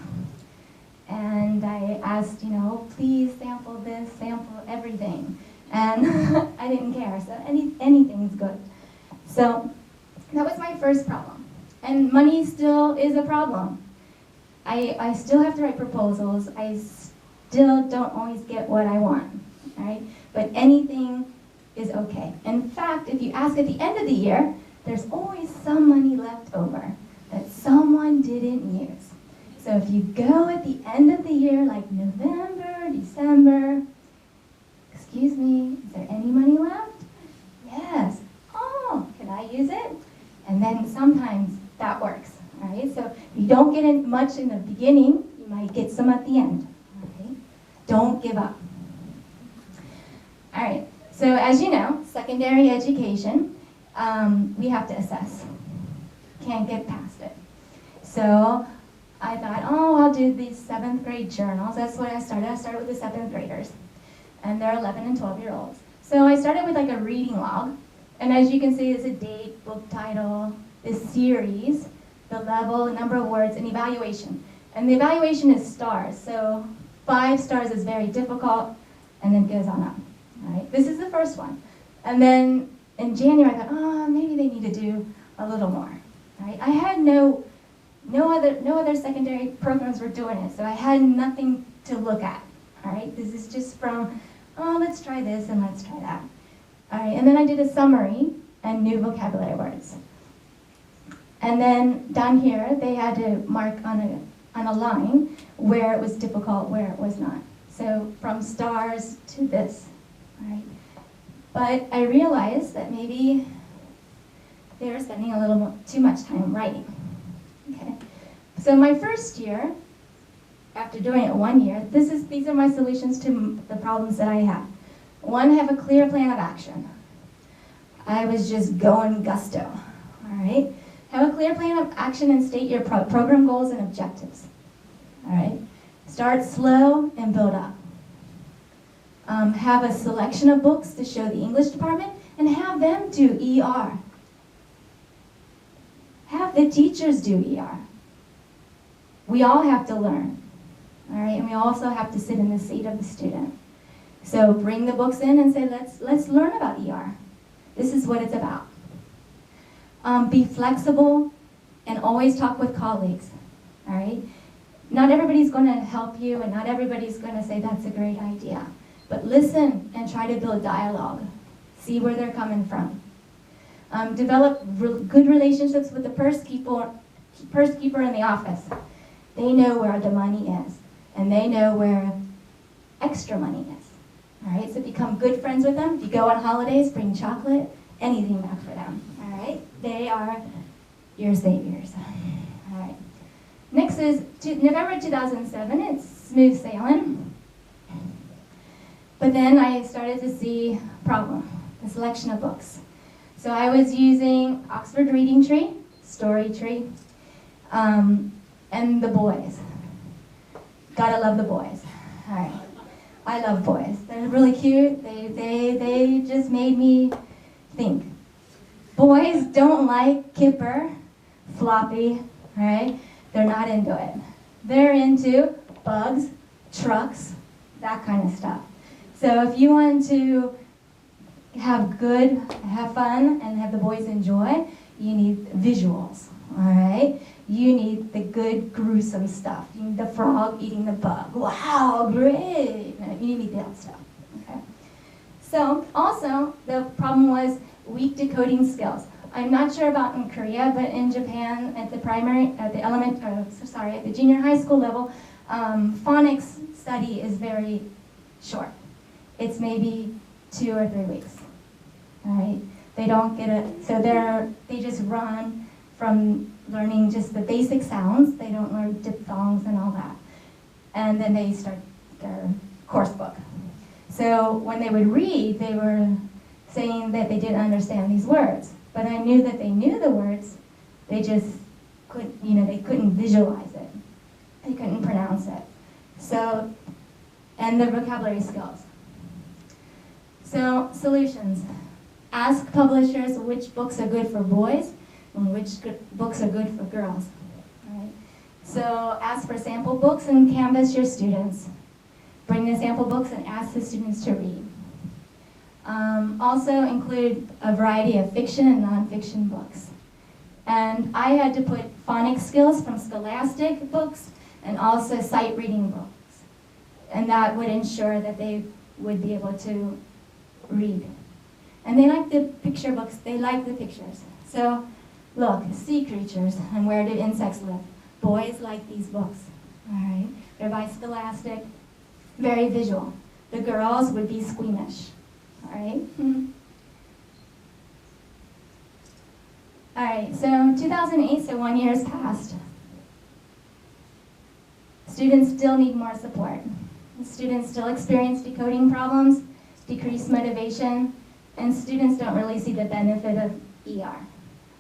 And I asked, you know, please sample this, sample everything. And I didn't care, so anything's good. So that was my first problem. And money still is a problem. I still have to write proposals. I still don't always get what I want, all right? But anything is okay. In fact, if you ask at the end of the year, there's always some money left over that someone didn't use. So if you go at the end of the year, like November, December, excuse me, is there any money left? Yes. Oh, can I use it? And then sometimes that works, all right? So if you don't get in much in the beginning, you might get some at the end, all right? Don't give up. All right, so as you know, secondary education, we have to assess. Can't get past it. So I thought, oh, I'll do these 7th grade journals. That's what I started. I started with the 7th graders, and they're 11 and 12-year-olds. So I started with like a reading log, and as you can see, there's a date, book title, this series, the level, the number of words, and evaluation. And the evaluation is stars, so 5 stars is very difficult, and then it goes on up. All right, this is the first one. And then in January, I thought, oh, maybe they need to do a little more. All right, I had no other secondary programs were doing it, so I had nothing to look at. All right, this is just from, oh, let's try this and let's try that. All right, and then I did a summary and new vocabulary words. And then down here, they had to mark on a line where it was difficult, where it was not. So from stars to this. All right. But I realized that maybe they were spending a little too much time writing. Okay. So my first year, after doing it 1 year, these are my solutions to the problems that I have. 1, have a clear plan of action. I was just going gusto. All right. Have a clear plan of action and state your program goals and objectives. All right. Start slow and build up. Have a selection of books to show the English department and have them do ER. Have the teachers do ER. We all have to learn, all right? And we also have to sit in the seat of the student. So bring the books in and say, let's learn about ER. This is what it's about. Be flexible and always talk with colleagues, all right? Not everybody's going to help you and not everybody's going to say that's a great idea. But listen and try to build dialogue. See where they're coming from. Develop good relationships with the purse keeper in the office. They know where the money is, and they know where extra money is. All right, so become good friends with them. If you go on holidays, bring chocolate, anything back for them. All right, they are your saviors. All right. Next is November 2007. It's smooth sailing. But then I started to see a problem, the selection of books. So I was using Oxford Reading Tree, Story Tree, and the boys. Gotta love the boys. All right. I love boys. They're really cute. They just made me think. Boys don't like Kipper, floppy, all right? They're not into it. They're into bugs, trucks, that kind of stuff. So if you want to have fun, and have the boys enjoy, you need visuals, all right? You need the good, gruesome stuff. You need the frog eating the bug. Wow, great. You need that stuff, okay? So also, the problem was weak decoding skills. I'm not sure about in Korea, but in Japan, at the junior high school level, phonics study is very short. It's maybe 2 or 3 weeks. All right, they don't get it. So they just run from learning just the basic sounds. They don't learn diphthongs and all that, and then they start their course book. So when they would read, they were saying that they didn't understand these words, but I knew that they knew the words. They just couldn't, they couldn't visualize it. They couldn't pronounce it. So, and the vocabulary skills. So, solutions. Ask publishers which books are good for boys and which books are good for girls. All right? So, ask for sample books and canvass your students. Bring the sample books and ask the students to read. Also include a variety of fiction and nonfiction books. And I had to put phonics skills from scholastic books and also sight reading books. And that would ensure that they would be able to read. And they like the picture books, they like the pictures. So Look, sea creatures, and where do insects live? Boys like these books, all right? They're by Scholastic, very visual. The girls would be squeamish, all right? All right, so 2008, so 1 year has passed. Students still need more support. Students still experience decoding problems, decreased motivation, and students don't really see the benefit of ER.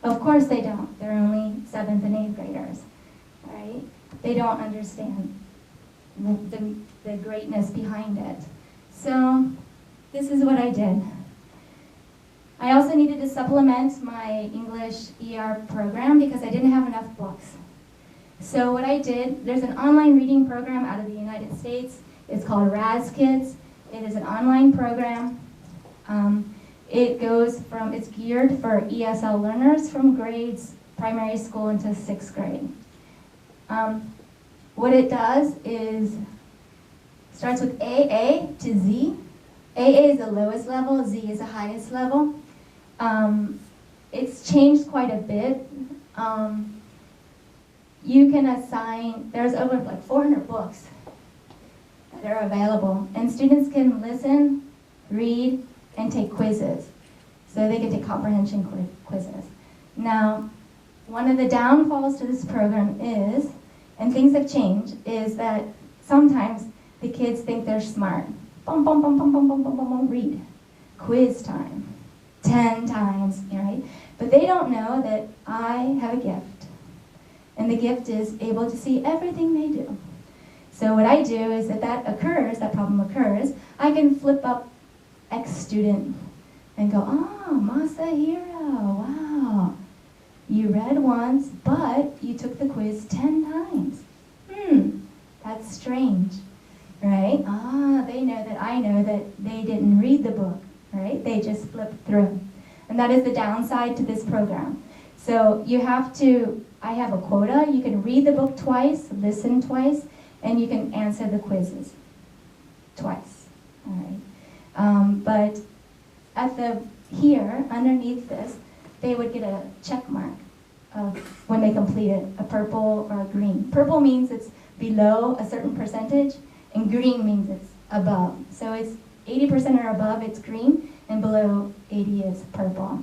Of course they don't. They're only 7th and 8th graders, right? They don't understand the greatness behind it. So this is what I did. I also needed to supplement my English ER program because I didn't have enough books. So what I did, there's an online reading program out of the United States. It's called RAS Kids. It is an online program. It's geared for ESL learners from grades, primary school into 6th grade. What it does is, starts with AA to Z. AA is the lowest level, Z is the highest level. It's changed quite a bit. You can assign, there's over like 400 books that are available, and students can listen, read, and take quizzes. So they can take comprehension quizzes. Now, one of the downfalls to this program is, and things have changed, is that sometimes the kids think they're smart. Bum, bum, bum, bum, bum, bum, bum, bum, bum, read. Quiz time. 10 times, right? But they don't know that I have a gift. And the gift is able to see everything they do. So what I do is that problem occurs, I can flip up X student and go, oh, Masahiro, wow. You read once, but you took the quiz 10 times. That's strange, right? They know that I know that they didn't read the book, right? They just flipped through. And that is the downside to this program. So you have to, I have a quota. You can read the book twice, listen twice, and you can answer the quizzes twice, all right? But here, underneath this, they would get a check mark of when they completed a purple or a green. Purple means it's below a certain percentage, and green means it's above. So it's 80% or above, it's green, and below 80 is purple,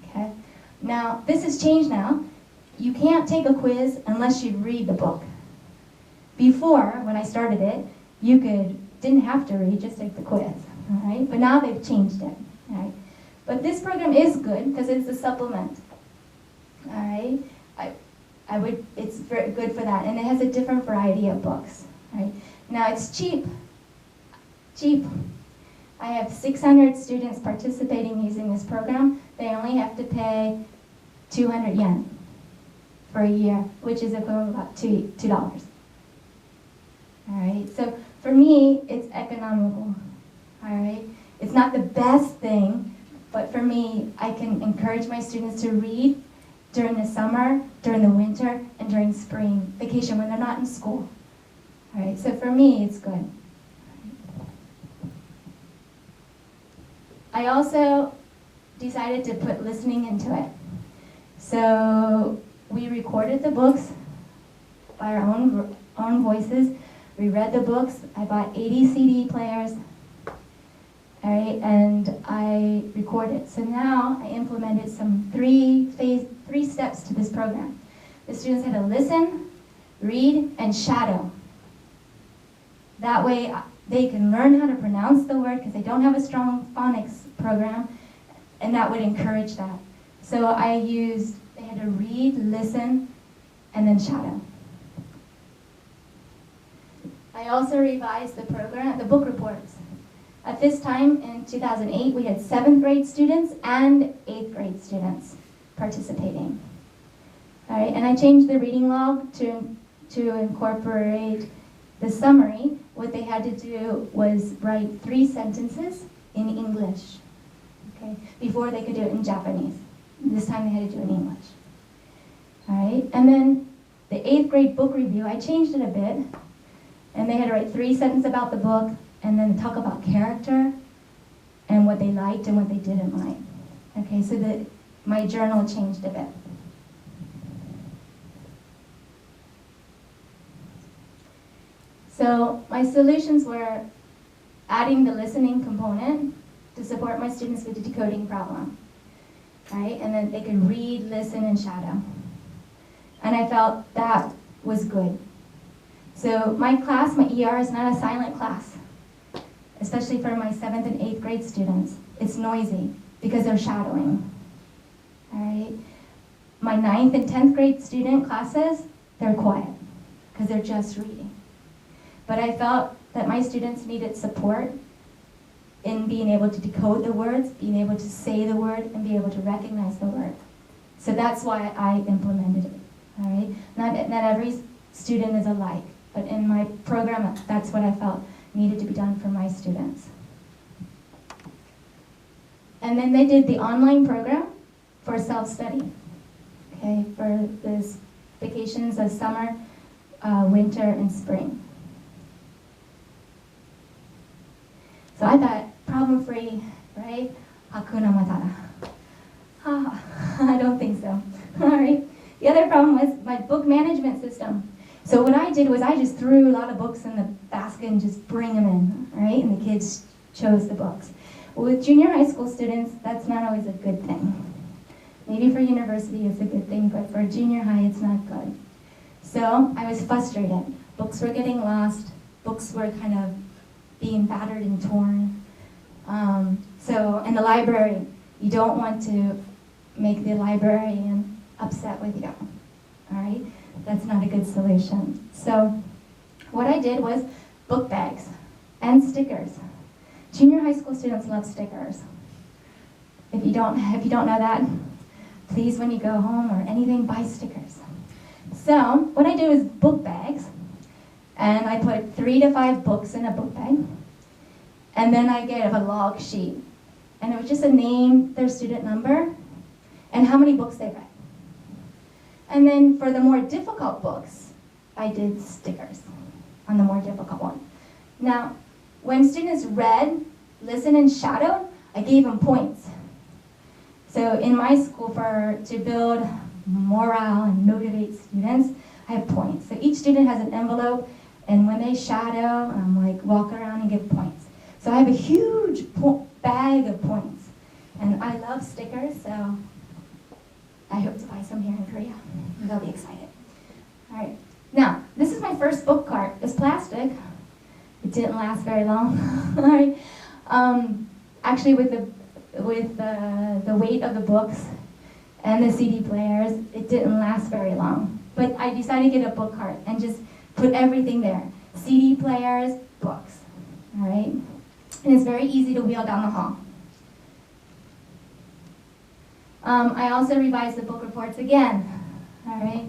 okay? Now, this has changed now. You can't take a quiz unless you read the book. Before, when I started it, you didn't have to read, just take the quiz, all right? But now they've changed it, all right? But this program is good because it's a supplement, all right? It's very good for that, and it has a different variety of books, right? Now it's cheap. I have 600 students participating using this program. They only have to pay 200 yen for a year, which is equivalent to about $2. All right, so for me, it's economical, all right? It's not the best thing, but for me, I can encourage my students to read during the summer, during the winter, and during spring vacation when they're not in school. All right, so for me, it's good. I also decided to put listening into it. So we recorded the books by our own voices. We read the books. I bought 80 CD players, all right, and I recorded. So now I implemented some three steps to this program. The students had to listen, read, and shadow. That way they can learn how to pronounce the word because they don't have a strong phonics program, and that would encourage that. So they had to read, listen, and then shadow. I also revised the program, the book reports. At this time, in 2008, we had 7th grade students and 8th grade students participating. All right, and I changed the reading log to incorporate the summary. What they had to do was write 3 sentences in English, okay, before they could do it in Japanese. This time they had to do it in English. All right, and then the 8th grade book review, I changed it a bit, and they had to write 3 sentences about the book, and then talk about character, and what they liked and what they didn't like. Okay, so my journal changed a bit. So my solutions were adding the listening component to support my students with the decoding problem, right? And then they could read, listen, and shadow. And I felt that was good. So my class, my ER, is not a silent class, especially for my 7th and 8th grade students. It's noisy because they're shadowing, all right? My 9th and 10th grade student classes, they're quiet because they're just reading. But I felt that my students needed support in being able to decode the words, being able to say the word, and be able to recognize the word. So that's why I implemented it, all right? Not every student is alike, but in my program, that's what I felt needed to be done for my students. And then they did the online program for self-study, okay, for the vacations of summer, winter, and spring. So I thought, problem-free, right? Hakuna Matata. I don't think so, all right? The other problem was my book management system. So what I did was I just threw a lot of books in the basket and just bring them in, right? And the kids chose the books. Well, with junior high school students, that's not always a good thing. Maybe for university it's a good thing, but for junior high it's not good. So I was frustrated. Books were getting lost. Books were kind of being battered and torn. So in the library, you don't want to make the librarian upset with you, all right? That's not a good solution. So what I did was book bags and stickers. Junior high school students love stickers. If you don't know that, please, when you go home or anything, buy stickers. So what I do is book bags, and I put 3 to 5 books in a book bag, and then I get a log sheet, and it was just a name, their student number, and how many books they read. And then for the more difficult books, I did stickers on the more difficult one. Now, when students read, listened, and shadowed, I gave them points. So in my school, to build morale and motivate students, I have points. So each student has an envelope, and when they shadow, I'm like, walk around and give points. So I have a huge bag of points. And I love stickers, so I hope to buy some here in Korea. They'll be excited. All right. Now, this is my first book cart. It's plastic. It didn't last very long. All right. Actually, with the weight of the books and the CD players, it didn't last very long. But I decided to get a book cart and just put everything there. CD players, books. All right. And it's very easy to wheel down the hall. I also revised the book reports again, all right,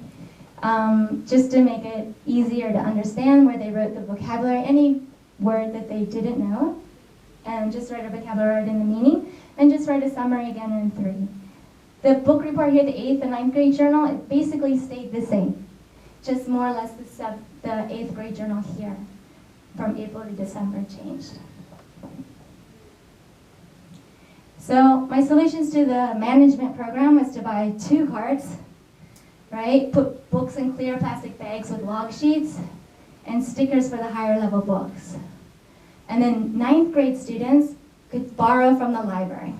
just to make it easier to understand where they wrote the vocabulary, any word that they didn't know, and just write a vocabulary word in the meaning, and just write a summary again in 3. The book report here, the 8th and 9th grade journal, it basically stayed the same, just more or less the 8th grade journal here, from April to December changed. So my solutions to the management program was to buy 2 carts, right? Put books in clear plastic bags with log sheets and stickers for the higher level books. And then 9th grade students could borrow from the library.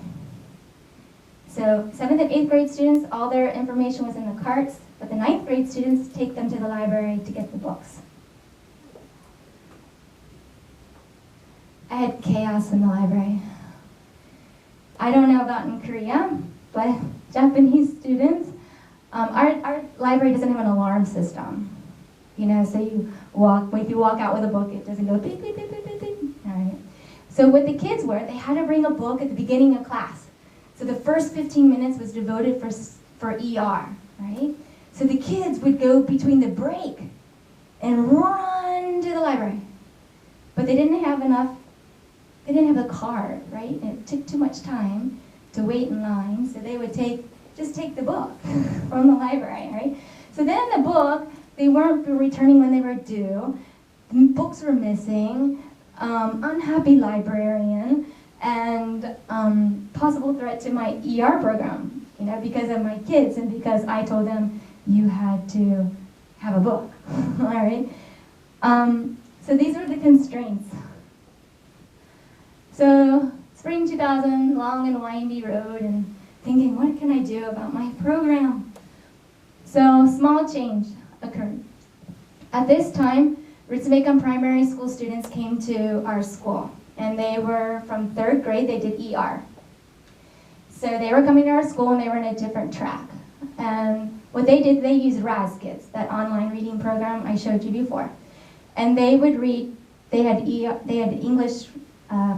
So 7th and 8th grade students, all their information was in the carts, but the 9th grade students take them to the library to get the books. I had chaos in the library. I don't know about in Korea, but Japanese students, our library doesn't have an alarm system. You know, so if you walk out with a book, it doesn't go beep, beep, beep, beep, beep, beep. All right. So what the kids were, they had to bring a book at the beginning of class. So the first 15 minutes was devoted for ER, right? So the kids would go between the break and run to the library. But they didn't have a card, right? And it took too much time to wait in line, so they would just take the book from the library, right? So then the book, they weren't returning when they were due, books were missing, unhappy librarian, and possible threat to my ER program, you know, because of my kids and because I told them you had to have a book, all right? So these were the constraints. So spring 2000, long and windy road, and thinking, what can I do about my program? So small change occurred. At this time, Ritsumeikan primary school students came to our school, and they were from 3rd grade, they did ER. So they were coming to our school and they were in a different track. And what they did, they used RASKids, that online reading program I showed you before. And they would read, they had English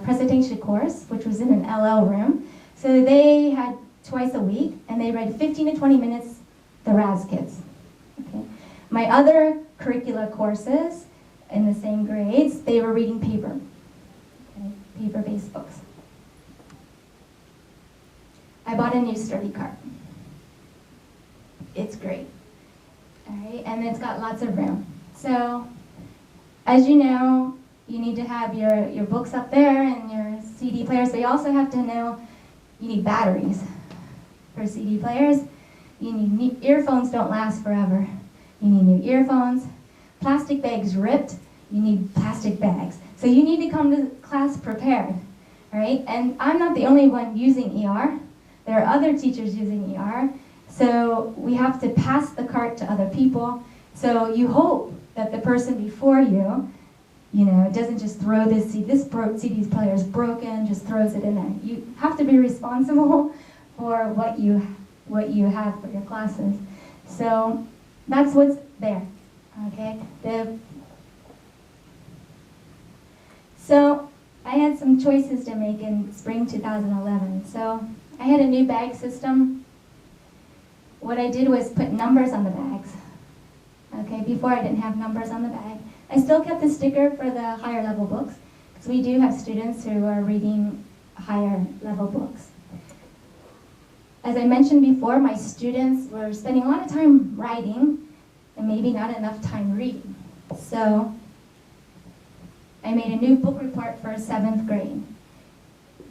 presentation course, which was in an LL room. So they had twice a week, and they read 15 to 20 minutes, the RASKids. Okay. My other curricular courses in the same grades, they were reading paper, okay, paper-based books. I bought a new sturdy cart. It's great, all right, and it's got lots of room. So, as you know, you need to have your books up there and your CD players, but you also have to know you need batteries for CD players. You need earphones, don't last forever. You need new earphones. Plastic bags ripped, you need plastic bags. So you need to come to class prepared, all right? And I'm not the only one using ER. There are other teachers using ER. So we have to pass the cart to other people. So you hope that the person before you, doesn't just throw this CD player is broken, just throws it in there. You have to be responsible for what you have for your classes. So that's what's there, okay? So I had some choices to make in spring 2011. So I had a new bag system. What I did was put numbers on the bags. Okay, before I didn't have numbers on the bag. I still kept the sticker for the higher level books, because we do have students who are reading higher level books. As I mentioned before, my students were spending a lot of time writing and maybe not enough time reading. So I made a new book report for 7th grade.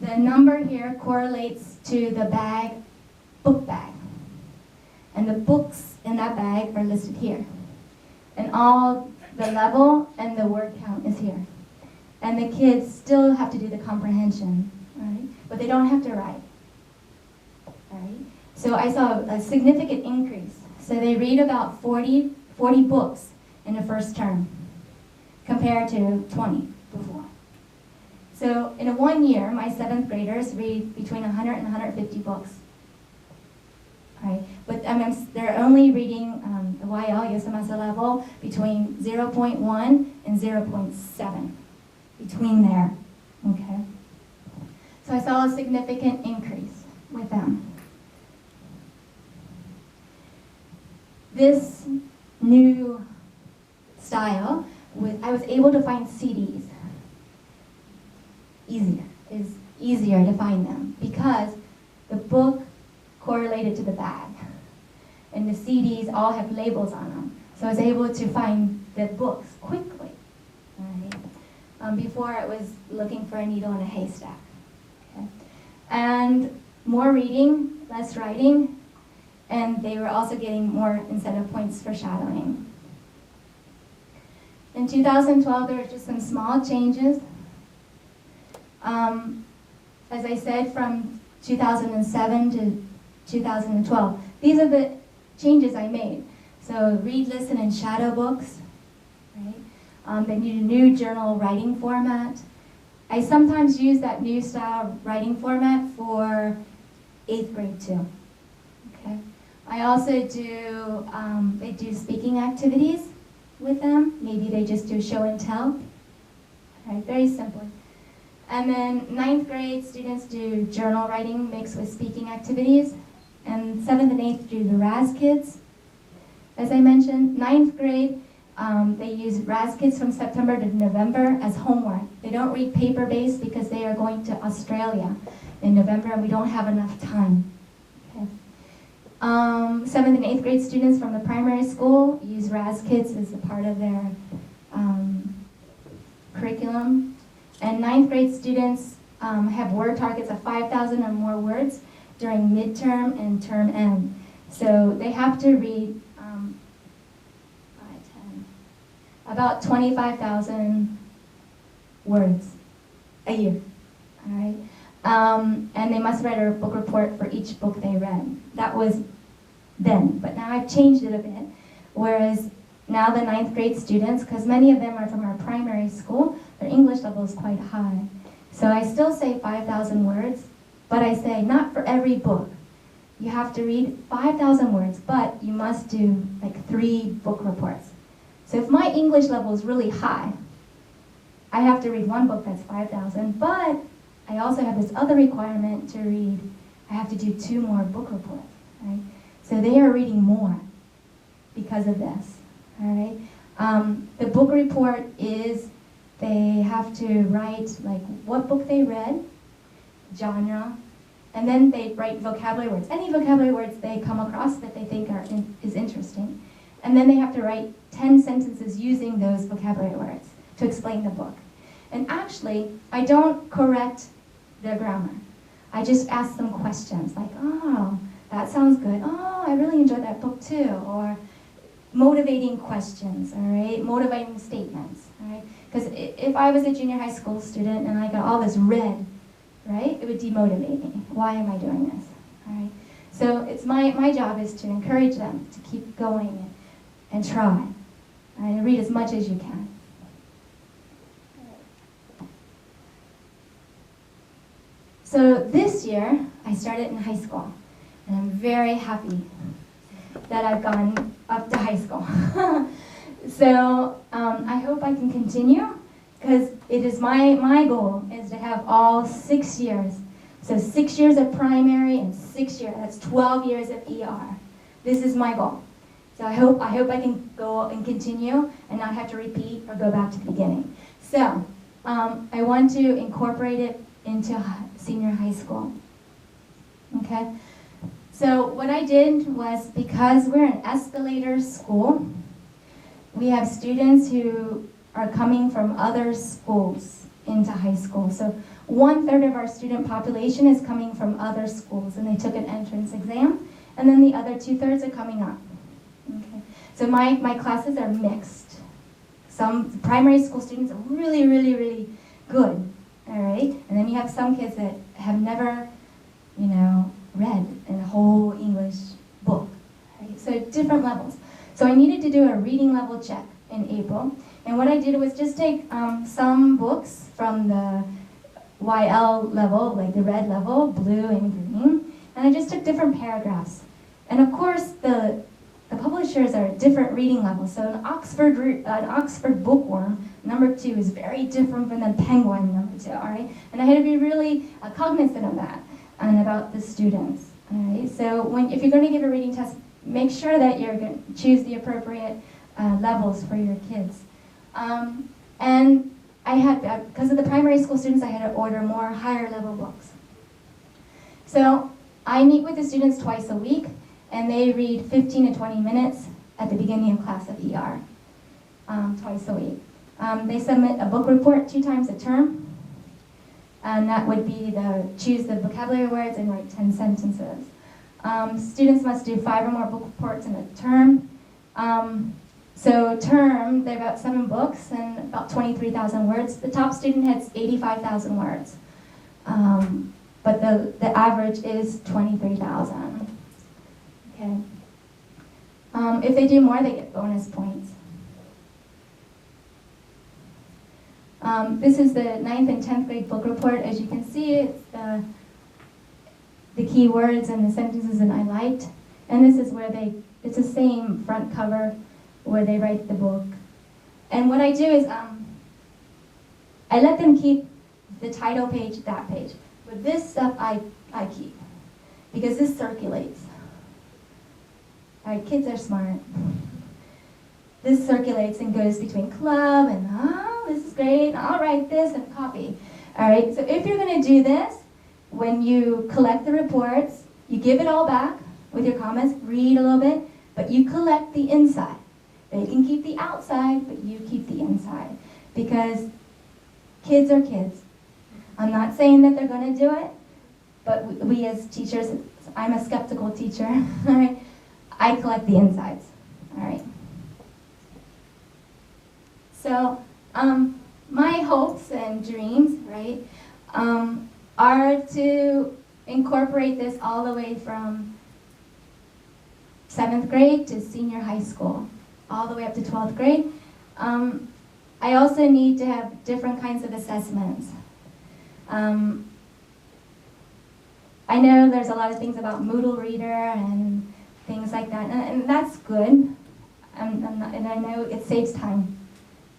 The number here correlates to the book bag. And the books in that bag are listed here. And all the level and the word count is here. And the kids still have to do the comprehension, right? But they don't have to write. All right? So I saw a significant increase. So they read about 40 books in the first term compared to 20 before. So in 1 year, my 7th graders read between 100 and 150 books. All right? But they're only reading the YL Yosemasa level between 0.1 and 0.7, between there. Okay? So I saw a significant increase with them. This new style, I was able to find CDs is easier to find them because the book correlated to the bag. And the CDs all have labels on them. So I was able to find the books quickly. Right? Before it was looking for a needle in a haystack. Okay? And more reading, less writing, and they were also getting more incentive points for shadowing. In 2012, there were just some small changes. As I said, from 2007 to 2012, these are the changes I made. So read, listen, and shadow books. Right? They need a new journal writing format. I sometimes use that new style writing format for 8th grade too. Okay. I also do, they do speaking activities with them. Maybe they just do show and tell. Right, very simply. And then 9th grade students do journal writing mixed with speaking activities. And 7th and 8th do the RASKids. As I mentioned, 9th grade, they use RASKids from September to November as homework. They don't read paper-based because they are going to Australia in November and we don't have enough time. Okay. 7th and 8th grade students from the primary school use RASKids as a part of their curriculum. And 9th grade students have word targets of 5,000 or more words during midterm and term end. So they have to read about 25,000 words a year, all right? And they must write a book report for each book they read. That was then, but now I've changed it a bit. Whereas now the 9th grade students, because many of them are from our primary school, their English level is quite high. So I still say 5,000 words, but I say not for every book. You have to read 5,000 words, but you must do like 3 book reports. So if my English level is really high, I have to read 1 book that's 5,000, but I also have this other requirement to read, I have to do 2 more book reports, right? So they are reading more because of this, all right? The book report is, they have to write like what book they read, genre, and then they write vocabulary words. Any vocabulary words they come across that they think is interesting. And then they have to write 10 sentences using those vocabulary words to explain the book. And actually, I don't correct their grammar. I just ask them questions like, oh, that sounds good. Oh, I really enjoyed that book too. Or motivating questions, all right? Motivating statements, all right? Because if I was a junior high school student and I got all this red, right, it would demotivate me. Why am I doing this, all right? So it's my job is to encourage them to keep going and try, all right? And read as much as you can. So this year, I started in high school, and I'm very happy that I've gone up to high school. So I hope I can continue, because it is my goal is to have all 6 years. So 6 years of primary and 6 years, that's 12 years of ER. This is my goal. So I hope I can go and continue and not have to repeat or go back to the beginning. So I want to incorporate it into senior high school. Okay? So what I did was, because we're an escalator school, we have students who are coming from other schools into high school. So 1/3 of our student population is coming from other schools, and they took an entrance exam, and then the other 2/3 are coming up. Okay? So my classes are mixed. Some primary school students are really, really, really good, all right? And then you have some kids that have never, read a whole English book, right? So different levels. So I needed to do a reading level check in April. And what I did was just take some books from the YL level, like the red level, blue and green, and I just took different paragraphs. And of course, the publishers are at different reading levels. So an Oxford bookworm, number 2, is very different from the Penguin, number 2, all right? And I had to be really cognizant of that and about the students, all right? So if you're going to give a reading test, make sure that you're going to choose the appropriate levels for your kids. And I had, because of the primary school students, I had to order more higher level books. So I meet with the students twice a week, and they read 15 to 20 minutes at the beginning of class of ER, twice a week. They submit a book report 2 times a term, and that would be choose the vocabulary words and write 10 sentences. Students must do 5 or more book reports in a term. So term, they're about 7 books and about 23,000 words. The top student has 85,000 words, but the average is 23,000. Okay. If they do more, they get bonus points. This is the 9th and 10th grade book report. As you can see, it's the key words and the sentences that I liked. And this is where it's the same front cover where they write the book. And what I do is I let them keep the title page, that page. But this stuff I keep, because this circulates. All right, kids are smart. This circulates and goes between club and, oh, this is great, I'll write this and copy. All right, so if you're going to do this, when you collect the reports, you give it all back with your comments, read a little bit, but you collect the inside. They can keep the outside, but you keep the inside. Because kids are kids. I'm not saying that they're going to do it, but we as teachers, I'm a skeptical teacher, all right? I collect the insides, all right? So my hopes and dreams, right, are to incorporate this all the way from 7th grade to senior high school, all the way up to 12th grade. I also need to have different kinds of assessments. I know there's a lot of things about Moodle Reader and things like that, and that's good. And I know it saves time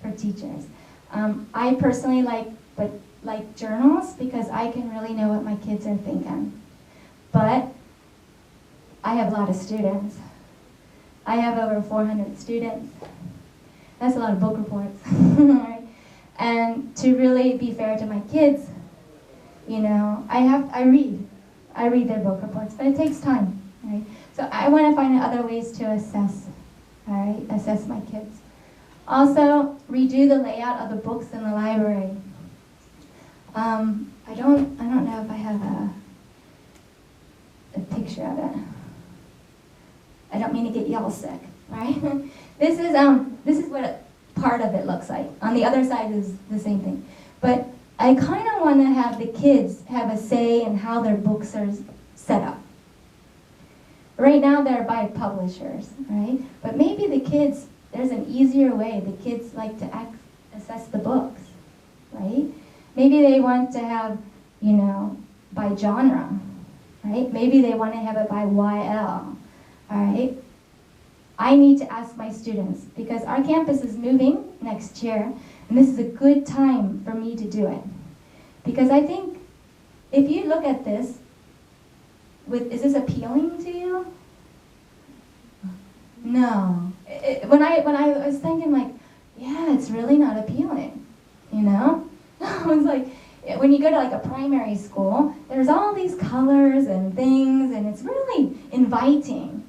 for teachers. I personally like journals because I can really know what my kids are thinking. But I have a lot of students. I have over 400 students. That's a lot of book reports. Right? And to really be fair to my kids, you know, I read their book reports, but it takes time, right? So I want to find other ways to assess, all right, assess my kids. Also, redo the layout of the books in the library. I don't know if I have a picture of it. I don't mean to get y'all sick, right? This is what part of it looks like. On the other side is the same thing. But I kind of want to have the kids have a say in how their books are set up. Right now they're by publishers, right? But maybe the kids, there's an easier way. The kids like to assess the books, right? Maybe they want to have, you know, by genre, right? Maybe they want to have it by YL, all right? I need to ask my students because our campus is moving next year, and this is a good time for me to do it. Because I think if you look at this, is this appealing to you? No. When I was thinking like, yeah, it's really not appealing, you know? I was like, when you go to like a primary school, there's all these colors and things, and it's really inviting.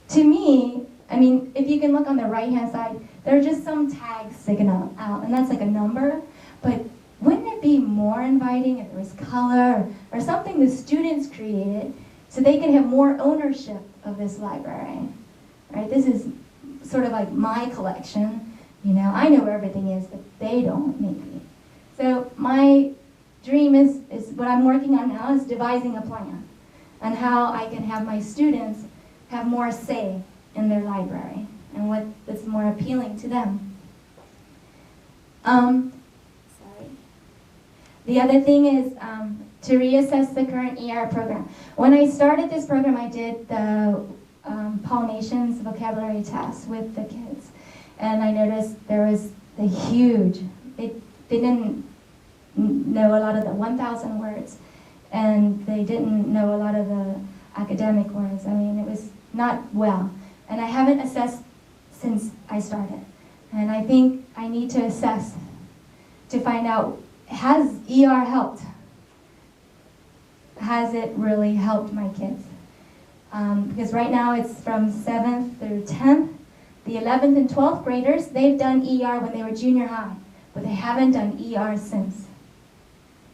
To me, I mean, if you can look on the right-hand side, there are just some tags sticking out, and that's like a number. But wouldn't it be more inviting if there was color or something the students created so they can have more ownership of this library? Right? This is sort of like my collection. You know, I know where everything is, but they don't, maybe. So my dream is what I'm working on now is devising a plan on how I can have my students have more say in their library and what is more appealing to them. Sorry. The other thing is to reassess the current ER program. When I started this program, I did the Paul Nation's vocabulary test with the kids. And I noticed there was a huge, they didn't know a lot of the 1,000 words, and they didn't know a lot of the academic words. I mean, it was not well. And I haven't assessed since I started. And I think I need to assess to find out, has ER helped? Has it really helped my kids? Because right now it's from 7th through 10th. The 11th and 12th graders, they've done ER when they were junior high, but they haven't done ER since.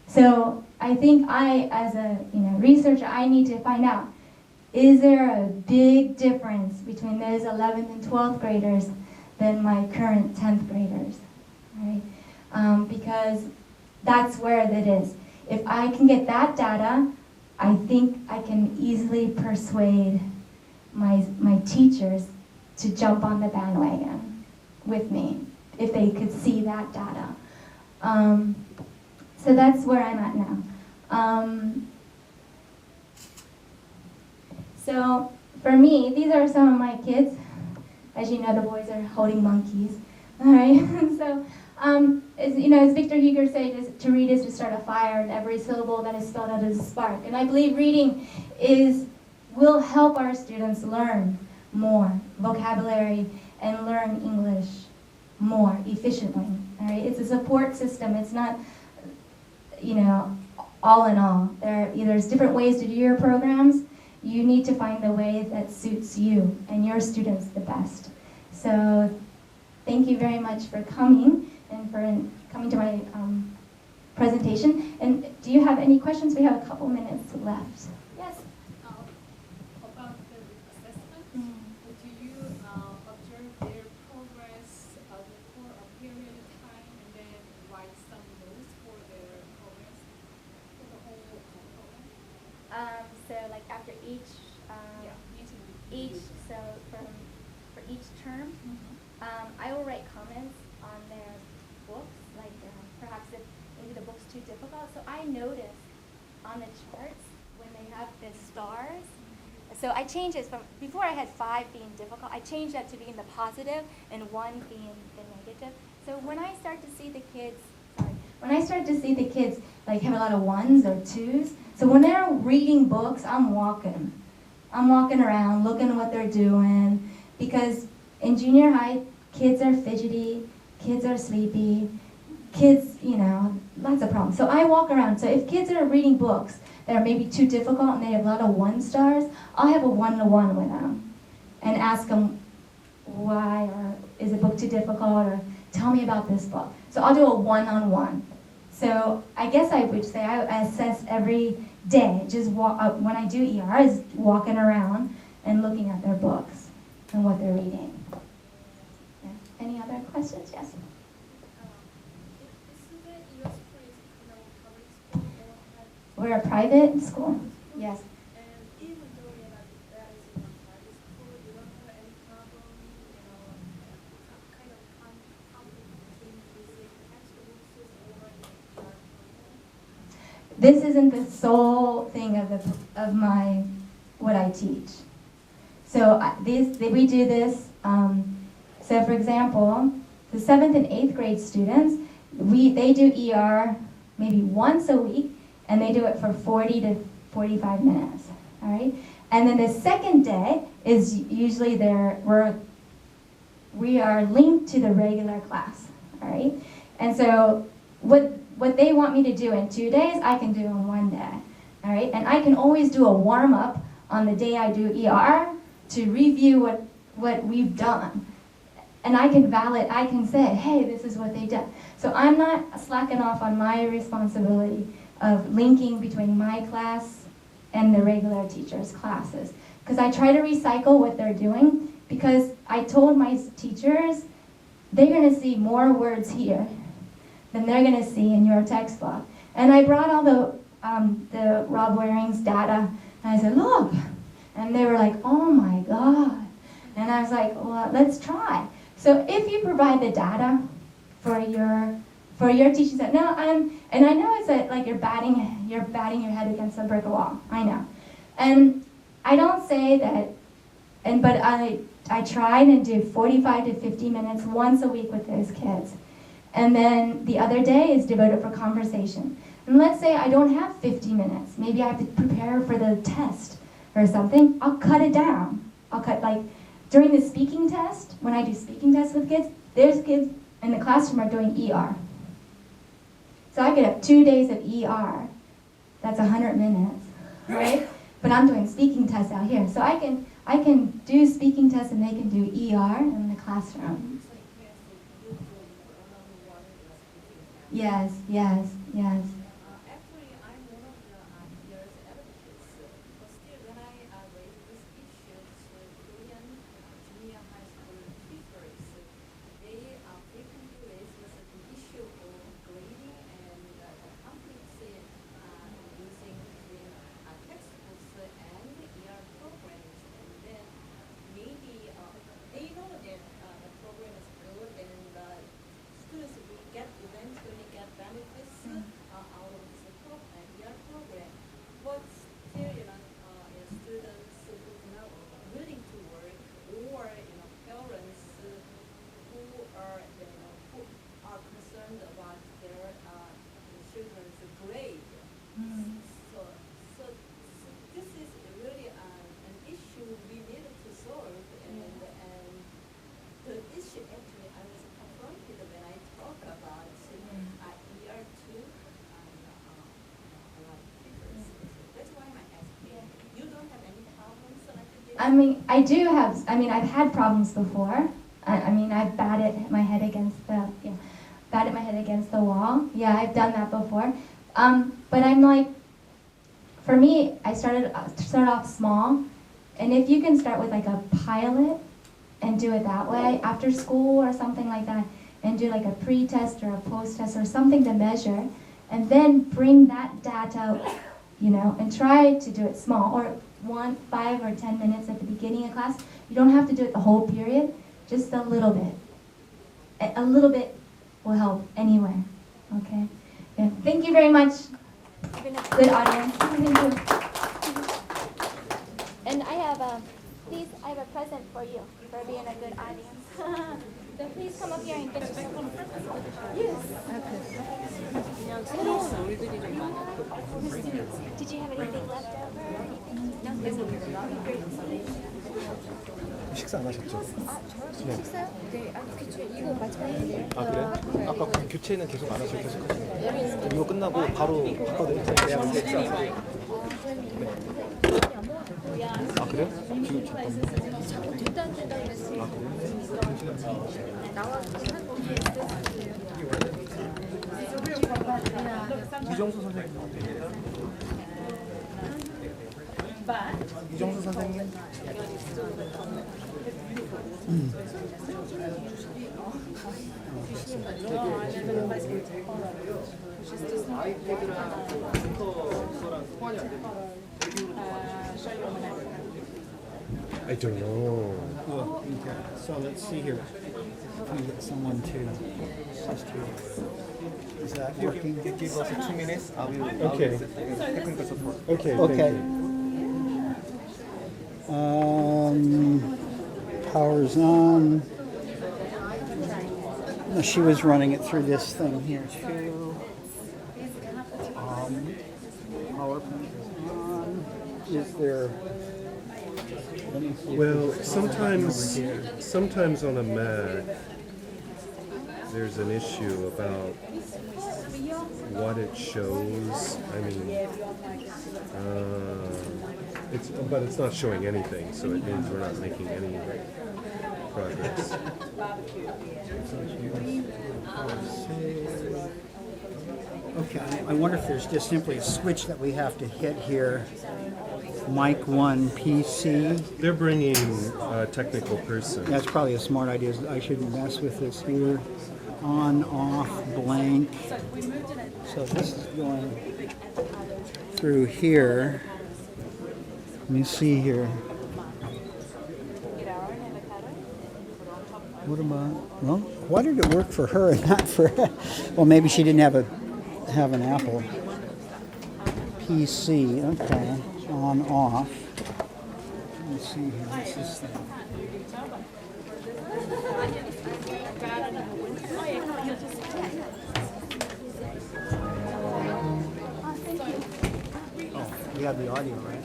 So I think as a researcher, I need to find out, is there a big difference between those 11th and 12th graders than my current 10th graders, right? Because that's where it is. If I can get that data, I think I can easily persuade my teachers to jump on the bandwagon with me if they could see that data. So that's where I'm at now. So for me, these are some of my kids. As you know, the boys are holding monkeys. All right. So, as Victor Hugo said, to read is to start a fire, and every syllable that is spelled out is a spark. And I believe reading will help our students learn more vocabulary and learn English more efficiently. All right. It's a support system. It's not, all in all. There's different ways to do your programs. You need to find the way that suits you and your students the best. So thank you very much for coming and for coming to my presentation. And do you have any questions? We have a couple minutes left. Yes? About the assessment, do you observe their progress before or So like after each, so for each term, I will write comments on their books, like perhaps if maybe the book's too difficult. So I notice on the charts when they have the stars. So I changed it from, before I had 5 being difficult, I changed that to being the positive and 1 being the negative. So when I start to see the kids, like have a lot of 1s or 2s, so when they're reading books, I'm walking around, looking at what they're doing, because in junior high, kids are fidgety, kids are sleepy, kids, lots of problems. So I walk around. So if kids are reading books that are maybe too difficult and they have a lot of 1 stars, I'll have a 1-to-1 with them and ask them why, or is the book too difficult, or tell me about this book. So I'll do a 1-on-1. So I guess I would say I assess every day, just when I do ER, is walking around and looking at their books and what they're reading. Yeah. Any other questions? Yes? We're a private school. Yes. And even though that is in a private school, you don't have any problem, kind of conflict between using textbooks or the This isn't the sole thing of my what I teach. So we do this. So for example, the 7th and 8th grade students, they do ER maybe once a week, and they do it for 40 to 45 minutes. All right, and then the second day is usually we are linked to the regular class. All right, and so what they want me to do in 2 days, I can do in 1 day. All right, and I can always do a warm up on the day I do ER to review what we've done. And I can say, hey, this is what they did. So I'm not slacking off on my responsibility of linking between my class and the regular teachers' classes. Because I try to recycle what they're doing, because I told my teachers, they're gonna see more words here than they're gonna see in your textbook. And I brought all the Rob Waring's data, and I said, look. And they were like, oh my God. And I was like, well, let's try. So if you provide the data for your teaching set, and I know it's like you're batting your head against a brick wall. I know, and I don't say that, but I try to do 45 to 50 minutes once a week with those kids, and then the other day is devoted for conversation. And let's say I don't have 50 minutes. Maybe I have to prepare for the test or something. I'll cut it down. During the speaking test, when I do speaking tests with kids, there's kids in the classroom are doing ER. So I could have 2 days of ER. That's 100 minutes, right? But I'm doing speaking tests out here. So I can do speaking tests and they can do ER in the classroom. Yes. Actually, I'm one of the ER's advocates, but still when I raise this issue to Korean junior high school teachers, they frequently raise the issue of grading and the conflicts using between textbooks and ER programs, and then maybe they know that the program is good and students will eventually get benefits out of this ER program. But still, students who are not willing to work, or parents who are concerned about their children's grade. So this is really an issue we needed to solve, and the issue actually I was confronted when I talk about ER2 and a lot of figures. That's why I'm asking. You don't have any problems like this? I've had problems before. I've batted my head against the wall. Yeah, I've done that before. But I'm like, for me, I start off small, and if you can start with like a pilot and do it that way after school or something like that, and do like a pre-test or a post-test or something to measure, and then bring that data you know, and try to do it small, or 5 or 10 minutes at the beginning of class. You don't have to do it the whole period, just a little bit. A little bit will help anywhere, okay? Yeah. Thank you very much. You've been a good audience. Thank you. And I have a present for you for being a good audience. So please come up here and get yourself. Yes. Did you have anything left over? No. 식사 안 하셨죠? 식사? 네. 그쵸. 이거 마지막인데요. 아 그래요? 아까 그 교체는 계속 안 하시고 계속 하시네요. 이거 끝나고 바로 바꿔드릴 테니까. 아 그래요? 지금 잠깐만. 아 그래요? 이정수 선생님. 이정수 선생님. I don't know. Well, okay. So let's see here. If we get someone to assist you. Is that working? Give us 2 minutes. I will Okay. technical support. Okay. Okay. Thank you. Power's on. No, she was running it through this thing here too. PowerPoint is on. Is there? Let me see if Well, there's sometimes on a Mac, there's an issue about what it shows. I mean, but it's not showing anything, so it means we're not making any progress. Okay, I wonder if there's just simply a switch that we have to hit here. Mic 1 PC. They're bringing a technical person. That's probably a smart idea. I shouldn't mess with this here. On, off, blank. So this is going through here. Let me see here. What about, well, why did it work for her and not for, well, maybe she didn't have an Apple PC. Okay, on, off. Let me see here. What's this thing? Oh, we have the audio, right?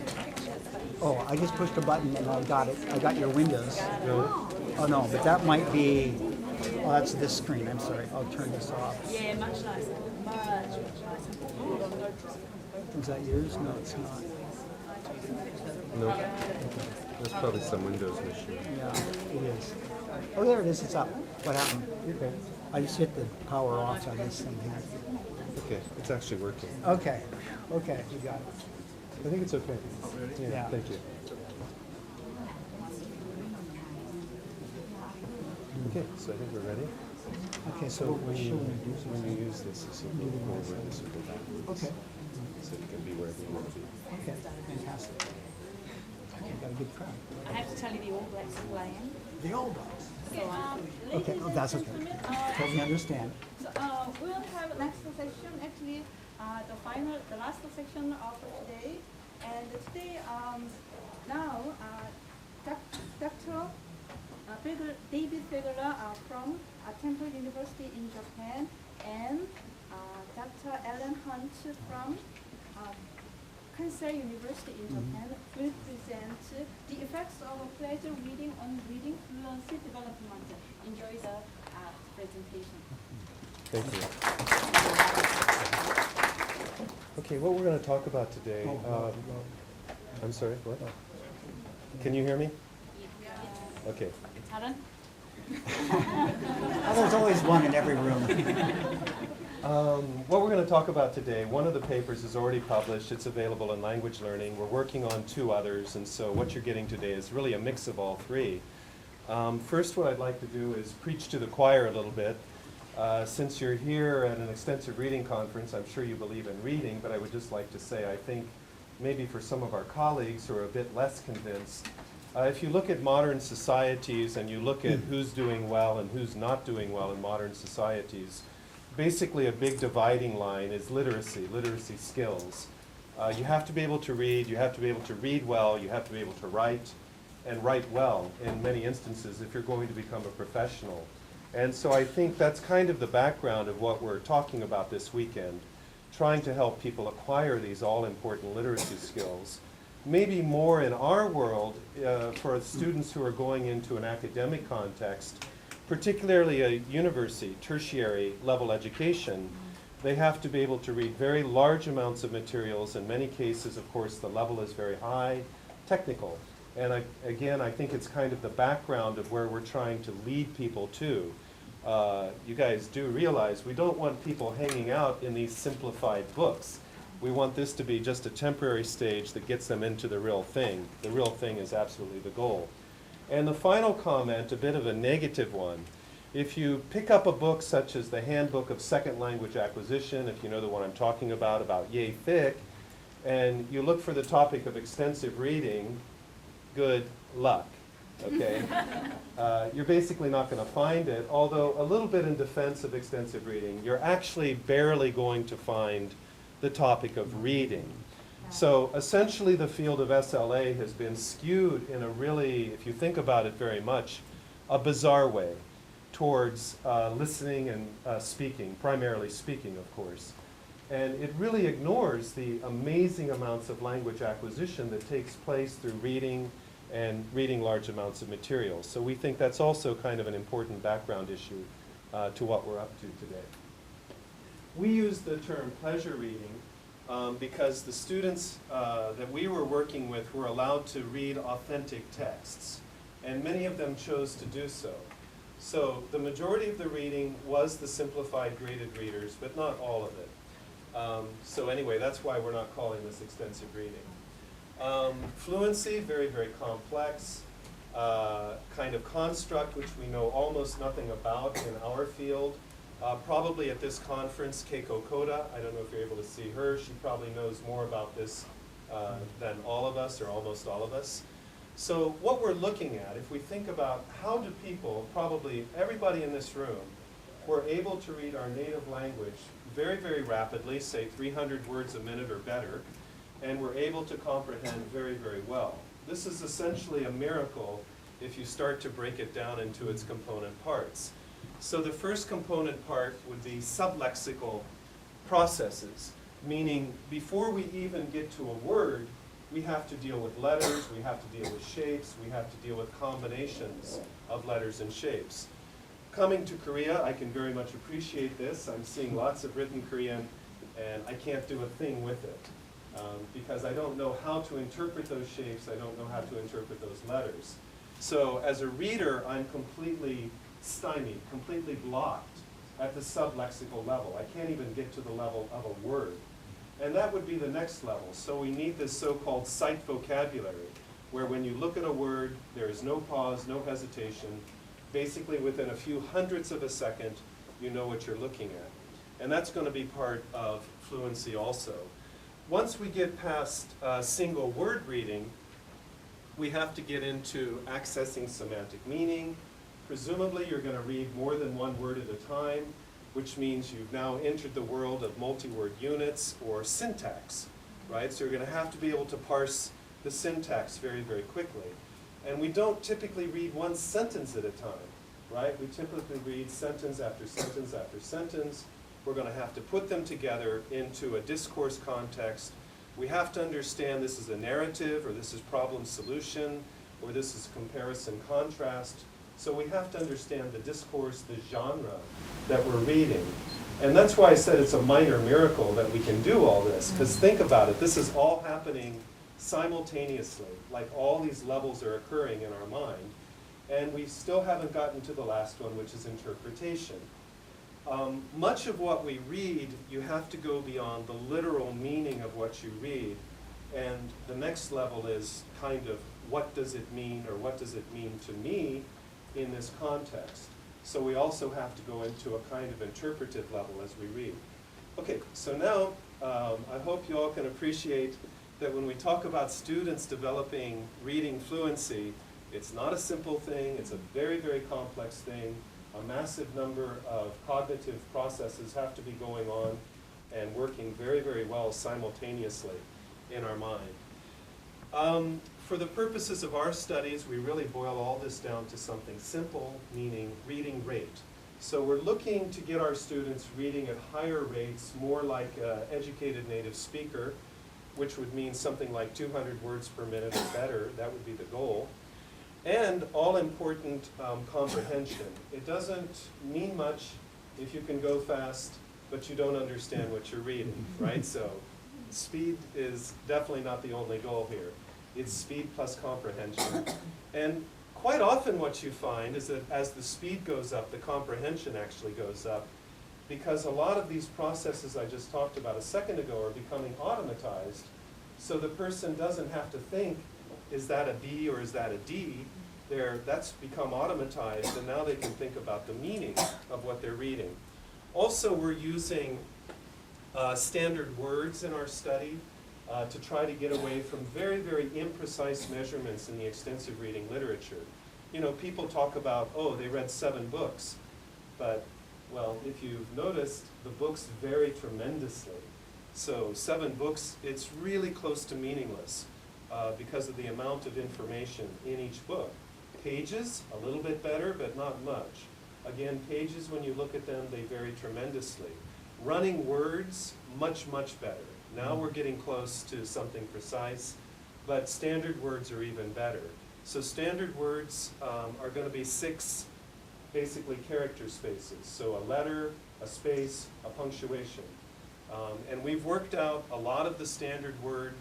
Oh, I just pushed a button and I got it. I got your Windows. No? Oh no, but that might be. Oh, that's this screen. I'm sorry. I'll turn this off. Yeah, much nicer. Is that yours? No, it's not. No. That's probably some Windows issue. Yeah, it is. Oh, there it is. It's up. What happened? Okay. I just hit the power off on this thing here. Okay, it's actually working. Okay. Okay, you got it. I think it's okay. Yeah. Thank you. Okay, so I think we're ready. Okay, So so when you use this, this will go over, this will go backwards. Okay. So you can be wherever you want to be. Okay, fantastic. Okay, got a good crowd. I have to tell you the All Blacks are playing. The old ones. So, Okay, oh, that's okay. Totally understand. So we'll have next section, actually the last section of today. And today, now, Dr. David Fegler from Temple University in Japan, and Dr. Ellen Hunt from Kansai University in Japan will present the effects of pleasure reading on reading fluency development. Enjoy the presentation. Thank you. Okay, what we're going to talk about today, I'm sorry, what? Can you hear me? Okay. Helen? Oh, there's always one in every room. What we're going to talk about today, one of the papers is already published. It's available in language learning. We're working on 2 others, and so what you're getting today is really a mix of all 3. First, what I'd like to do is preach to the choir a little bit Since you're here at an extensive reading conference, I'm sure you believe in reading, but I would just like to say I think maybe for some of our colleagues who are a bit less convinced, if you look at modern societies and you look at who's doing well and who's not doing well in modern societies, basically a big dividing line is literacy skills. You have to be able to read, you have to be able to read well, you have to be able to write, and write well in many instances if you're going to become a professional. And so I think that's kind of the background of what we're talking about this weekend, trying to help people acquire these all-important literacy skills. Maybe more in our world, for students who are going into an academic context, particularly a university, tertiary level education, they have to be able to read very large amounts of materials. In many cases, of course, the level is very high, technical. And again, I think it's kind of the background of where we're trying to lead people to. You guys do realize we don't want people hanging out in these simplified books. We want this to be just a temporary stage that gets them into the real thing. The real thing is absolutely the goal. And the final comment, a bit of a negative one. If you pick up a book such as the Handbook of Second Language Acquisition, if you know the one I'm talking about yay thick, and you look for the topic of extensive reading, good luck, okay? You're basically not going to find it, although a little bit in defense of extensive reading, you're actually barely going to find the topic of reading. So essentially the field of SLA has been skewed in a really, if you think about it very much, a bizarre way towards listening and speaking, primarily speaking, of course. And it really ignores the amazing amounts of language acquisition that takes place through reading and reading large amounts of materials. So we think that's also kind of an important background issue to what we're up to today. We use the term pleasure reading because the students that we were working with were allowed to read authentic texts, and many of them chose to do so. So the majority of the reading was the simplified graded readers, but not all of it. So anyway, that's why we're not calling this extensive reading. Fluency, very, very complex kind of construct, which we know almost nothing about in our field. Probably at this conference, Keiko Koda, I don't know if you're able to see her, she probably knows more about this than all of us, or almost all of us. So what we're looking at, if we think about how do people, probably everybody in this room, were able to read our native language very, very rapidly, say 300 words a minute or better, and were able to comprehend very, very well. This is essentially a miracle if you start to break it down into its component parts. So the first component part would be sublexical processes, meaning before we even get to a word, we have to deal with letters, we have to deal with shapes, we have to deal with combinations of letters and shapes. Coming to Korea, I can very much appreciate this. I'm seeing lots of written Korean, and I can't do a thing with it because I don't know how to interpret those shapes, I don't know how to interpret those letters. So as a reader, I'm completely stymied, completely blocked at the sublexical level. I can't even get to the level of a word. And that would be the next level. So we need this so-called sight vocabulary, where when you look at a word, there is no pause, no hesitation. Basically, within a few hundredths of a second, you know what you're looking at. And that's going to be part of fluency also. Once we get past single word reading, we have to get into accessing semantic meaning. Presumably, you're going to read more than one word at a time, which means you've now entered the world of multi-word units or syntax, right? So you're going to have to be able to parse the syntax very, very quickly. And we don't typically read one sentence at a time, right? We typically read sentence after sentence after sentence. We're going to have to put them together into a discourse context. We have to understand this is a narrative, or this is problem solution, or this is comparison contrast. So we have to understand the discourse, the genre that we're reading. And that's why I said it's a minor miracle that we can do all this, because think about it, this is all happening simultaneously, like all these levels are occurring in our mind, and we still haven't gotten to the last one, which is interpretation. Much of what we read, you have to go beyond the literal meaning of what you read, and the next level is kind of what does it mean, or what does it mean to me in this context. So we also have to go into a kind of interpretive level as we read. Okay, so now I hope you all can appreciate that when we talk about students developing reading fluency, it's not a simple thing, it's a very, very complex thing. A massive number of cognitive processes have to be going on and working very, very well simultaneously in our mind. For the purposes of our studies, we really boil all this down to something simple, meaning reading rate. So we're looking to get our students reading at higher rates, more like an educated native speaker, which would mean something like 200 words per minute or better. That would be the goal. And all-important comprehension. It doesn't mean much if you can go fast, but you don't understand what you're reading, right? So speed is definitely not the only goal here. It's speed plus comprehension. And quite often what you find is that as the speed goes up, the comprehension actually goes up, because a lot of these processes I just talked about a second ago are becoming automatized, so the person doesn't have to think, is that a B or is that a D? That's become automatized, and now they can think about the meaning of what they're reading. Also, we're using standard words in our study to try to get away from very, very imprecise measurements in the extensive reading literature. You know, people talk about, oh, they read 7 books, but, well, if you've noticed, the books vary tremendously. So 7 books, it's really close to meaningless because of the amount of information in each book. Pages, a little bit better, but not much. Again, pages, when you look at them, they vary tremendously. Running words, much, much better. Now we're getting close to something precise, but standard words are even better. So standard words are going to be 6, basically, character spaces. So a letter, a space, a punctuation. And we've worked out a lot of the standard word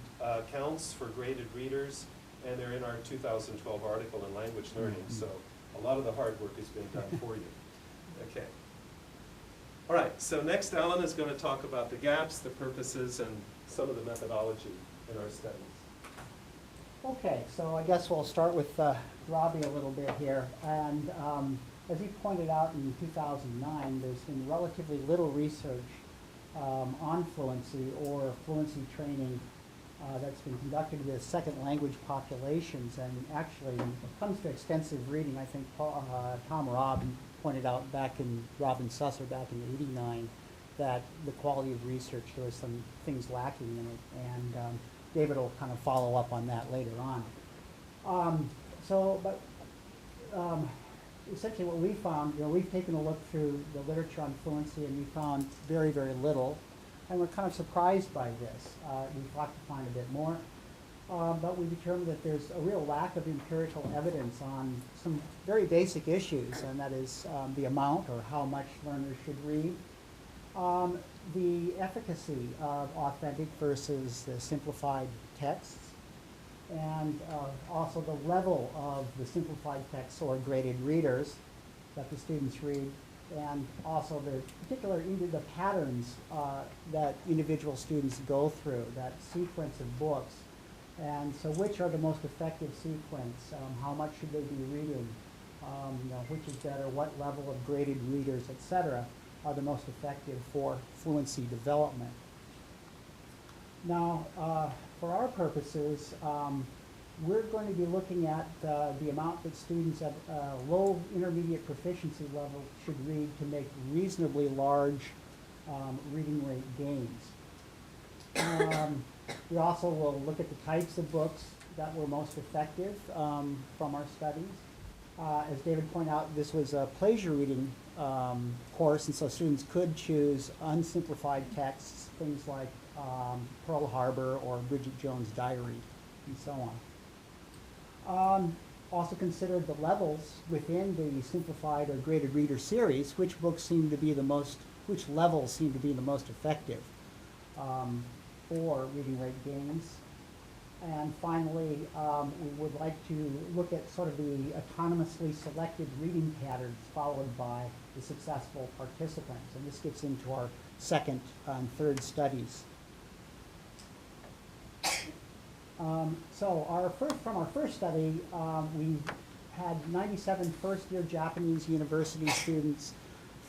counts for graded readers, and they're in our 2012 article in language learning. So a lot of the hard work has been done for you. Okay. All right, so next Alan is going to talk about the gaps, the purposes, and some of the methodology in our studies. Okay, so I guess we'll start with Robbie a little bit here. And as he pointed out in 2009, there's been relatively little research on fluency or fluency training that's been conducted with second language populations. And actually, when it comes to extensive reading, I think Tom Robb pointed out Robin Susser back in '89 that the quality of research, there was some things lacking in it. And David will kind of follow up on that later on. Essentially what we found, we've taken a look through the literature on fluency, and we found very, very little. And we're kind of surprised by this. We thought to find a bit more. But we determined that there's a real lack of empirical evidence on some very basic issues, and that is the amount or how much learners should read, the efficacy of authentic versus the simplified texts, and also the level of the simplified texts or graded readers that the students read, and also the patterns that individual students go through, that sequence of books. And so which are the most effective sequence? How much should they be reading? Which is better? What level of graded readers, etc., are the most effective for fluency development? Now, for our purposes, we're going to be looking at the amount that students at low intermediate proficiency level should read to make reasonably large reading rate gains. We also will look at the types of books that were most effective from our studies. As David pointed out, this was a pleasure reading course, and so students could choose unsimplified texts, things like Pearl Harbor or Bridget Jones' Diary, and so on. Also considered the levels within the simplified or graded reader series, which levels seem to be the most effective for reading rate gains. And finally, we would like to look at sort of the autonomously selected reading patterns followed by the successful participants. And this gets into our second and third studies. So from our first study, we had 97 first-year Japanese university students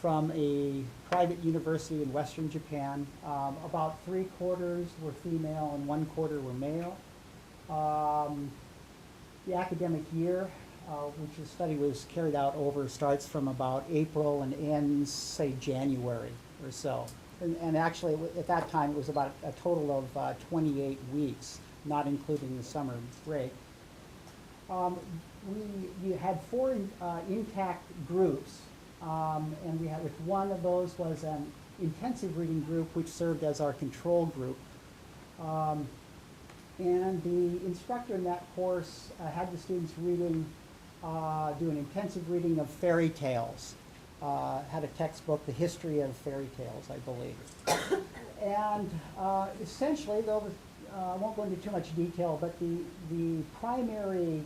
from a private university in Western Japan. About 3/4 were female and 1/4 were male. The academic year, which the study was carried out over, starts from about April and ends, say, January or so. And actually, at that time, it was about a total of 28 weeks, not including the summer break. We had 4 intact groups, and we had, with one of those was an intensive reading group, which served as our control group. And the instructor in that course had the students reading, do an intensive reading of fairy tales. Had a textbook, The History of Fairy Tales, I believe. And essentially, though, I won't go into too much detail, but the primary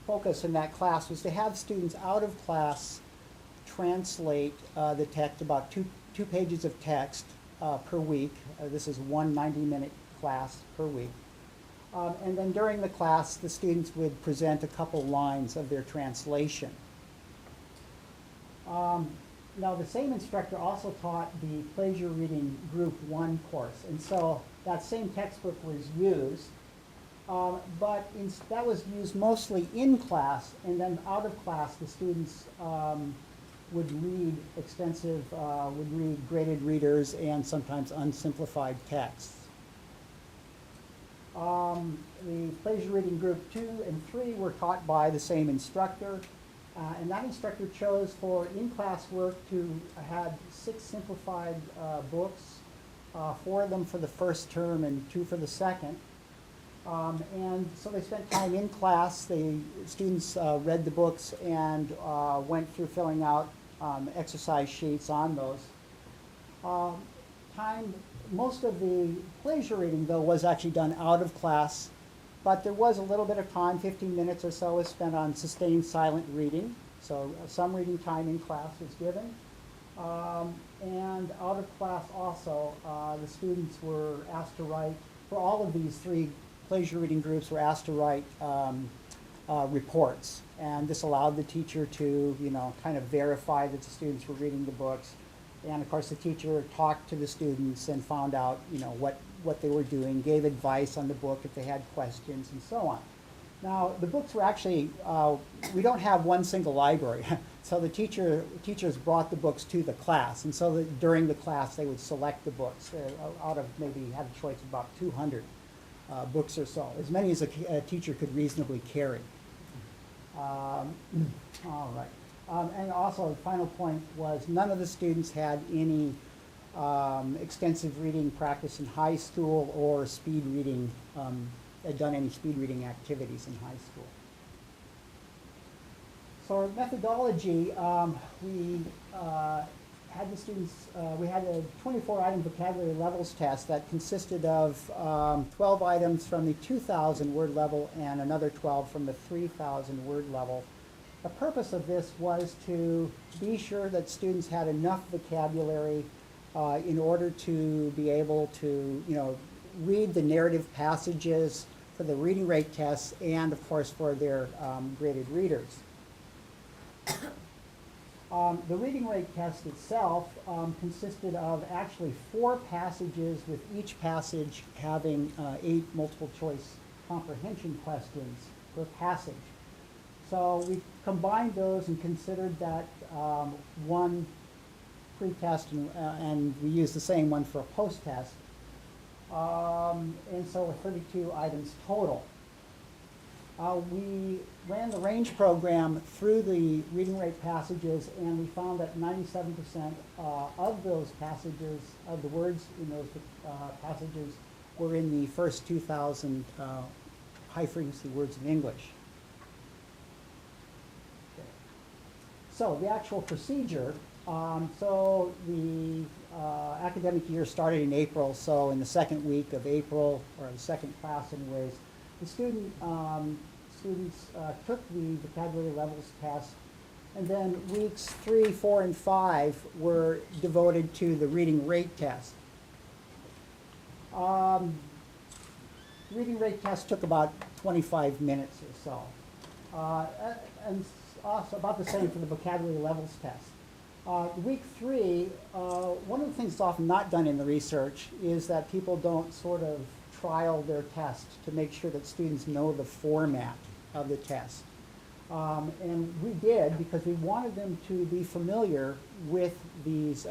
focus in that class was to have students out of class translate the text, about two pages of text per week. This is one 90-minute class per week. And then during the class, the students would present a couple lines of their translation. Now, the same instructor also taught the Pleasure Reading Group 1 course, and so that same textbook was used, but that was used mostly in class, and then out of class, the students would read would read graded readers and sometimes unsimplified texts. The Pleasure Reading Group 2 and 3 were taught by the same instructor. And that instructor chose for in-class work to had 6 simplified books, 4 of them for the first term and 2 for the second. And so they spent time in class. The students read the books and went through filling out exercise sheets on those. Most of the pleasure reading, though, was actually done out of class. But there was a little bit of time, 15 minutes or so, was spent on sustained silent reading. So some reading time in class was given. And out of class also, the students were asked to write, for all of these 3 pleasure reading groups were asked to write reports. And this allowed the teacher to, kind of verify that the students were reading the books. And of course, the teacher talked to the students and found out, what they were doing, gave advice on the book if they had questions, and so on. Now, the books were actually, we don't have one single library, so the teachers brought the books to the class, and so during the class they would select the books out of maybe had a choice of about 200 books or so, as many as a teacher could reasonably carry. All right. And also, the final point was none of the students had any extensive reading practice in high school or speed reading, had done any speed reading activities in high school. So our methodology, we had the students, we had a 24-item vocabulary levels test that consisted of 12 items from the 2,000 word level and another 12 from the 3,000 word level. The purpose of this was to be sure that students had enough vocabulary in order to be able to, read the narrative passages for the reading rate tests and, of course, for their graded readers. The reading rate test itself consisted of actually 4 passages, with each passage having 8 multiple choice comprehension questions per passage. So we combined those and considered that one pre-test, and we used the same one for a post-test. And so with 32 items total. We ran the range program through the reading rate passages, and we found that 97% of those passages, of the words in those passages, were in the first 2,000 high-frequency words of English. So the actual procedure, so the academic year started in April, so in the second week of April, or the second class anyways, the students took the vocabulary levels test, and then weeks 3, 4, and 5 were devoted to the reading rate test. Reading rate test took about 25 minutes or so. And also about the same for the vocabulary levels test. Week 3, one of the things that's often not done in the research is that people don't sort of trial their test to make sure that students know the format of the test. And we did because we wanted them to be familiar with these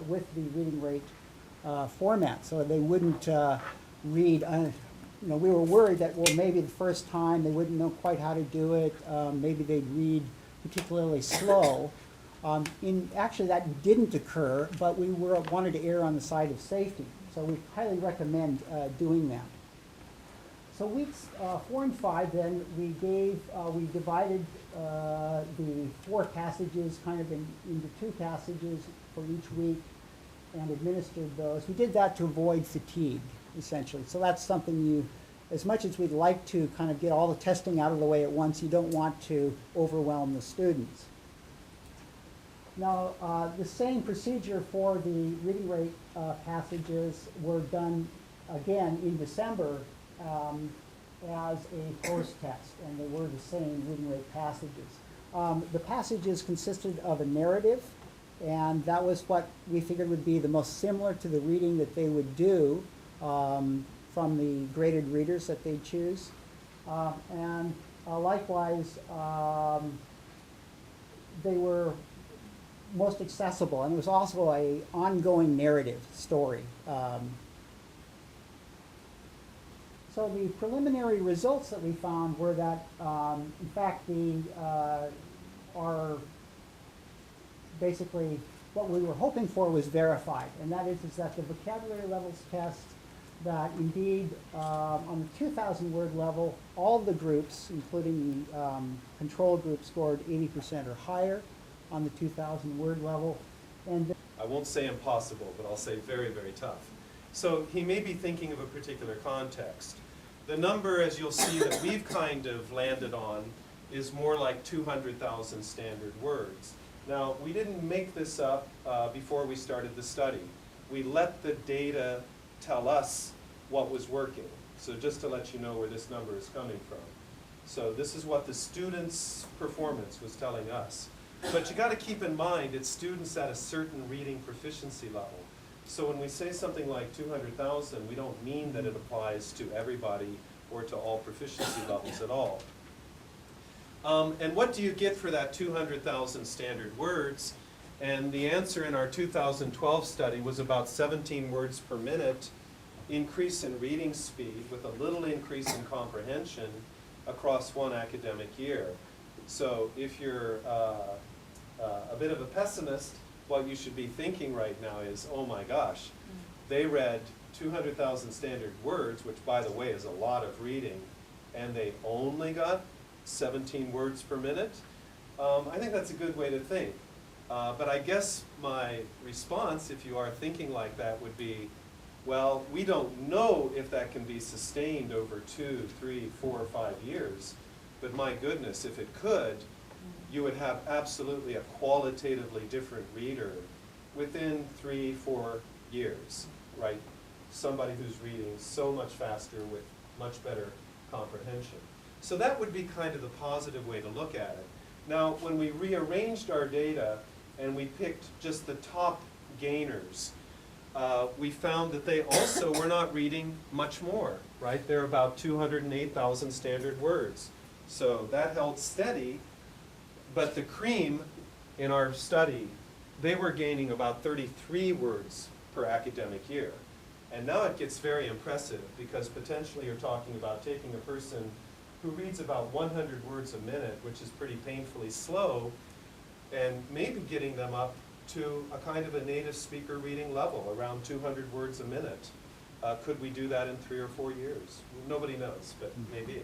with the reading rate format, so they wouldn't read. We were worried that, well, maybe the first time they wouldn't know quite how to do it. Maybe they'd read particularly slow. Actually, that didn't occur, but we wanted to err on the side of safety. So we highly recommend doing that. So weeks 4 and 5, then we divided the 4 passages kind of into 2 passages for each week and administered those. We did that to avoid fatigue, essentially. So that's something as much as we'd like to kind of get all the testing out of the way at once, you don't want to overwhelm the students. Now, the same procedure for the reading rate passages were done again in December as a post-test, and they were the same reading rate passages. The passages consisted of a narrative, and that was what we figured would be the most similar to the reading that they would do from the graded readers that they choose. And likewise, they were most accessible, and it was also an ongoing narrative story. So the preliminary results that we found were that, in fact, basically what we were hoping for was verified, and that is that the vocabulary levels test, that indeed on the 2,000 word level, all the groups, including the control group, scored 80% or higher on the 2,000 word level. And I won't say impossible, but I'll say very, very tough. So he may be thinking of a particular context. The number, as you'll see, that we've kind of landed on is more like 200,000 standard words. Now, we didn't make this up before we started the study. We let the data tell us what was working. So just to let you know where this number is coming from. So this is what the students' performance was telling us. But you got to keep in mind, it's students at a certain reading proficiency level. So when we say something like 200,000, we don't mean that it applies to everybody or to all proficiency levels at all. And what do you get for that 200,000 standard words? And the answer in our 2012 study was about 17 words per minute increase in reading speed with a little increase in comprehension across one academic year. So if you're a bit of a pessimist, what you should be thinking right now is, oh my gosh, they read 200,000 standard words, which by the way is a lot of reading, and they only got 17 words per minute. I think that's a good way to think. But I guess my response, if you are thinking like that, would be, well, we don't know if that can be sustained over 2, 3, 4, or 5 years. But my goodness, if it could, you would have absolutely a qualitatively different reader within 3, 4 years, right? Somebody who's reading so much faster with much better comprehension. So that would be kind of the positive way to look at it. Now, when we rearranged our data and we picked just the top gainers, we found that they also were not reading much more, right? They're about 208,000 standard words. So that held steady, but the cream in our study, they were gaining about 33 words per academic year. And now it gets very impressive because potentially you're talking about taking a person who reads about 100 words a minute, which is pretty painfully slow, and maybe getting them up to a kind of a native speaker reading level, around 200 words a minute. Could we do that in 3 or 4 years? Nobody knows, but maybe.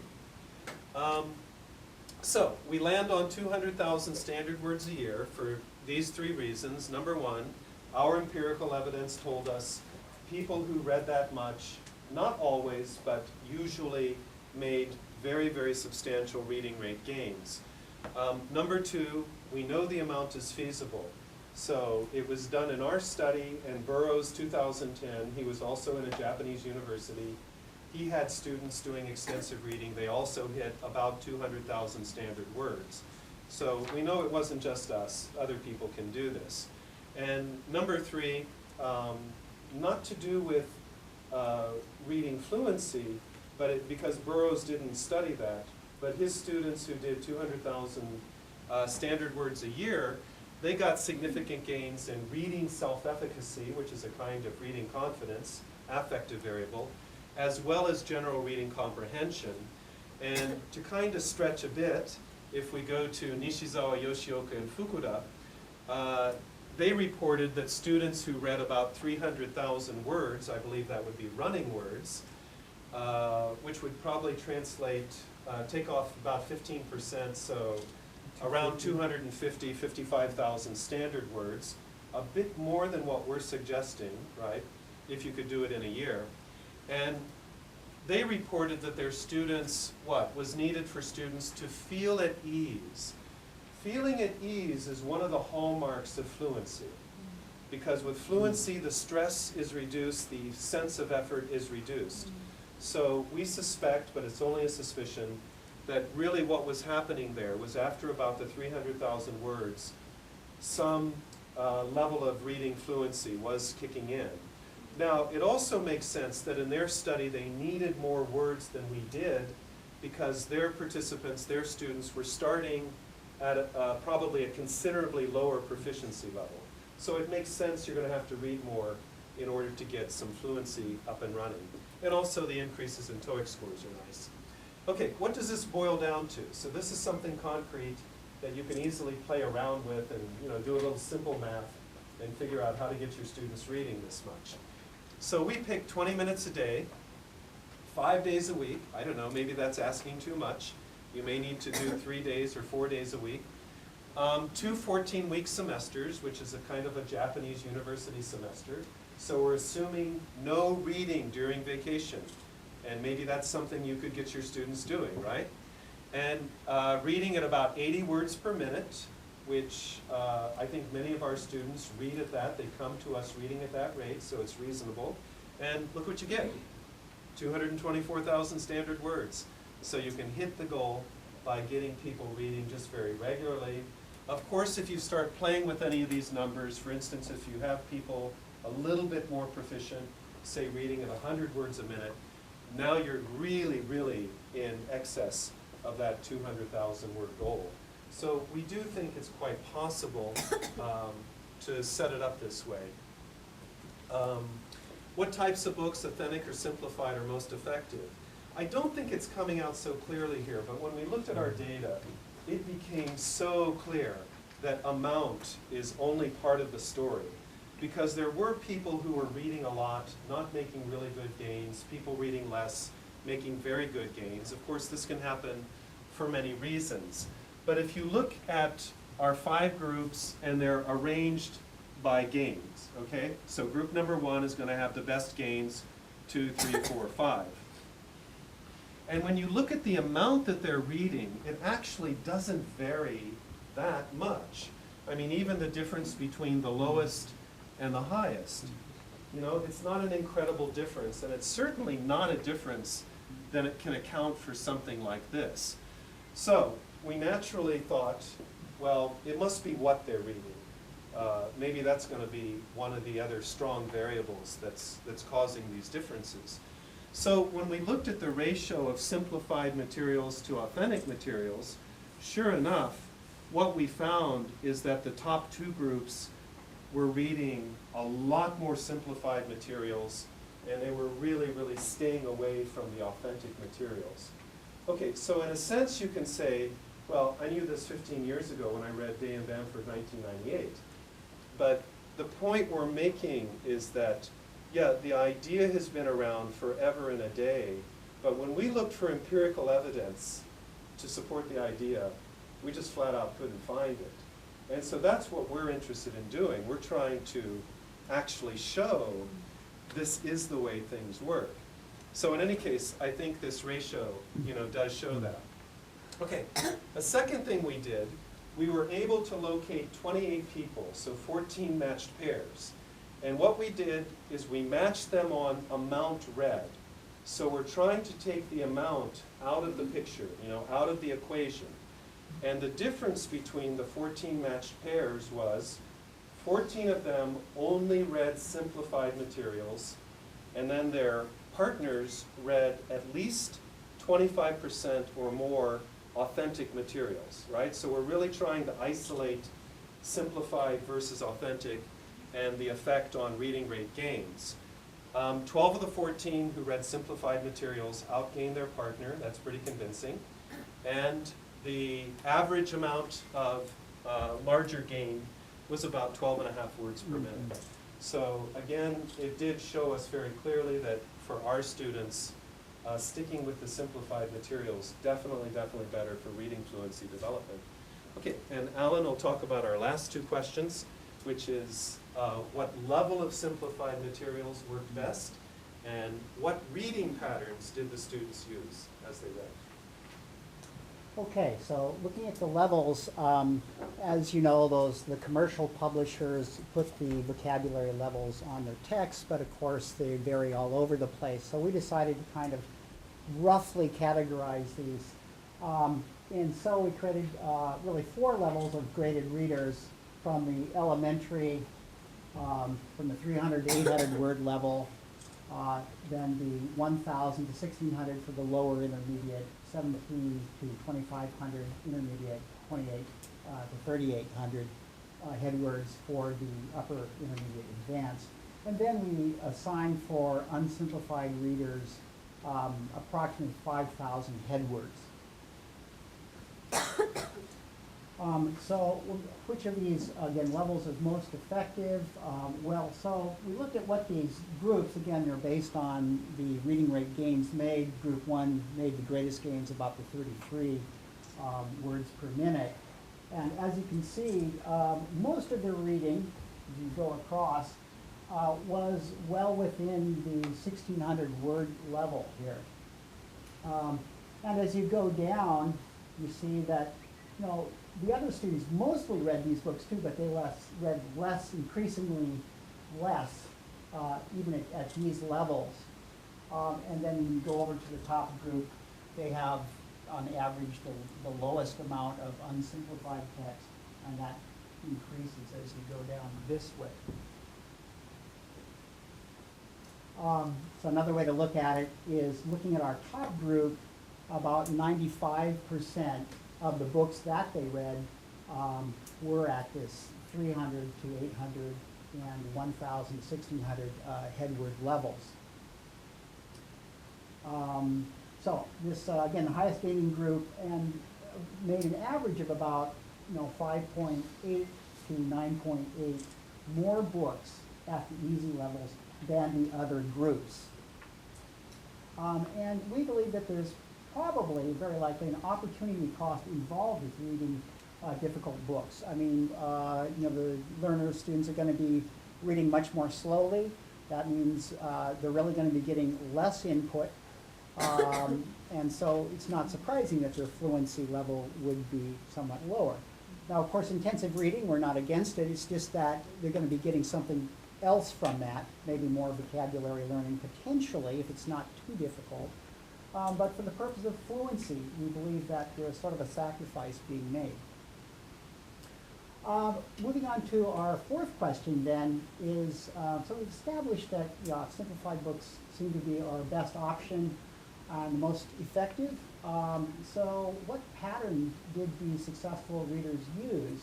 So we land on 200,000 standard words a year for these 3 reasons. Number 1, our empirical evidence told us people who read that much, not always, but usually made very, very substantial reading rate gains. Number 2, we know the amount is feasible. So it was done in our study, and Burroughs, 2010, he was also in a Japanese university. he had students doing extensive reading. They also hit about 200,000 standard words. So we know it wasn't just us. Other people can do this. And number 3, not to do with reading fluency, but because Burroughs didn't study that, but his students who did 200,000 standard words a year, they got significant gains in reading self-efficacy, which is a kind of reading confidence, affective variable, as well as general reading comprehension. And to kind of stretch a bit, if we go to Nishizawa, Yoshioka, and Fukuda, they reported that students who read about 300,000 words, I believe that would be running words, which would probably translate, take off about 15%, so around 55,000 standard words, a bit more than what we're suggesting, right, if you could do it in a year. And they reported that their students, what was needed for students to feel at ease. Feeling at ease is one of the hallmarks of fluency. Because with fluency, the stress is reduced, the sense of effort is reduced. So we suspect, but it's only a suspicion, that really what was happening there was after about the 300,000 words, some level of reading fluency was kicking in. Now, it also makes sense that in their study they needed more words than we did because their participants, their students, were starting at probably a considerably lower proficiency level. So it makes sense you're going to have to read more in order to get some fluency up and running. And also the increases in TOEIC scores are nice. Okay, what does this boil down to? So this is something concrete that you can easily play around with and do a little simple math and figure out how to get your students reading this much. So we pick 20 minutes a day, 5 days a week. I don't know, maybe that's asking too much. You may need to do 3 days or 4 days a week. 2 14-week semesters, which is a kind of a Japanese university semester. So we're assuming no reading during vacation. And maybe that's something you could get your students doing, right? And reading at about 80 words per minute, which I think many of our students read at that. They come to us reading at that rate, so it's reasonable. And look what you get, 224,000 standard words. So you can hit the goal by getting people reading just very regularly. Of course, if you start playing with any of these numbers, for instance, if you have people a little bit more proficient, say reading at 100 words a minute, now you're really, really in excess of that 200,000 word goal. So we do think it's quite possible to set it up this way. What types of books, authentic or simplified, are most effective? I don't think it's coming out so clearly here, but when we looked at our data, it became so clear that amount is only part of the story. Because there were people who were reading a lot, not making really good gains, people reading less, making very good gains. Of course, this can happen for many reasons. But if you look at our 5 groups, and they're arranged by gains, okay? So group number 1 is going to have the best gains, 2, 3, 4, 5. And when you look at the amount that they're reading, it actually doesn't vary that much. I mean, even the difference between the lowest and the highest, it's not an incredible difference, and it's certainly not a difference that it can account for something like this. So we naturally thought, well, it must be what they're reading. Maybe that's going to be one of the other strong variables that's causing these differences. So when we looked at the ratio of simplified materials to authentic materials, sure enough, what we found is that the top 2 groups were reading a lot more simplified materials, and they were really, really staying away from the authentic materials. Okay, so in a sense you can say, well, I knew this 15 years ago when I read Day and Bamford 1998. But the point we're making is that, yeah, the idea has been around forever and a day, but when we looked for empirical evidence to support the idea, we just flat out couldn't find it. And so that's what we're interested in doing. We're trying to actually show this is the way things work. So in any case, I think this ratio, does show that. Okay, a second thing we did, we were able to locate 28 people, so 14 matched pairs. And what we did is we matched them on amount read. So we're trying to take the amount out of the picture, out of the equation. And the difference between the 14 matched pairs was 14 of them only read simplified materials, and then their partners read at least 25% or more authentic materials, right? So we're really trying to isolate simplified versus authentic and the effect on reading rate gains. 12 of the 14 who read simplified materials outgained their partner. That's pretty convincing. And the average amount of larger gain was about 12.5 words per minute. So again, it did show us very clearly that for our students, sticking with the simplified materials, definitely better for reading fluency development. Okay, and Alan will talk about our last two questions, which is what level of simplified materials worked best, and what reading patterns did the students use as they read? Okay, so looking at the levels, as you know, the commercial publishers put the vocabulary levels on their text, but of course they vary all over the place. So we decided to kind of roughly categorize these. And so we created really 4 levels of graded readers, from the elementary, from the 300 to 800 word level, then the 1,000 to 1,600 for the lower intermediate, 17 to 2,500 intermediate, 28 to 3,800 head words for the upper intermediate advanced. And then we assigned for unsimplified readers approximately 5,000 head words. So which of these, again, levels is most effective? Well, so we looked at what these groups, again, they're based on the reading rate gains made. Group 1 made the greatest gains, about the 33 words per minute. And as you can see, most of their reading, as you go across, was well within the 1,600 word level here. And as you go down, you see that, the other students mostly read these books too, but they read less, increasingly less, even at these levels. And then when you go over to the top group, they have, on average, the lowest amount of unsimplified text, and that increases as you go down this way. So another way to look at it is looking at our top group. About 95% of the books that they read were at this 300 to 800 and 1,000 to 1,600 head word levels. So this, again, the highest gaining group, and made an average of about 5.8 to 9.8 more books at the easy levels than the other groups. And we believe that there's probably, very likely, an opportunity cost involved with reading difficult books. I mean, the learners, students are going to be reading much more slowly. That means they're really going to be getting less input. And so it's not surprising that their fluency level would be somewhat lower. Now, of course, intensive reading, we're not against it. It's just that they're going to be getting something else from that, maybe more vocabulary learning potentially, if it's not too difficult. But for the purpose of fluency, we believe that there's sort of a sacrifice being made. Moving on to our fourth question then is, so we've established that simplified books seem to be our best option and the most effective. So what pattern did the successful readers use?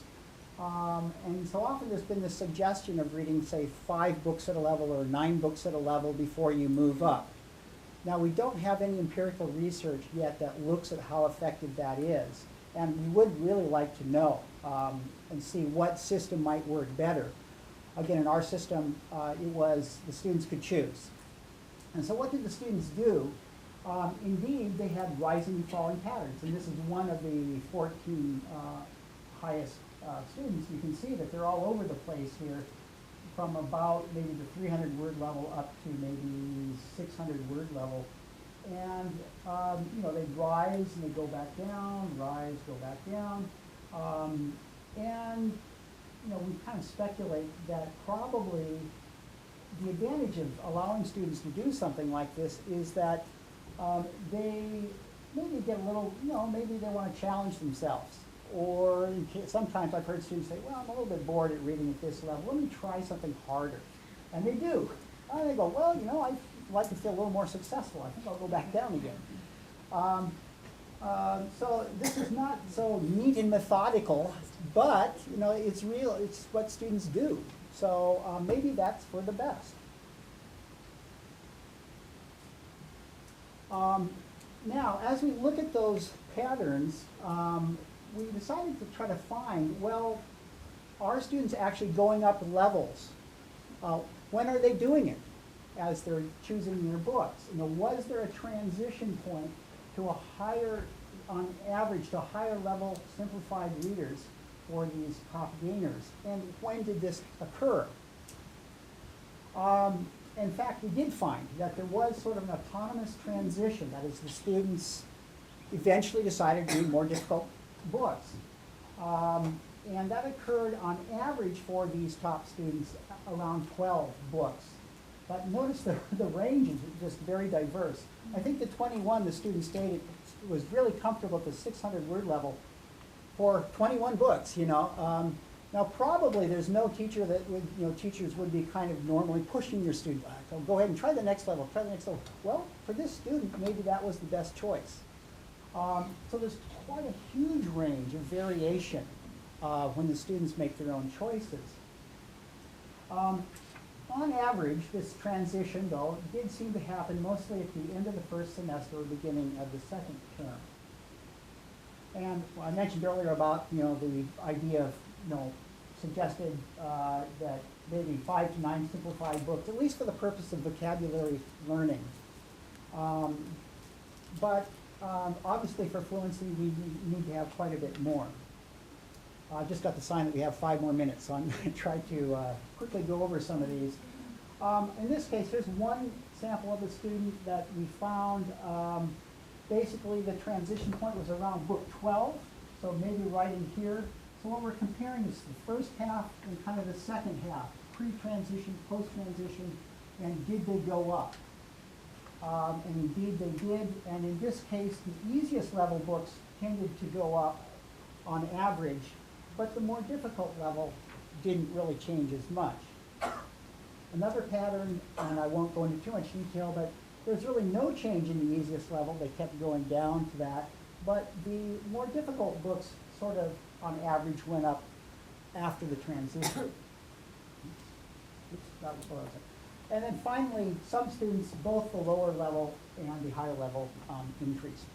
And so often there's been this suggestion of reading, say, 5 books at a level or 9 books at a level before you move up. Now, we don't have any empirical research yet that looks at how effective that is. And we would really like to know and see what system might work better. Again, in our system, it was the students could choose. And so what did the students do? Indeed, they had rising and falling patterns. And this is one of the 14 highest students. You can see that they're all over the place here, from about maybe the 300 word level up to maybe 600 word level. And they rise and they go back down, rise, go back down. And we kind of speculate that probably the advantage of allowing students to do something like this is that they maybe get a little, maybe they want to challenge themselves. Or sometimes I've heard students say, well, I'm a little bit bored at reading at this level. Let me try something harder. And they do. And they go, well, I'd like to feel a little more successful. I think I'll go back down again. So this is not so neat and methodical, but it's real. It's what students do. So maybe that's for the best. Now, as we look at those patterns, we decided to try to find, well, are students actually going up levels? When are they doing it as they're choosing their books? Was there a transition point to a higher, on average, to a higher level simplified readers for these top gainers? And when did this occur? In fact, we did find that there was sort of an autonomous transition. That is, the students eventually decided to read more difficult books. And that occurred on average for these top students around 12 books. But notice the range is just very diverse. I think the 21, the student stated, was really comfortable at the 600 word level for 21 books, Now probably there's no teacher that would, teachers would be kind of normally pushing your student, go ahead and try the next level, try the next level. Well, for this student, maybe that was the best choice. So there's quite a huge range of variation when the students make their own choices. On average, this transition, though, did seem to happen mostly at the end of the first semester or beginning of the second term. And I mentioned earlier about, the idea of, suggested that maybe 5 to 9 simplified books, at least for the purpose of vocabulary learning. But obviously for fluency, we need to have quite a bit more. I just got the sign that we have 5 more minutes, so I'm going to try to quickly go over some of these. In this case, here's one sample of a student that we found. Basically, the transition point was around book 12, so maybe right in here. So what we're comparing is the first half and kind of the second half, pre-transition, post-transition, and did they go up? And indeed they did, and in this case, the easiest level books tended to go up on average, but the more difficult level didn't really change as much. Another pattern, and I won't go into too much detail, but there's really no change in the easiest level. They kept going down to that, but the more difficult books sort of, on average, went up after the transition. Oops, that was what I was saying. And then finally, some students, both the lower level and the higher level, increased.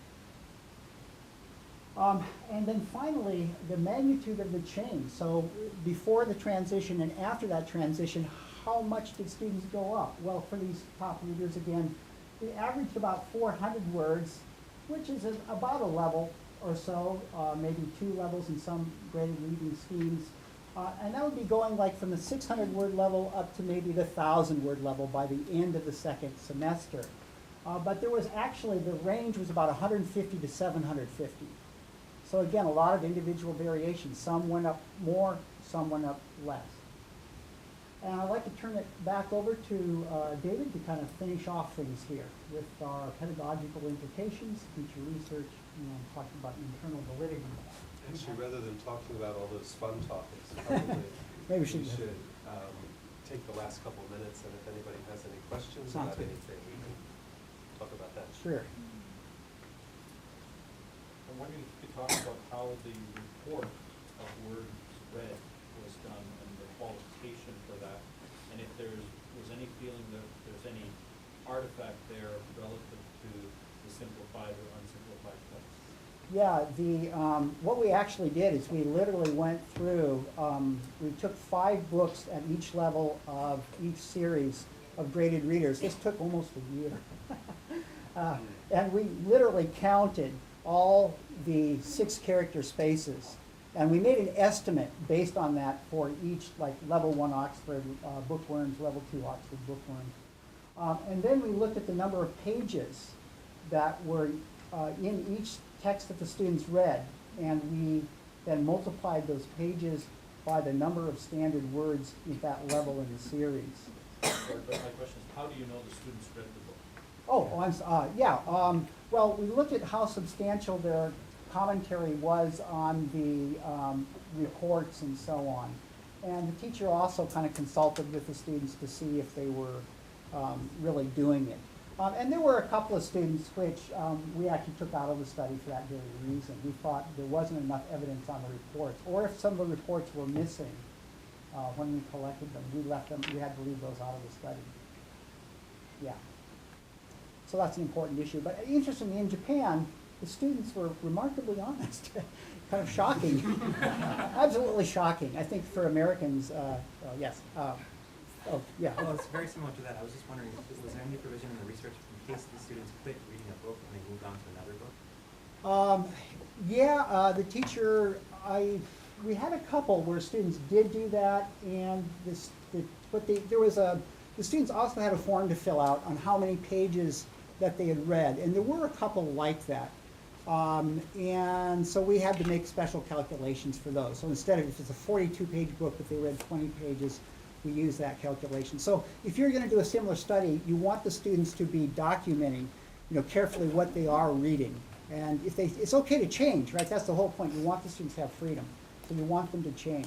And then finally, the magnitude of the change. So before the transition and after that transition, how much did students go up? Well, for these top readers, again, they averaged about 400 words, which is about a level or so, maybe 2 levels in some graded reading schemes. And that would be going like from the 600 word level up to maybe the 1,000 word level by the end of the second semester. But there was actually, the range was about 150 to 750. So again, a lot of individual variation. Some went up more, some went up less. And I'd like to turn it back over to David to kind of finish off things here with our pedagogical implications, teacher research, talking about internal validity. Actually, rather than talking about all those fun topics, probably maybe we should should take the last couple of minutes, and if anybody has any questions Sounds about good. anything, we can talk about that. Sure. I'm wondering if you could talk about how the report of words read was done and the qualification for that, and if there was any feeling that there's any artifact there relative to the simplified or unsimplified text. Yeah, what we actually did is we literally went through, we took 5 books at each level of each series of graded readers. This took almost a year. And we literally counted all the 6 character spaces. And we made an estimate based on that for each, like level 1 Oxford bookworms, level 2 Oxford bookworms. And then we looked at the number of pages that were in each text that the students read, and we then multiplied those pages by the number of standard words at that level in the series. But my question is, how do you know the students read the book? Well, we looked at how substantial their commentary was on the reports and so on. And the teacher also kind of consulted with the students to see if they were really doing it. And there were a couple of students which we actually took out of the study for that very reason. We thought there wasn't enough evidence on the reports, or if some of the reports were missing when we collected them, we had to leave those out of the study. Yeah. So that's an important issue. But interestingly, in Japan, the students were remarkably honest. Kind of shocking. Absolutely shocking. I think for Americans, yes. Yeah. Well, it's very similar to that. I was just wondering, was there any provision in the research in case the students quit reading a book and they moved on to another book? The teacher, we had a couple where students did do that, and the students also had a form to fill out on how many pages that they had read, and there were a couple like that. And so we had to make special calculations for those. So instead of, if it's a 42-page book, if they read 20 pages, we use that calculation. So if you're going to do a similar study, you want the students to be documenting, carefully what they are reading. And it's okay to change, right? That's the whole point. You want the students to have freedom. So you want them to change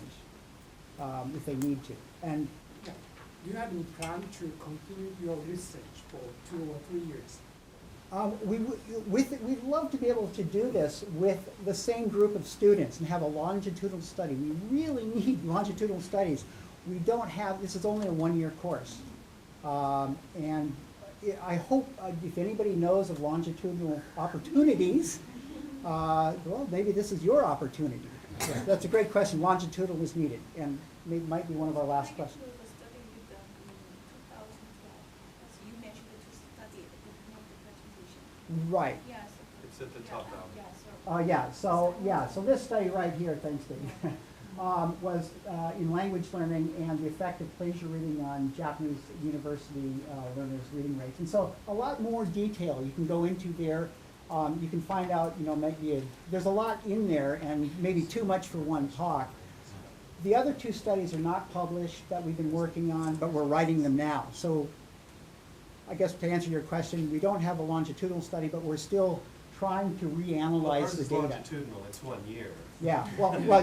if they need to. And do you have any plan to continue your research for 2 or 3 years? We'd love to be able to do this with the same group of students and have a longitudinal study. We really need longitudinal studies. We don't have, this is only a 1-year course. And I hope if anybody knows of longitudinal opportunities, well, maybe this is your opportunity. Yeah, that's a great question. Longitudinal is needed, and might be one of our last questions. Right. It's at the top now. So this study right here, thanks Dave, was in language learning and the effect of pleasure reading on Japanese university learners' reading rates. And so a lot more detail you can go into there. You can find out, maybe there's a lot in there and maybe too much for one talk. The other 2 studies are not published that we've been working on, but we're writing them now. So I guess to answer your question, we don't have a longitudinal study, but we're still trying to reanalyze the data. Longitudinal, it's 1 year. Yeah,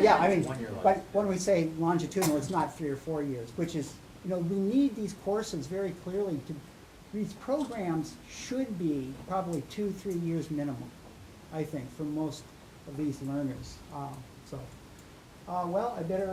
yeah, I mean, but when we say longitudinal, it's not 3 or 4 years, which is, we need these courses very clearly these programs should be probably 2-3 years minimum, I think, for most of these learners. Well, I better